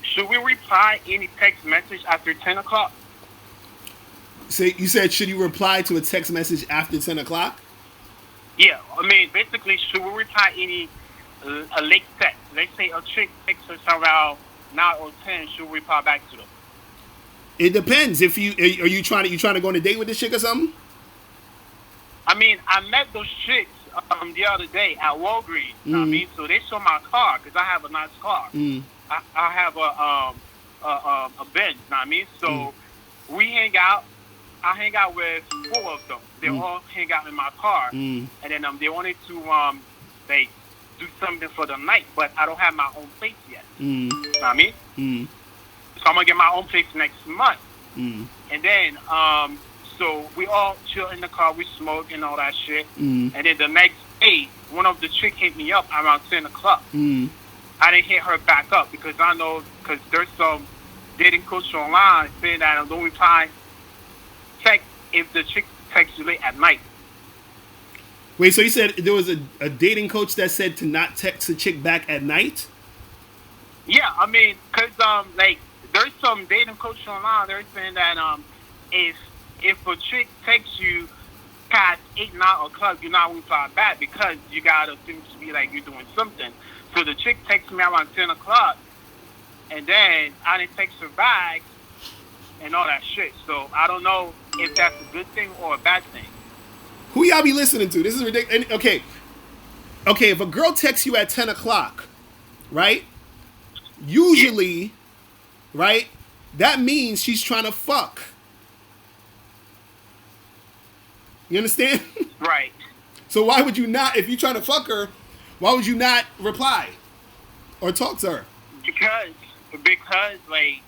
should we reply any text message after 10 o'clock? You said, should you reply to a text message after 10 o'clock? Yeah, I mean, basically, should we reply any a late text? Let's say a chick texts us around 9 or 10, should we reply back to them? It depends. If you are you trying to go on a date with this chick or something? I mean, I met those chicks the other day at Walgreens. You know what I mean? So they saw my car because I have a nice car. I have a Benz. You know what I mean? So we hang out. I hang out with 4 of them. They all hang out in my car, and then they wanted to they do something for the night, but I don't have my own place yet. You know what I mean? So I'm gonna get my own place next month, and then so we all chill in the car, we smoke and all that shit, and then the next day, one of the chicks hit me up around 10 o'clock. I didn't hit her back up because I know because there's some dating coach online saying that don't reply text if the chick texts you late at night. Wait, so you said there was a dating coach that said to not text a chick back at night? Yeah, I mean, cause like there's some dating coach online. They're saying that if a chick texts you past 8, 9 o'clock, you're not reply back because you gotta seem to be like you're doing something. So the chick texts me around 10 o'clock, and then I didn't text her back and all that shit. So I don't know if that's a good thing or a bad thing. Who y'all be listening to? This is ridiculous. Okay, if a girl texts you at 10 o'clock, right? Usually, right, that means she's trying to fuck. You understand? Right. So why would you not, if you're trying to fuck her, why would you not reply or talk to her? Because like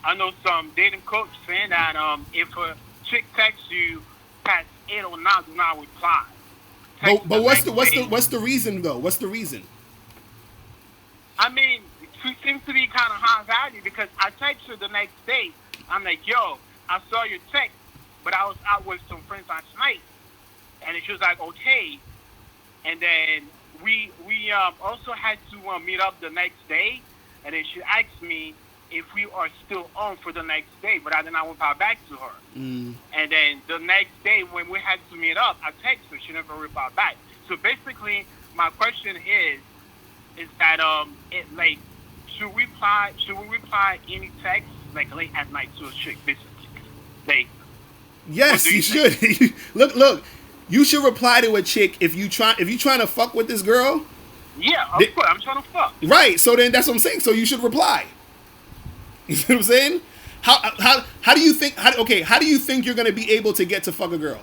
I know some dating coach saying that if a chick texts you past 8 or 9, do not reply. But what's the reason though? What's the reason? I mean, she seems to be kind of high value because I text her the next day. I'm like, yo, I saw your text, but I was out with some friends last night, and she was like, okay. And then we also had to meet up the next day, and then she asked me if we are still on for the next day, but I did not reply back to her. And then the next day when we had to meet up, I texted her. She never replied back. So basically, my question is that should we reply any text like late at night to a chick, basically? Like, yes, you should. Look. You should reply to a chick if you trying to fuck with this girl. Yeah, of course, I'm trying to fuck. Right. So then that's what I'm saying. So you should reply. You see what I'm saying? How do you think? How do you think you're gonna be able to get to fuck a girl?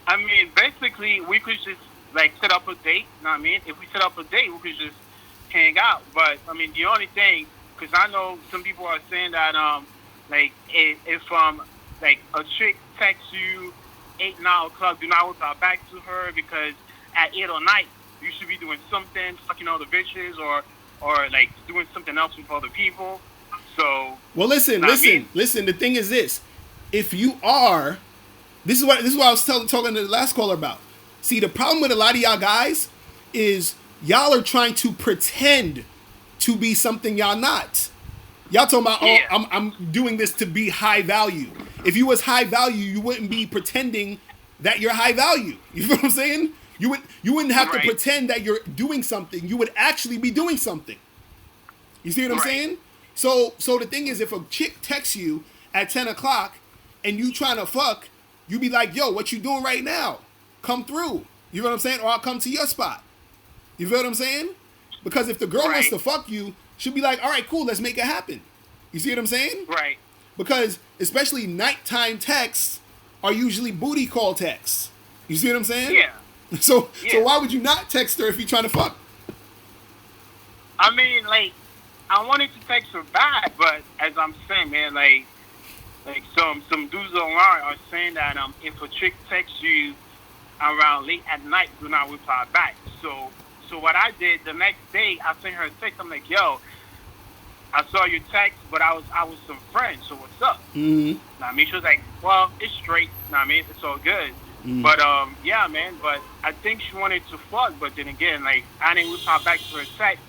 I mean, basically, we could just like set up a date. You know what I mean? If we set up a date, we could just hang out. But I mean, the only thing, because I know some people are saying that like if like a chick texts you 8, 9 o'clock, do not reply back to her because at 8 or 9 you should be doing something, fucking other bitches or like doing something else with other people. So well, listen. The thing is this: if you are This is what I was talking to the last caller about. See, the problem with a lot of y'all guys is y'all are trying to pretend to be something y'all not. Y'all talking about, I'm doing this to be high value. If you was high value, you wouldn't be pretending that you're high value. You feel what I'm saying? You wouldn't have to pretend that you're doing something. You would actually be doing something. You see what I'm saying? So the thing is, if a chick texts you at 10 o'clock and you trying to fuck, you be like, yo, what you doing right now? Come through. You know what I'm saying? Or I'll come to your spot. You feel what I'm saying? Because if the girl wants to fuck you, she'll be like, all right, cool, let's make it happen. You see what I'm saying? Right. Because especially nighttime texts are usually booty call texts. You see what I'm saying? Yeah. So why would you not text her if you're trying to fuck? I mean, like, I wanted to text her back, but as I'm saying, man, like some dudes online are saying that if a chick texts you around late at night, do not reply back. So what I did the next day, I sent her a text. I'm like, yo, I saw your text, but I was with some friends. So what's up? Mm-hmm. I mean, she was like, well, it's straight. I mean, it's all good. Mm-hmm. But yeah, man. But I think she wanted to fuck. But then again, like, I didn't reply back to her text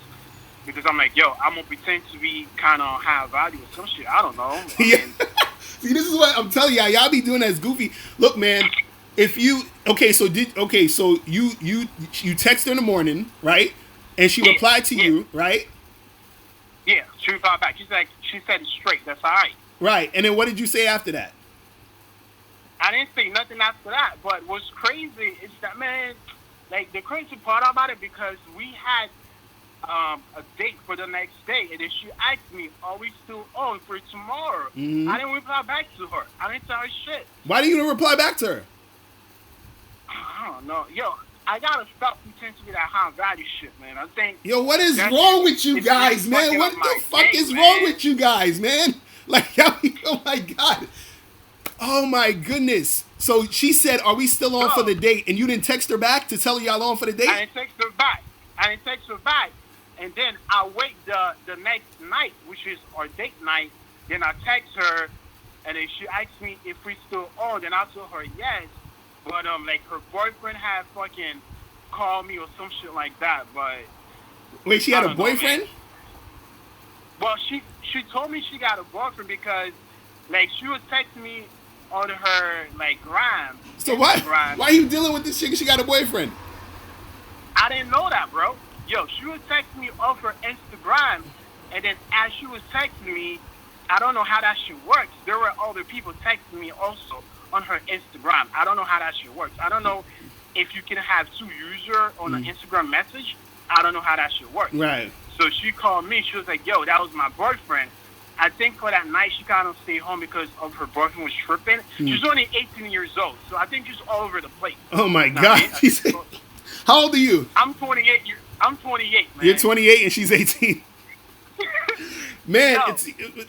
because I'm like, yo, I'm gonna pretend to be kind of high value or some shit. I don't know. I mean, See, this is what I'm telling y'all be doing as goofy. Look, man, if you so you text her in the morning, right? And she replied to you, right? Yeah, she replied back. She said it straight. That's all right. Right. And then what did you say after that? I didn't say nothing after that. But what's crazy is that, man, like, the crazy part about it, because we had a date for the next day, and then she asked me, are we still on for tomorrow? Mm-hmm. I didn't reply back to her. I didn't tell her shit. Why didn't you reply back to her? I don't know. Yo, I gotta stop pretending to be that high value shit, man. I think. Yo, what is wrong with you guys, man? What the fuck is wrong with you guys, man? Like, oh my god. Oh my goodness. So she said, are we still on for the date? And you didn't text her back to tell her y'all on for the date? I didn't text her back. And then I wait the next night, which is our date night. Then I text her, and then she asked me if we still on. Then I told her yes. But like, her boyfriend had fucking called me or some shit like that. But wait, she had a boyfriend? Well, she told me she got a boyfriend because, like, she was texting me on her, like, gram. So why are you dealing with this chick? She got a boyfriend. I didn't know that, bro. Yo, she was texting me off her Instagram, and then as she was texting me, I don't know how that shit works. There were other people texting me also on her Instagram. I don't know how that shit works. I don't know if you can have two users on an Instagram message. I don't know how that shit works. Right. So she called me. She was like, yo, that was my boyfriend. I think for that night, she kind of stayed home because of her boyfriend was tripping. She's only 18 years old, so I think she's all over the place. Oh, my God. How old are you? I'm 28. I'm 28, man. You're 28 and she's 18. Man,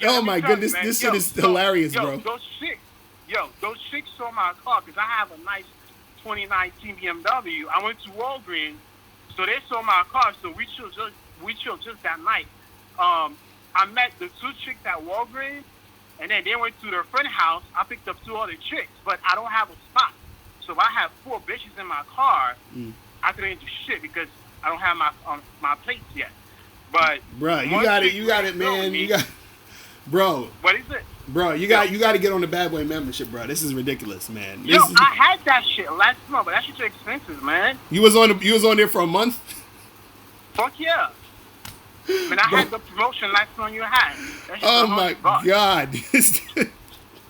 oh my goodness, man. This shit is hilarious, bro. Those chicks saw my car because I have a nice 2019 BMW. I went to Walgreens, so they saw my car. So we chilled just that night. I met the two chicks at Walgreens, and then they went to their friend's house. I picked up two other chicks, but I don't have a spot. So if I have 4 bitches in my car, I couldn't do shit because I don't have my plates yet. But bro, you got it, man. Bro. What is it? Bro, you got to get on the Bad Boy membership, bro. This is ridiculous, man. I had that shit last month, but that shit's expensive, man. You was on there for a month? Fuck yeah. Man, I had the promotion last one you had. Oh my God.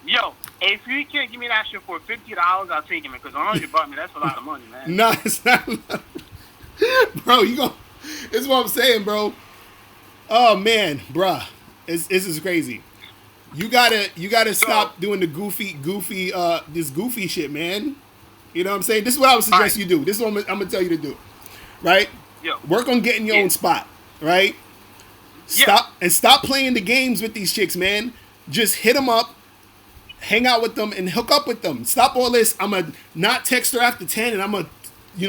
Yo, if you can't give me that shit for $50, I'll take it, because $100, that's a lot of money, man. Nah, it's not. Bro, this is what I'm saying, bro. Oh man, bruh. This is crazy. You gotta stop doing the goofy, this goofy shit, man. You know what I'm saying? This is what I would suggest you do. This is what I'm gonna tell you to do. Right? Yo. Work on getting your own spot, right? Stop playing the games with these chicks, man. Just hit them up, hang out with them, and hook up with them. Stop all this. I'm gonna not text her after 10, and I'm gonna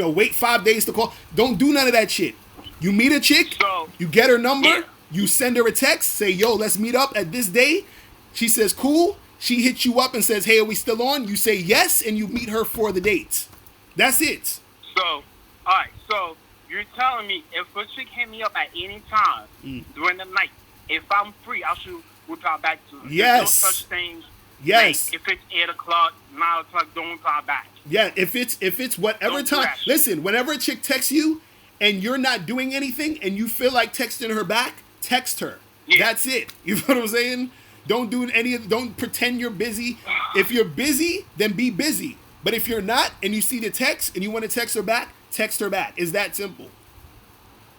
wait 5 days to call. Don't do none of that shit. You meet a chick, you get her number, you send her a text, say, yo, let's meet up at this day. She says, cool. She hits you up and says, "Hey, are we still on?" You say yes, and you meet her for the date. That's it. So, all right. So you're telling me if a chick hit me up at any time during the night, if I'm free, I should reply back to her. Yes. There's no such things. Yes. Like, if it's 8 o'clock, 9 o'clock, don't reply back. Yeah. If it's whatever Don't do time. that shit. Listen, whenever a chick texts you and you're not doing anything and you feel like texting her back, text her. Yeah. That's it. You know what I'm saying? Don't pretend you're busy. If you're busy, then be busy. But if you're not and you see the text and you want to text her back, text her back. It's that simple.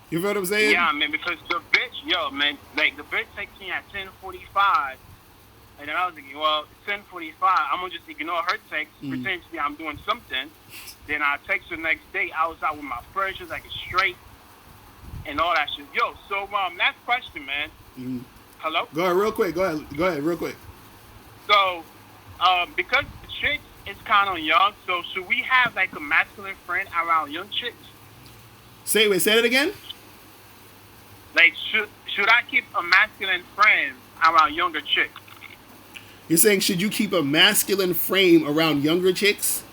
You know what I'm saying? Yeah, man, because the bitch, like the bitch texted me at 10:45, and then I was thinking, well, it's 10:45, I'm gonna just ignore her text, pretend to be I'm doing something. Then I text her next day. I was out with my friends, she was like straight, and all that shit. Yo, so last question, man. Hello. Go ahead, real quick. Go ahead, real quick. So, because the chick is kind of young, so should we have like a masculine friend around young chicks? Say it again. Like, should I keep a masculine friend around younger chicks? You're saying should you keep a masculine frame around younger chicks?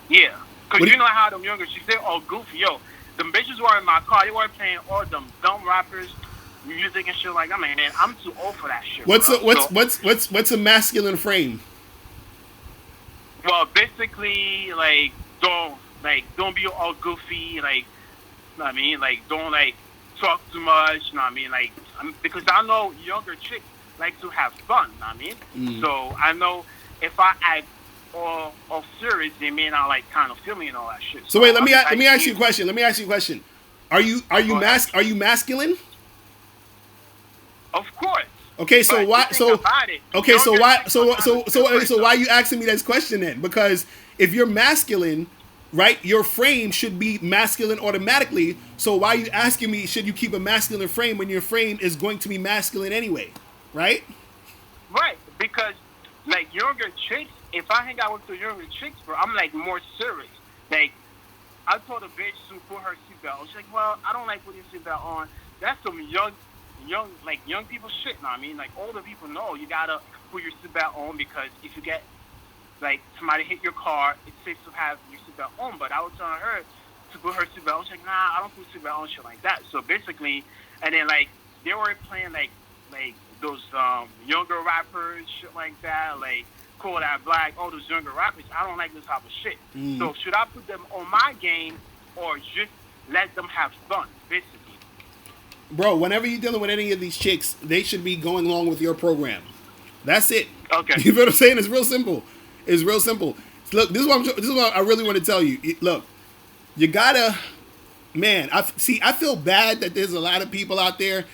Yeah, because What do you know how them younger chicks, they're all goofy. Yo, them bitches were in my car, they were playing all them dumb rappers, music and shit like that. Man, I'm too old for that shit. What's a masculine frame? Well, basically, like, don't be all goofy, like, you know what I mean? Like, don't, like, talk too much, you know what I mean? Like, because I know younger chicks like to have fun, you know what I mean? So, I know if I act all serious, they may not, like, kind of feel me and all that shit. So wait, let me ask you a question. Are you masculine? Of course. Okay, so But why? you So think about it, okay, so younger why? chicks So sometimes why are you asking me this question then? Because if you're masculine, right, your frame should be masculine automatically. So why are you asking me? Should you keep a masculine frame when your frame is going to be masculine anyway, right? Right, because like younger chicks, if I hang out with the younger chicks, bro, I'm like more serious. Like I told a bitch to put her seatbelt. She's like, well, I don't like putting seatbelt on. That's some young people shit. Know what I mean? Like older people know you gotta put your seatbelt on because if you get like somebody hit your car, it's safe to have your seatbelt on. But I was telling her to put her seatbelt. She's like, nah, I don't put seatbelt on, shit like that. So basically, and then like they were playing like those younger rappers, shit like that, like Kodak Black, all those younger rappers. I don't like this type of shit. So should I put them on my game or just let them have fun, basically? Bro, whenever you're dealing with any of these chicks, they should be going along with your program. That's it. Okay. You know what I'm saying? It's real simple. It's real simple. Look, this is what I really want to tell you. Look, you gotta, man. I feel bad that there's a lot of people out there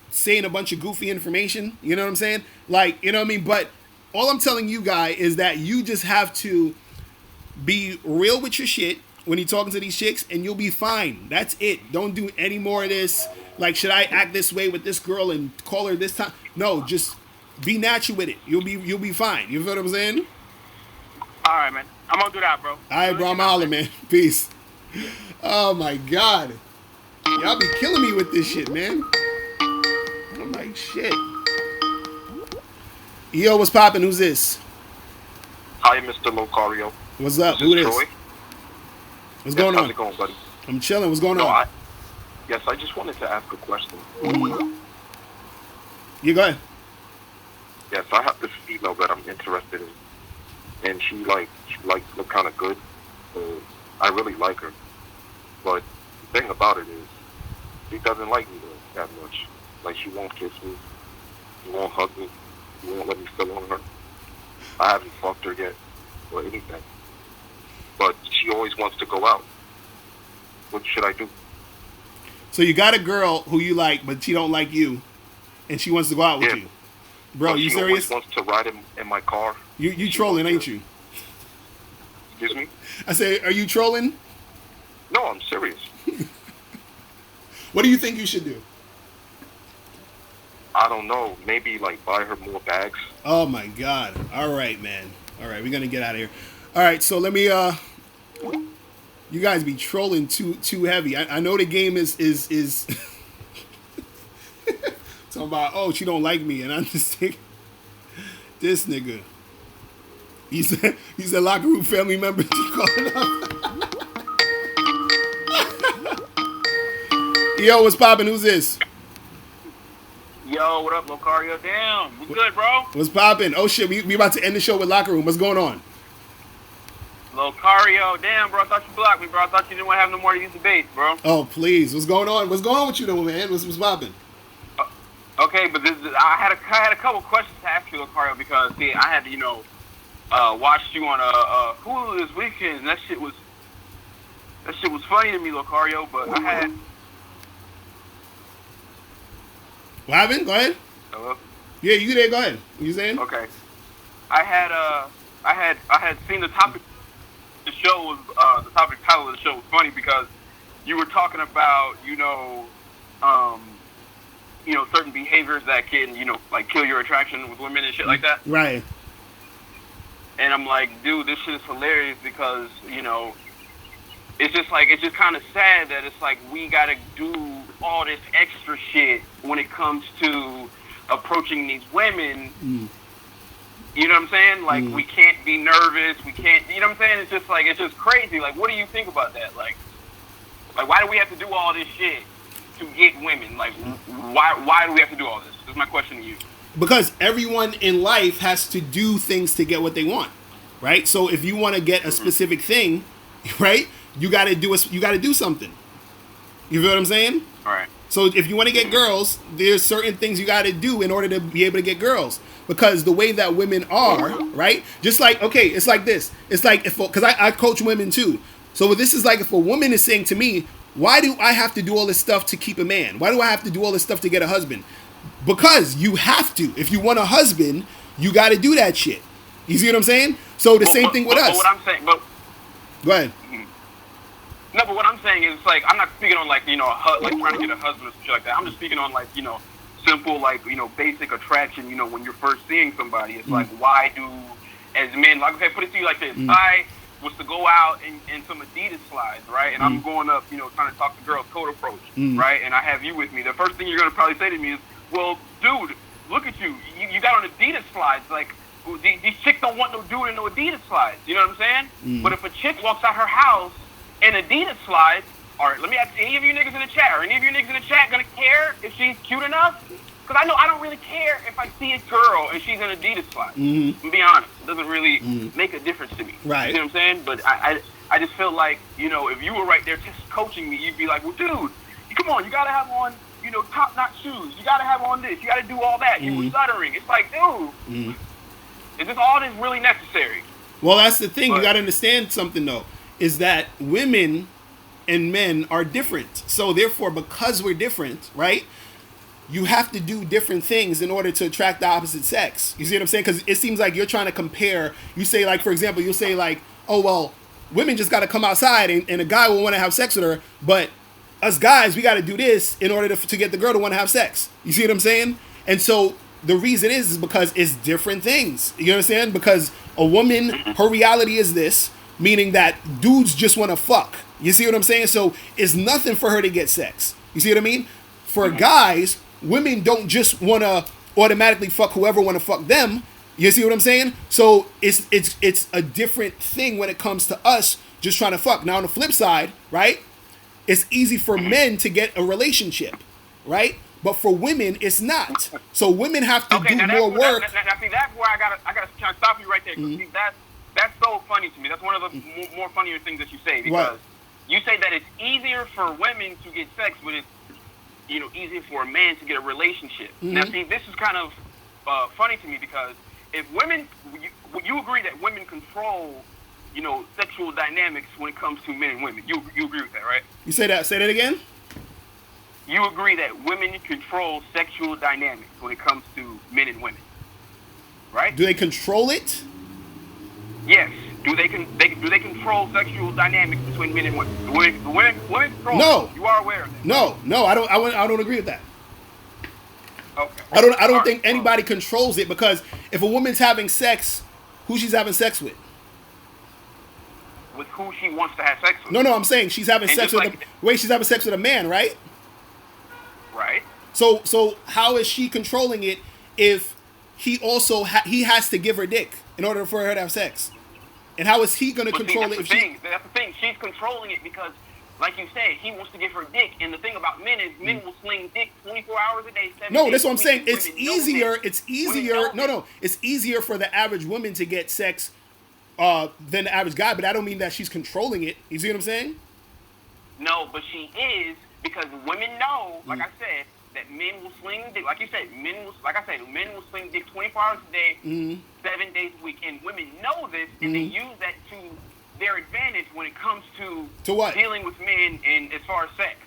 saying a bunch of goofy information. You know what I'm saying? Like, you know what I mean? But all I'm telling you, guy, is that you just have to be real with your shit when you're talking to these chicks, and you'll be fine. That's it. Don't do any more of this. Like, should I act this way with this girl and call her this time? No, just be natural with it. You'll be fine. You feel what I'm saying? All right, man. I'm gonna do that, bro. All right, bro. I'm hollering, man. Peace. Oh my God, y'all be killing me with this shit, man. I'm like, shit. Yo, what's poppin'? Who's this? Hi, Mr. Locario. What's up? This Who is this? Troy. What's going How's on? it going, buddy? I'm chilling. What's going No, on? I just wanted to ask a question. You go ahead. Yes, I have this female that I'm interested in, and she likes look kind of good. I really like her, but the thing about it is, she doesn't like me that much. Like, she won't kiss me, she won't hug me, she won't let me feel on her. I haven't fucked her yet or anything, but she always wants to go out. What should I do? So you got a girl who you like, but she don't like you, and she wants to go out with Yeah. you. Bro, But you she serious? always wants to ride in my car. You trolling, ain't you? Excuse me? I say, are you trolling? No, I'm serious. What do you think you should do? I don't know. Maybe like buy her more bags. Oh my God. All right, man. All right, we're gonna get out of here. All right, so let me you guys be trolling too heavy. I know the game is talking about, oh, she don't like me, and I'm just thinking, This nigga. He's a locker room family member. Calling up. Yo, what's poppin'? Who's this? Yo, what up, Locario? Damn, we good, bro? What's poppin'? Oh shit, we about to end the show with locker room. What's going on? Locario, damn, bro, I thought you blocked me, bro. I thought you didn't want to have no more of these debates, bro. Oh please, what's going on? What's going on with you though, man? What's poppin'? Okay, but I had a couple questions to ask you, Locario, because see, I had watched you on Hulu this weekend, and that shit was funny to me, Locario. But I had. What happened? Go ahead. Hello? Yeah, you there? Go ahead. What you saying? Okay. I had seen the topic. The show was the topic title of the show was funny because you were talking about certain behaviors that can like kill your attraction with women and shit like that. Right. And I'm like, dude, this shit is hilarious because it's just kind of sad that it's like we gotta do all this extra shit when it comes to approaching these women. You know what I'm saying? Like we can't be nervous. We can't. You know what I'm saying? It's just crazy. Like, what do you think about that? Like why do we have to do all this shit to get women? Like, why do we have to do all this? This is my question to you. Because everyone in life has to do things to get what they want, right? So if you want to get a specific thing, right, you got to do something. You feel what I'm saying? All right. So if you want to get girls, there's certain things you got to do in order to be able to get girls. Because the way that women are, right? Just like, okay, it's like this. It's like, because I coach women too. So this is like if a woman is saying to me, why do I have to do all this stuff to keep a man? Why do I have to do all this stuff to get a husband? Because you have to. If you want a husband, you got to do that shit. You see what I'm saying? So the same thing with us. What I'm saying, go ahead. No, but what I'm saying is like I'm not speaking on like like trying to get a husband or something like that. I'm just speaking on like simple like basic attraction. When you're first seeing somebody, it's like why do as men like okay put it to you like this. I was to go out in some Adidas slides, right? And I'm going up, trying to talk to girls code approach, right? And I have you with me. The first thing you're gonna probably say to me is, well, dude, look at you. You got on Adidas slides. Like, these chicks don't want no dude in no Adidas slides. You know what I'm saying? But if a chick walks out her house in Adidas slides, all right, let me ask any of you niggas in the chat, or any of you niggas in the chat gonna care if she's cute enough? Because I know I don't really care if I see a girl and she's in Adidas slides. To be honest, it doesn't really make a difference to me. Right. You know what I'm saying? But I just feel like, if you were right there just coaching me, you'd be like, well, dude, come on, you gotta have on top-notch shoes. You gotta have on this. You gotta do all that. You were stuttering. It's like, dude, is this all this really necessary? Well, that's the thing. You gotta understand something, though, is that women and men are different. So, therefore, because we're different, right, you have to do different things in order to attract the opposite sex. You see what I'm saying? Because it seems like you're trying to compare. You say, like, for example, you'll say, like, oh, well, women just gotta come outside and a guy will want to have sex with her, but us guys, we got to do this in order to get the girl to want to have sex. You see what I'm saying? And so the reason is because it's different things. You understand? Because a woman, her reality is this, meaning that dudes just want to fuck. You see what I'm saying? So it's nothing for her to get sex. You see what I mean? For guys, women don't just want to automatically fuck whoever want to fuck them. You see what I'm saying? So it's a different thing when it comes to us just trying to fuck. Now on the flip side, right? It's easy for men to get a relationship, right? But for women, it's not. So women have to do more work. See, that's where I gotta kind of stop you right there. Because that's so funny to me. That's one of the more funnier things that you say. Because you say that it's easier for women to get sex, but it's easier for a man to get a relationship. Now, see, this is kind of funny to me because if women, you agree that women control sexual dynamics when it comes to men and women. You agree with that, right? You say that. Say that again. You agree that women control sexual dynamics when it comes to men and women, right? Do they control it? Yes. Do they control sexual dynamics between men and women? Women control. No. You are aware of that. No. I don't agree with that. Okay. I don't think anybody controls it because if a woman's having sex, who she's having sex with? With who she wants to have sex with. No, I'm saying she's having sex with she's having sex with a man, right? Right. So how is she controlling it if he also he has to give her dick in order for her to have sex. And how is he going to But see, control it? that's the thing. That's the thing. She's controlling it because, like you said, he wants to give her dick. And the thing about men is men will sling dick 24 hours a day, 7 No, days that's what a I'm week. saying. It's Women know easier. this. It's Women easier. know No, this. no. It's easier for the average woman to get sex than the average guy. But I don't mean that she's controlling it. You see what I'm saying? No, but she is because women know, like I said, that men will sling dick. Like you said, men will sling dick 24 hours a day, 7 days a week. And women know this, and they use that to their advantage when it comes to what? dealing with men and as far as sex.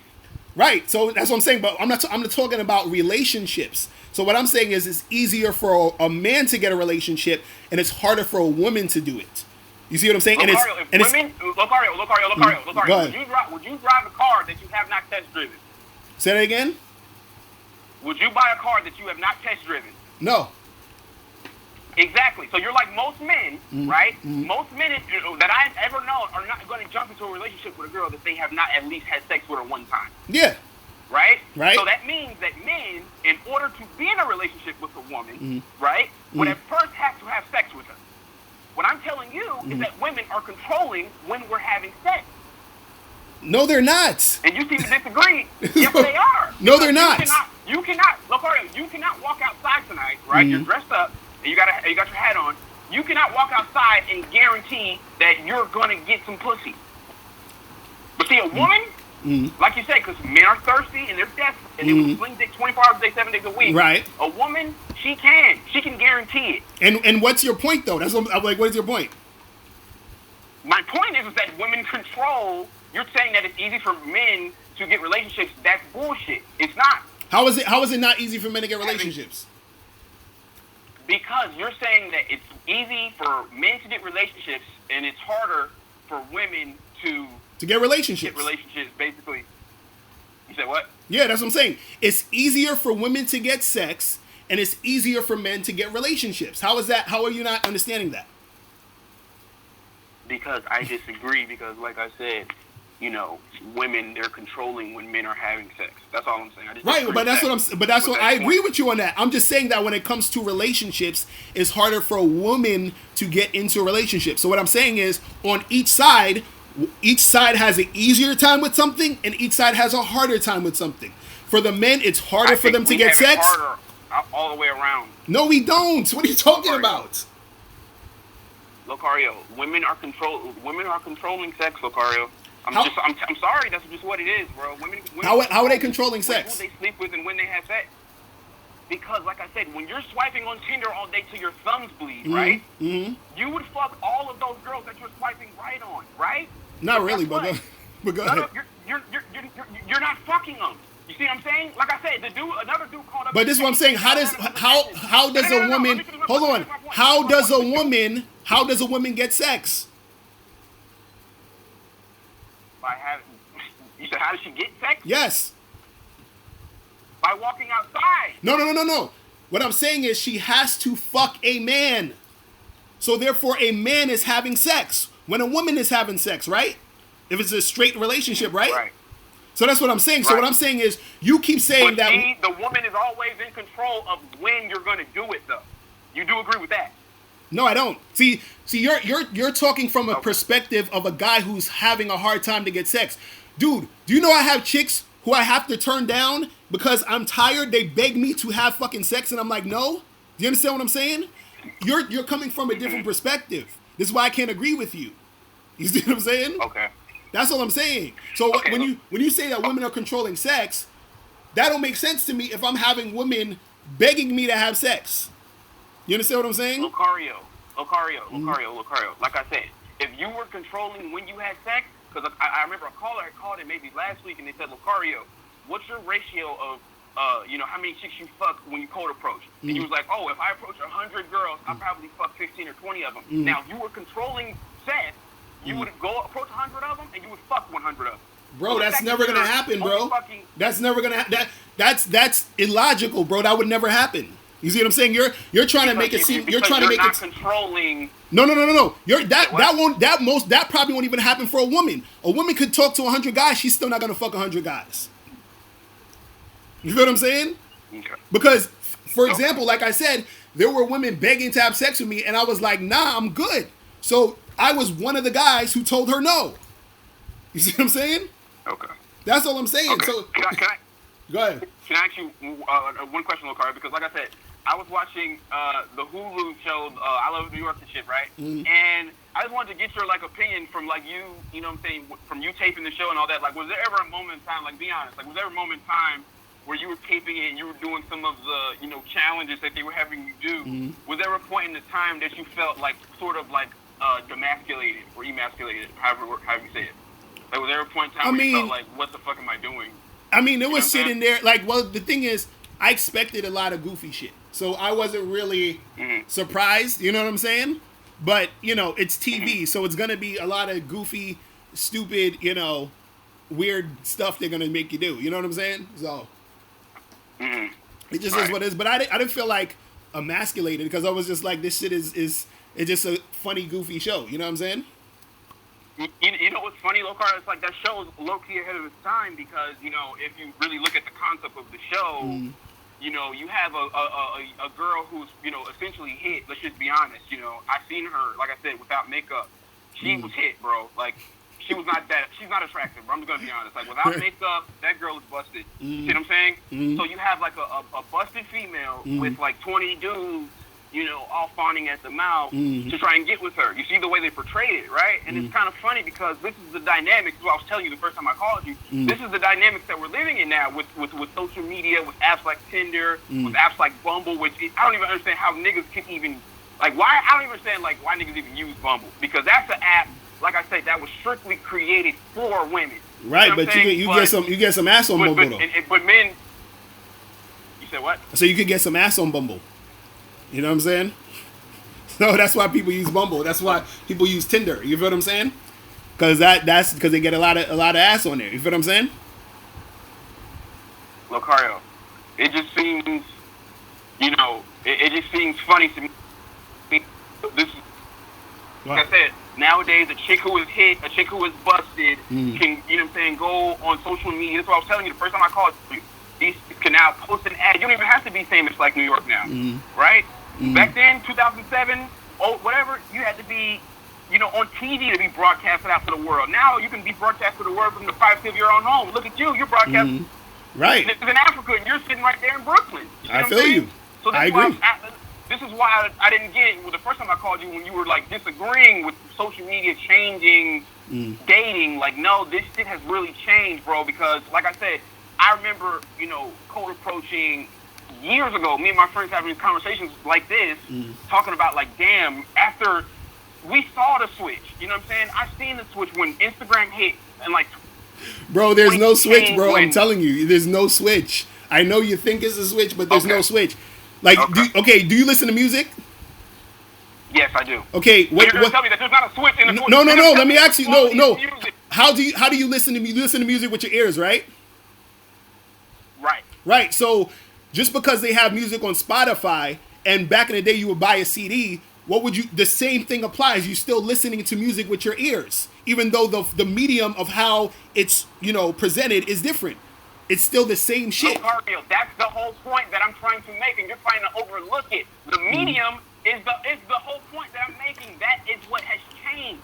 Right. So that's what I'm saying. But I'm not talking about relationships. So what I'm saying is it's easier for a man to get a relationship, and it's harder for a woman to do it. You see what I'm saying? Locario, Go ahead. would you drive a car that you have not test driven? Say that again? Would you buy a car that you have not test driven? No. Exactly. So you're like most men, right? Most men that I've ever known are not going to jump into a relationship with a girl that they have not at least had sex with her one time. Yeah. Right? Right. So that means that men, in order to be in a relationship with a woman, right, would at first have to have sex with her. What I'm telling you is that women are controlling when we're having sex. No, they're not. And you seem to disagree. Yes, they are. No, they're not. You cannot, Locario, you cannot walk outside tonight, right? You're dressed up, and you got your hat on. You cannot walk outside and guarantee that you're going to get some pussy. But see, a woman, like you said, because men are thirsty and they're desperate, and they will sling dick 24 hours a day, 7 days a week. Right. A woman, she can guarantee it. And what's your point though? That's what I'm like. What is your point? My point is that women control. You're saying that it's easy for men to get relationships. That's bullshit. It's not. How is it not easy for men to get relationships? Because you're saying that it's easy for men to get relationships and it's harder for women to get relationships. Basically. You said what? Yeah, that's what I'm saying. It's easier for women to get sex and it's easier for men to get relationships. How is that? How are you not understanding that? Because I disagree because like I said, women, they're controlling when men are having sex. That's all I'm saying. Right, but that's what I agree with you on that. I'm just saying that when it comes to relationships, it's harder for a woman to get into a relationship. So what I'm saying is, on each side has an easier time with something, and each side has a harder time with something. For the men, it's harder for them to get sex. Harder all the way around. No, we don't. What are you talking about? Locario, women are controlling sex, Locario. I'm sorry, that's just what it is, bro. Women how are they controlling sex? Who they sleep with and when they have sex. Because, like I said, when you're swiping on Tinder all day till your thumbs bleed, right? You would fuck all of those girls that you're swiping right on, right? Not really, but go ahead. You're not fucking them. You see what I'm saying? Like I said, another dude called up. But this is what I'm saying. How does a woman? Hold on. How does a woman get sex? You said, how does she get sex? Yes. By walking outside. No. What I'm saying is she has to fuck a man. So therefore a man is having sex when a woman is having sex, right? If it's a straight relationship, right? Right. So that's what I'm saying. So what I'm saying is you keep saying but that the woman is always in control of when you're going to do it, though. You do agree with that? No, I don't. See, you're talking from a perspective of a guy who's having a hard time to get sex. Dude, do you know I have chicks who I have to turn down because I'm tired? They beg me to have fucking sex and I'm like, no. Do you understand what I'm saying? You're coming from a different perspective. This is why I can't agree with you. You see what I'm saying? Okay. That's all I'm saying. So when you say that women are controlling sex, that don't make sense to me if I'm having women begging me to have sex. You understand what I'm saying? Locario. Like I said, if you were controlling when you had sex, because I remember a caller had called in maybe last week and they said, Locario, what's your ratio of, how many chicks you fuck when you cold approach? And he was like, if I approach 100 girls, I'll probably fuck 15 or 20 of them. Now, if you were controlling sex, you would go approach 100 of them and you would fuck 100 of them. Bro, so that's never gonna happen, bro. That's never gonna that's illogical, bro. That would never happen. You see what I'm saying? You're trying to make it seem you're trying to make it controlling. No. That probably won't even happen for a woman. A woman could talk to 100 guys, she's still not gonna fuck 100 guys. You feel what I'm saying? Okay. Because, for example, like I said, there were women begging to have sex with me, and I was like, nah, I'm good. So I was one of the guys who told her no. You see what I'm saying? Okay. That's all I'm saying. Okay. So Can I go ahead. Can I ask you one question, Locario? Because like I said, I was watching the Hulu show I Love New York and shit, right? And I just wanted to get your like opinion from like you know what I'm saying, from you taping the show and all that. Like, was there ever a moment in time, like be honest, like was there ever a moment in time where you were taping it and you were doing some of the, challenges that they were having you do? Was there a point in the time that you felt like sort of like demasculated or emasculated, however you say it? Like, was there a point in time where you felt like, what the fuck am I doing? I mean, it was sitting there, like, well, the thing is, I expected a lot of goofy shit. So I wasn't really surprised, you know what I'm saying? But, it's TV, so it's going to be a lot of goofy, stupid, weird stuff they're going to make you do. You know what I'm saying? So it just is what it is. But I didn't feel like emasculated because I was just like, this shit is it's just a funny, goofy show. You know what I'm saying? You know what's funny, Locario? It's like that show is low-key ahead of its time because, if you really look at the concept of the show, you have a girl who's, essentially hit. Let's just be honest. I've seen her, like I said, without makeup. She was hit, bro. Like, she's not attractive, bro. I'm just going to be honest. Like, without makeup, that girl is busted. You see what I'm saying? So you have, like, a busted female with, like, 20 dudes, all fawning at the mouth to try and get with her. You see the way they portrayed it, right? And it's kind of funny because this is the dynamics. What I was telling you the first time I called you. This is the dynamics that we're living in now with social media, with apps like Tinder, with apps like Bumble, which I don't even understand how niggas can even, like, why, I don't even understand, like, why niggas even use Bumble. Because that's an app, like I said, that was strictly created for women. Right, but you get some ass on Bumble, though. But men, you said what? So you could get some ass on Bumble. You know what I'm saying? So that's why people use Bumble. That's why people use Tinder. You feel what I'm saying? Because that's because they get a lot of ass on there. You feel what I'm saying? Locario, it just seems, it just seems funny to me. This, like I said, nowadays a chick who is hit, a chick who is busted, can, go on social media. That's what I was telling you the first time I called you. These can now post an ad. You don't even have to be famous like New York now, right? Back then, 2007, whatever, you had to be, on TV to be broadcasted out to the world. Now you can be broadcasted to the world from the privacy of your own home. Look at you, you're broadcasting. Right. This is in Africa, and you're sitting right there in Brooklyn. I feel you. So I agree. This is why I didn't get it. Well, the first time I called you when you were like disagreeing with social media changing dating. Like, no, this shit has really changed, bro. Because, like I said, I remember, cold approaching years ago, me and my friends having conversations like this, talking about, like, damn, after we saw the switch, you know what I'm saying? I seen the switch when Instagram hit, and, like, bro, there's no switch, bro. I'm telling you, there's no switch. I know you think it's a switch, but there's no switch. Like, do you listen to music? Yes, I do. Okay, what? You're tell me that there's not a switch in the no. Let me ask you. No. How do you listen to music? You listen to music with your ears, right? Right. So just because they have music on Spotify, and back in the day you would buy a CD, the same thing applies. You're still listening to music with your ears, even though the medium of how it's presented is different. It's still the same shit. Locario, that's the whole point that I'm trying to make, and you're trying to overlook it. The medium is the whole point that I'm making. That is what has changed.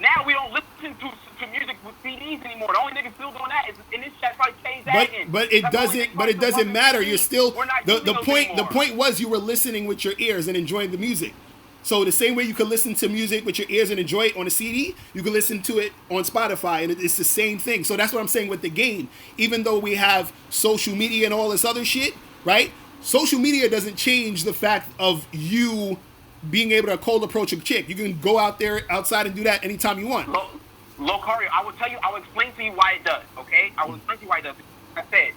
Now we don't listen to music with CDs anymore. The only nigga still doing that is in this chat like K-Zagging. But it doesn't matter. You're still the point was you were listening with your ears and enjoying the music. So the same way you could listen to music with your ears and enjoy it on a CD, you can listen to it on Spotify, and it's the same thing. So that's what I'm saying with the game. Even though we have social media and all this other shit, right? Social media doesn't change the fact of you being able to cold approach a chick. You can go out there outside and do that anytime you want. Locario, I will explain to you why it does, okay? I will explain to you why it does. Like I said,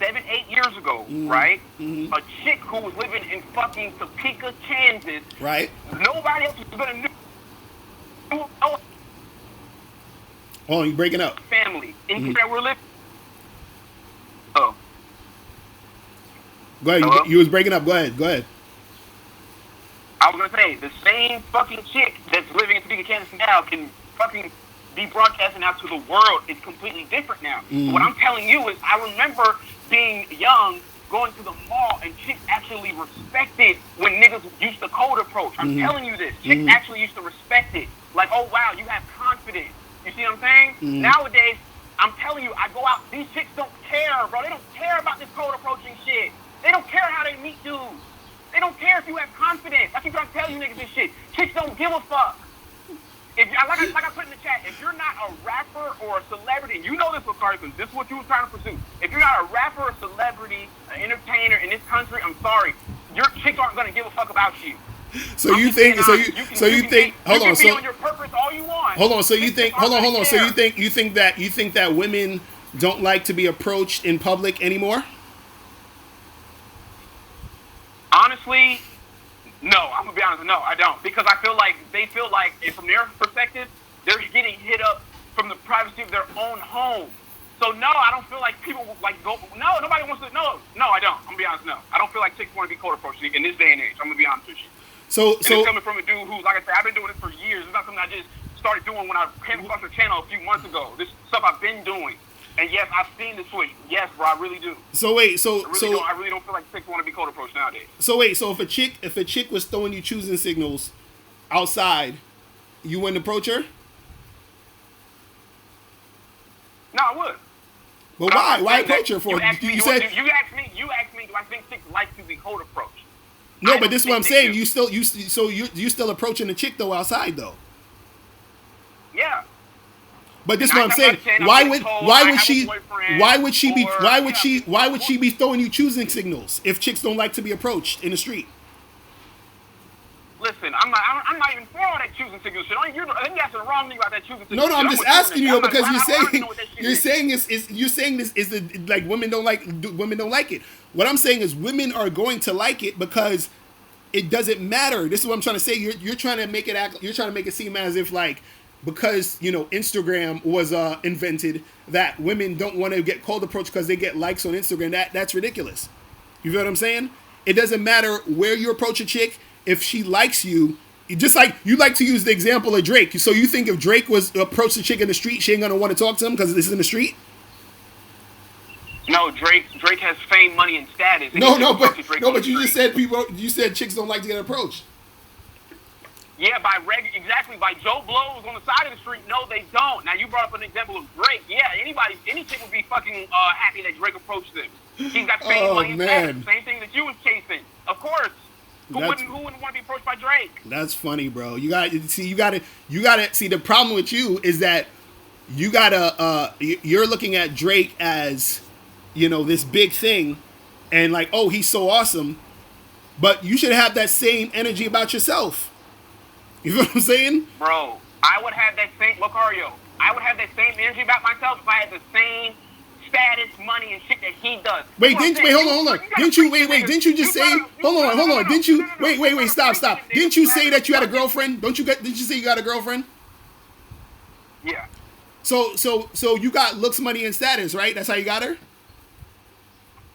7-8 years ago, right? A chick who was living in fucking Topeka, Kansas. Right. Nobody else was gonna know. Oh, you breaking up. Family. In where we're living. Oh. Go ahead. You was breaking up. Go ahead. I was gonna say the same fucking chick that's living in Topeka, Kansas now can fucking be broadcasting out to the world. It's completely different now. What I'm telling you is, I remember being young going to the mall, and chicks actually respected when niggas used to cold approach. I'm telling you this. Chicks actually used to respect it. Like, oh, wow, you have confidence. You see what I'm saying? Nowadays, I'm telling you, I go out, these chicks don't care, bro. They don't care about this cold approaching shit. They don't care how they meet dudes. They don't care if you have confidence. I keep trying to tell you niggas this shit. Chicks don't give a fuck. If like I put in the chat, if you're not a rapper or a celebrity, and you know this, Locario, because this is what you were trying to pursue. If you're not a rapper, a celebrity, an entertainer in this country, I'm sorry, your chicks aren't gonna give a fuck about you. So you think? So you think? Hold on. So on your purpose all you want. Hold on. So you think? Hold on. So you think that women don't like to be approached in public anymore? Honestly, no. I'm gonna be honest. No, I don't, because I feel like they feel like, from their perspective, they're getting hit up from the privacy of their own home. So no, I don't feel like people like go. No, nobody wants to. No, I don't. I'm gonna be honest. No, I don't feel like chicks want to be cold approached in this day and age. I'm gonna be honest with you. So it's coming from a dude who, like I said, I've been doing this for years. It's not something I just started doing when I came across the channel a few months ago. This stuff I've been doing. And yes, I've seen this tweet. Yes, bro, I really do. So wait, I really don't feel like chicks want to be cold approached nowadays. So wait, so if a chick was throwing you choosing signals outside, you wouldn't approach her? No, I would. But why? Why approach her for? You asked me, do I think chicks like to be cold approached? No, but this is what I'm saying. You still approaching the chick though outside though. Yeah. But this is what I'm saying. Why would she be throwing you choosing signals if chicks don't like to be approached in the street? Listen, I'm not even for all that choosing signals shit. I think you're asking the wrong thing about that choosing signals. No, I'm just asking you because you're saying this is the, like women don't like it. What I'm saying is women are going to like it because it doesn't matter. This is what I'm trying to say. You're trying to make it seem as if like, because Instagram was invented, that women don't want to get cold approach because they get likes on Instagram. That's ridiculous. You feel what I'm saying? It doesn't matter where you approach a chick. If she likes you, just like you like to use the example of Drake. So you think if Drake was approach the chick in the street, she ain't gonna want to talk to him because this is in the street? No, Drake has fame, money, and status. And but you just said you said chicks don't like to get approached. Yeah, by Joe Blows on the side of the street. No, they don't. Now you brought up an example of Drake. Yeah, any chick would be fucking happy that Drake approached them. He's got fame, money, and status. Same thing that you was chasing, of course. Who wouldn't want to be approached by Drake? That's funny, bro. You gotta see the problem with you is that you're looking at Drake as, this big thing, and like, oh, he's so awesome, but you should have that same energy about yourself. You know what I'm saying? Bro, I would have that same, Locario, I would have that same energy about myself if I had the same status, money, and shit that he does. Hold on. Didn't you just say, hold on. Didn't you, wait, stop. Didn't you say that you had a girlfriend? Didn't you say you got a girlfriend? Yeah. So you got looks, money, and status, right? That's how you got her?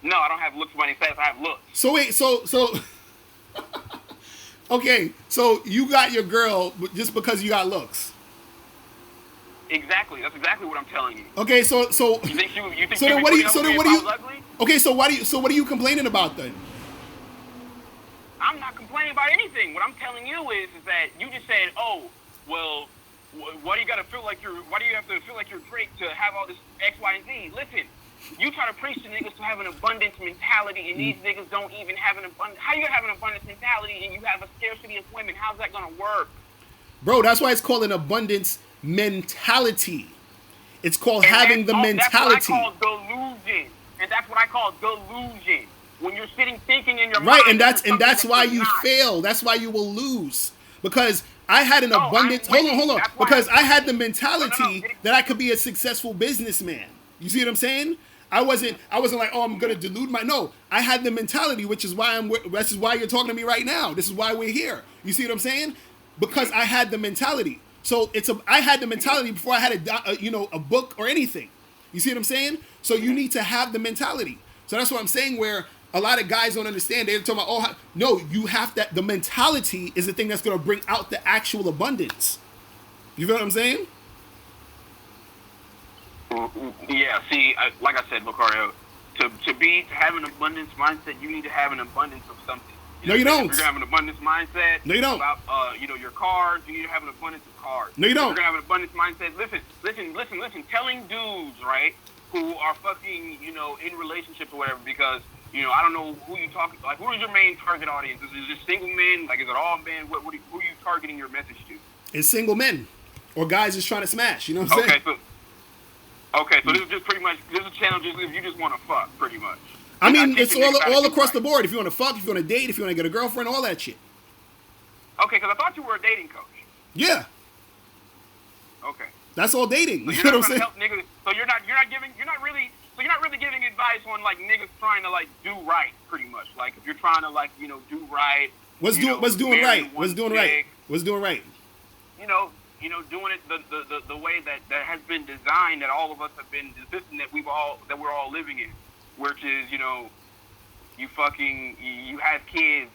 No, I don't have looks, money, and status. I have looks. So wait, so okay, so you got your girl just because you got looks. Exactly. That's exactly what I'm telling you. Okay, so you think what are you complaining about then? I'm not complaining about anything. What I'm telling you is that you just said, "Oh, well, why do you have to feel like you're Drake to have all this X, Y, and Z?" Listen, you try to preach to niggas to have an abundance mentality, and these niggas don't even have an abundance. How you gonna have an abundance mentality and you have a scarcity of women? How's that gonna work? Bro, that's why it's called an abundance mentality. It's called having the mentality. That's what I call delusion. And that's what I call delusion. When you're sitting thinking in your mind. Right, and that's why you fail. That's why you will lose. Because I had an abundance. Hold on. Because I had the mentality that I could be a successful businessman. You see what I'm saying? I wasn't like, oh, I'm gonna delude I had the mentality, which is why this is why you're talking to me right now. This is why we're here. You see what I'm saying? Because I had the mentality. So I had the mentality before I had a book or anything. You see what I'm saying? So you need to have the mentality. So that's what I'm saying, where a lot of guys don't understand. They're talking about, no, you have that. The mentality is the thing that's going to bring out the actual abundance. You feel what I'm saying? Yeah, see, like I said, Locario, to have an abundance mindset, you need to have an abundance of something. No, you don't. If you're gonna have an abundance mindset, No, you don't. About your cars, you need to have an abundance of cars. No, you don't. If you're gonna have an abundance mindset. Listen. Telling dudes, right, who are fucking, in relationships or whatever, because I don't know who you talking. Like, who is your main target audience? Is it just single men? Like, is it all men? Who are you targeting your message to? It's single men or guys just trying to smash. You know what I'm saying? So this is just pretty much, this is a channel just if you just want to fuck, pretty much. I mean, it's all across the board. If you want to fuck, if you want to date, if you want to get a girlfriend, all that shit. Okay, because I thought you were a dating coach. Yeah. Okay. That's all dating. So You you're know not what I'm saying? help niggas. So you're not really giving advice on like niggas trying to like do right, pretty much. Like if you're trying to like do right. What's doing right? What's doing right? What's doing right? Doing it the way that has been designed, that all of us have been, the system that we're all living in, which is you have kids.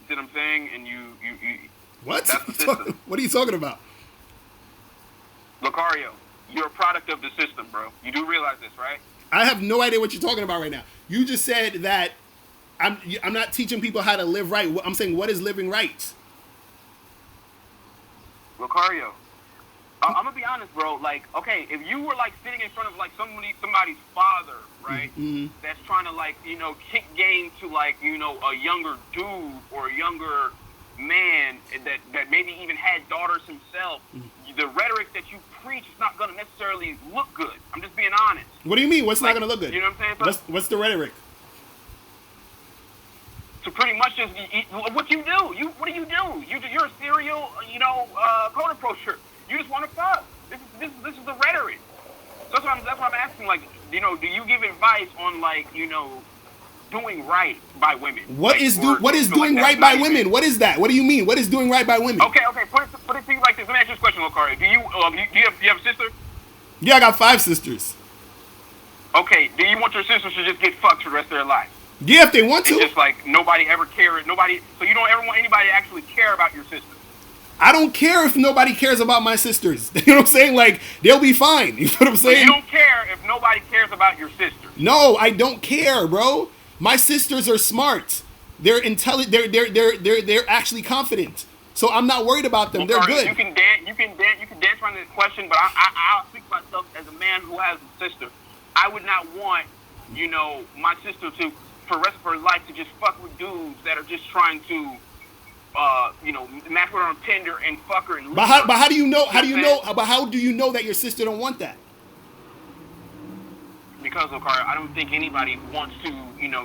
You see what I'm saying? And you what? That's the system. What are you talking about? Locario, you're a product of the system, bro. You do realize this, right? I have no idea what you're talking about right now. You just said that I'm not teaching people how to live right. I'm saying, what is living right? Locario, I'm gonna be honest, bro. Like, okay, if you were like sitting in front of like somebody's father, right? Mm-hmm. That's trying to like kick game to like a younger dude or a younger man that maybe even had daughters himself. Mm-hmm. The rhetoric that you preach is not gonna necessarily look good. I'm just being honest. What do you mean? What's not gonna look good? You know what I'm saying? What's the rhetoric? To pretty much just what you do. What do? You're a serial, code approacher. You just want to fuck. This is the rhetoric. That's what I'm asking. Like, do you give advice on like, doing right by women? What is doing right by women? What is that? What do you mean? What is doing right by women? Okay. Put it to you like this. Let me ask you this question, Locario. Do you have a sister? Yeah, I got 5 sisters. Okay. Do you want your sisters to just get fucked for the rest of their life? Yeah, if they want to. It's just like nobody ever cared. So you don't ever want anybody to actually care about your sisters. I don't care if nobody cares about my sisters. You know what I'm saying? Like, they'll be fine. You know what I'm saying? So you don't care if nobody cares about your sisters. No, I don't care, bro. My sisters are smart. They're intelligent. They're actually confident. So I'm not worried about them. They're good. You can dance around this question, but I'll speak for myself as a man who has a sister. I would not want, my sister to, for the rest of her life, to just fuck with dudes that are just trying to, match with her on Tinder and fuck her. And but how do you know? How do you know that your sister don't want that? Because, Locario, I don't think anybody wants to,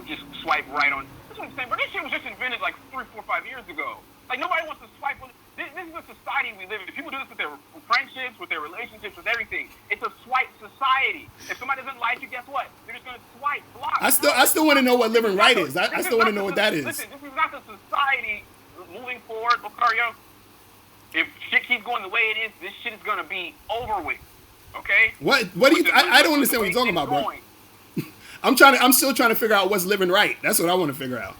just swipe right on. That's what I'm saying. But this shit was just invented like 3, 4, 5 years ago. Like, nobody wants to swipe on. This is a society we live in. People do this with their friendships, with their relationships, with everything. It's a swipe society. If somebody doesn't like you, guess what? They're just going to swipe, block. I still want to know what living right is. I still want to know what that is. Listen, this is not the society moving forward, Locario. If shit keeps going the way it is, this shit is going to be over with. Okay? What do you? I don't understand what you're talking about, bro. I'm still trying to figure out what's living right. That's what I want to figure out.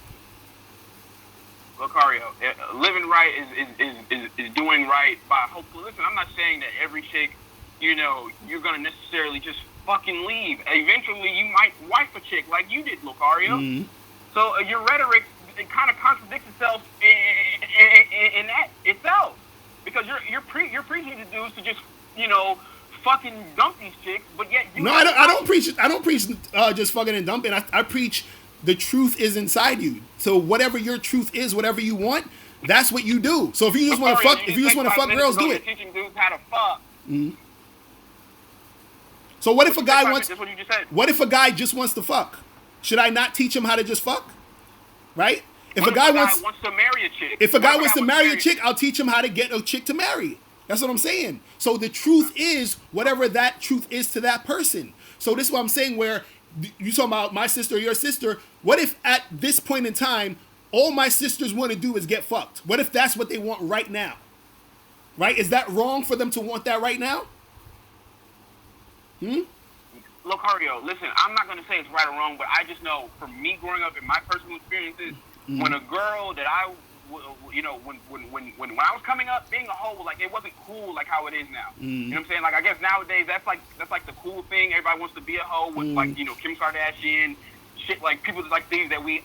Locario, living right is doing right by hopefully. Listen, I'm not saying that every chick, you're gonna necessarily just fucking leave. Eventually, you might wife a chick like you did, Locario. Mm-hmm. So your rhetoric, it kind of contradicts itself in that itself, because you're preaching to dudes to just fucking dump these chicks, but yet you. No, I don't preach. I don't preach just fucking and dumping. I preach the truth is inside you. So whatever your truth is, whatever you want, that's what you do. So if you just want to fuck, girls, do it. Teaching dudes how to fuck. Mm-hmm. So what if a guy wants? That's what you just said. What if a guy just wants to fuck? Should I not teach him how to just fuck? Right? If a guy wants to marry a chick, if a guy wants to marry a chick, I'll teach him how to get a chick to marry. That's what I'm saying. So the truth is whatever that truth is to that person. So this is what I'm saying, where you talking about my sister or your sister. What if at this point in time, all my sisters want to do is get fucked? What if that's what they want right now? Right? Is that wrong for them to want that right now? Locario, listen, I'm not going to say it's right or wrong, but I just know from me growing up in my personal experiences, when a girl that I, when I was coming up, being a hoe, like, it wasn't cool like how it is now. You know what I'm saying? Like, I guess nowadays that's like the cool thing. Everybody wants to be a hoe with like, Kim Kardashian, shit like people like these that we,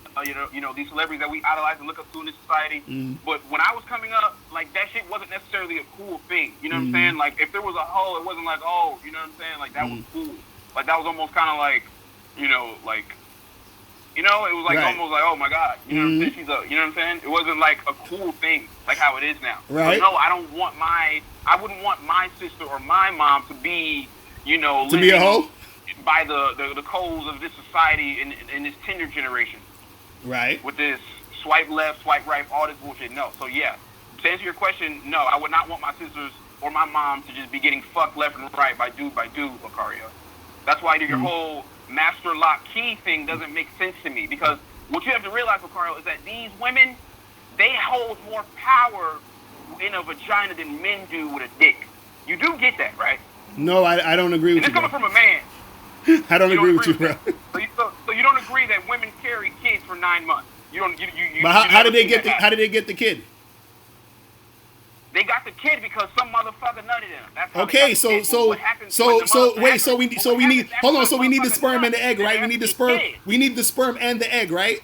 these celebrities that we idolize and look up to in this society. But when I was coming up, like that shit wasn't necessarily a cool thing. You know what I'm saying? Like if there was a hoe, it wasn't like, oh, you know what I'm saying? Like that was cool. Like that was almost kind of like, it was like almost like, oh my God, you know what I'm saying? She's you know what I'm saying? It wasn't like a cool thing like how it is now. Right. But no, I wouldn't want my sister or my mom to be, to be a hoe by the codes of this society in this Tinder generation. Right. With this swipe left, swipe right, all this bullshit. No. So yeah, to answer your question, no, I would not want my sisters or my mom to just be getting fucked left and right by dude, Locario. That's why your whole master lock key thing doesn't make sense to me, because what you have to realize, Locario, is that these women, they hold more power in a vagina than men do with a dick. You do get that, right? No, I don't agree with and you. This coming from a man. I don't agree with you, bro. So you don't agree that women carry kids for 9 months? But how did they get the kid? They got the kid because some motherfucker nutted them. That's how Okay, so we need hold on. So we need the sperm and the egg, right? We need the sperm. We need the sperm and the egg, right?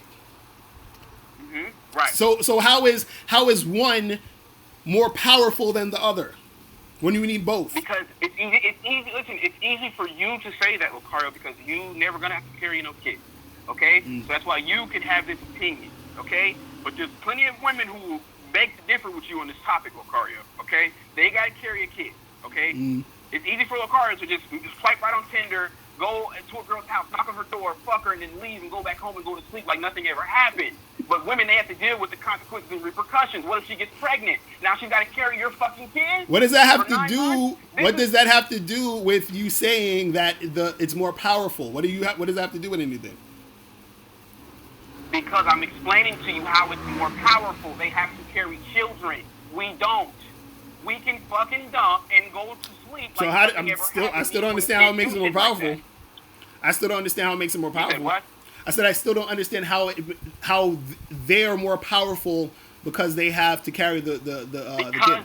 Right. So how is one more powerful than the other when you need both? Because it's easy. Listen, it's easy for you to say that, Locario, because you never gonna have to carry no kids. Okay, so that's why you can have this opinion. Okay, but there's plenty of women who beg to differ with you on this topic, Locario. Okay, they gotta carry a kid. Okay, it's easy for Locario to just swipe right on Tinder, go to a girl's house, knock on her door, fuck her, and then leave and go back home and go to sleep like nothing ever happened. But women, they have to deal with the consequences and repercussions. What if she gets pregnant? Now she's got to carry your fucking kid? What does that have to do? What does that have to do with you saying that it's more powerful? What does that have to do with anything? Because I'm explaining to you how it's more powerful. They have to carry children. We don't. We can fucking dump and go to sleep. So I still don't understand how it makes it more powerful. I still don't understand how it makes it more powerful. What? I said I still don't understand how they're more powerful because they have to carry the kid. Because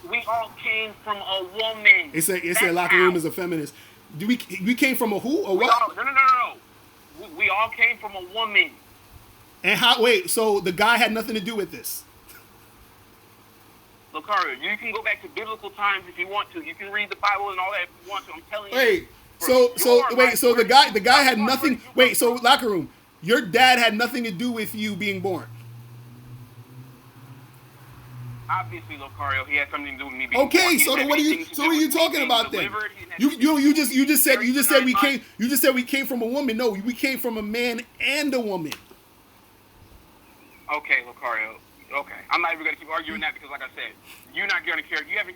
we all came from a woman. It's a locker room is a feminist. We came from a who or what? No. We all came from a woman. And how? Wait, so the guy had nothing to do with this? Locario, you can go back to biblical times if you want to. You can read the Bible and all that if you want to. I'm telling you. Wait. So the guy had nothing. Wait, so locker room, your dad had nothing to do with you being born. Obviously, Locario, he had something to do with me being born. Okay, so what are you talking about then? You just said we came from a woman. No, we came from a man and a woman. Okay, Locario. Okay, I'm not even gonna keep arguing that because, like I said, you're not gonna carry. You haven't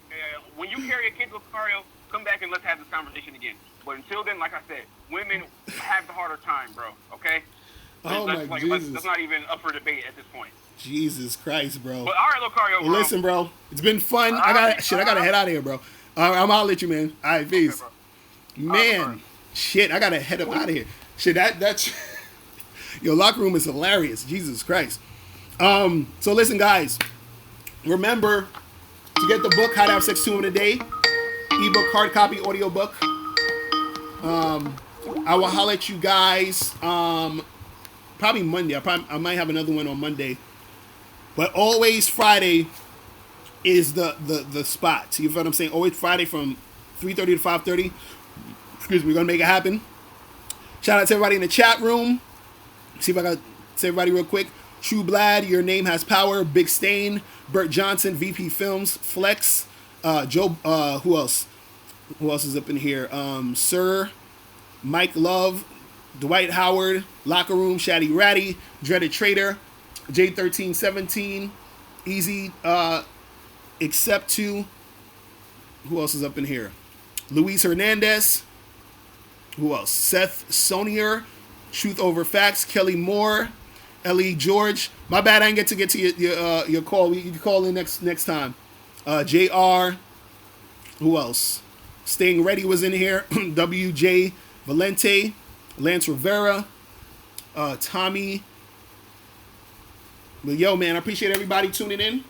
when you carry a kid, Locario, come back and let's have this conversation again. But until then, like I said, women have the harder time, bro. Okay? Jesus. That's not even up for debate at this point. Jesus Christ, bro. But all right, Locario, bro. Listen, bro. It's been fun. I gotta head out of here, bro. I'm out at you, man. All right, peace. Okay, man, shit, I gotta head up out of here. Shit, that's your locker room is hilarious. Jesus Christ. So listen, guys. Remember to get the book, How to Have Sex 2 in a Day. Ebook, hard copy, audio book. I will holler at you guys probably Monday. I might have another one on Monday. But always Friday is the spot. You feel what I'm saying? Always Friday from 3:30 to 5:30. Excuse me, we're gonna make it happen. Shout out to everybody in the chat room. See if I got say everybody real quick. True Blad, Your Name Has Power, Big Stain, Bert Johnson, VP Films, Flex, Joe, who else? Who else is up in here? Sir, Mike Love, Dwight Howard, Locker Room, Shaddy Ratty, Dreaded Trader, J1317, Easy, Except To. Who else is up in here? Luis Hernandez. Who else? Seth Sonier, Truth Over Facts, Kelly Moore, Ellie George. My bad, I didn't get to your call. You can call in next time. JR. Who else? Staying Ready was in here. WJ Valente, Lance Rivera, Tommy. But yo, man, I appreciate everybody tuning in.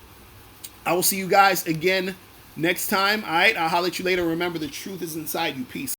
I will see you guys again next time. All right, I'll holler at you later. Remember, the truth is inside you. Peace.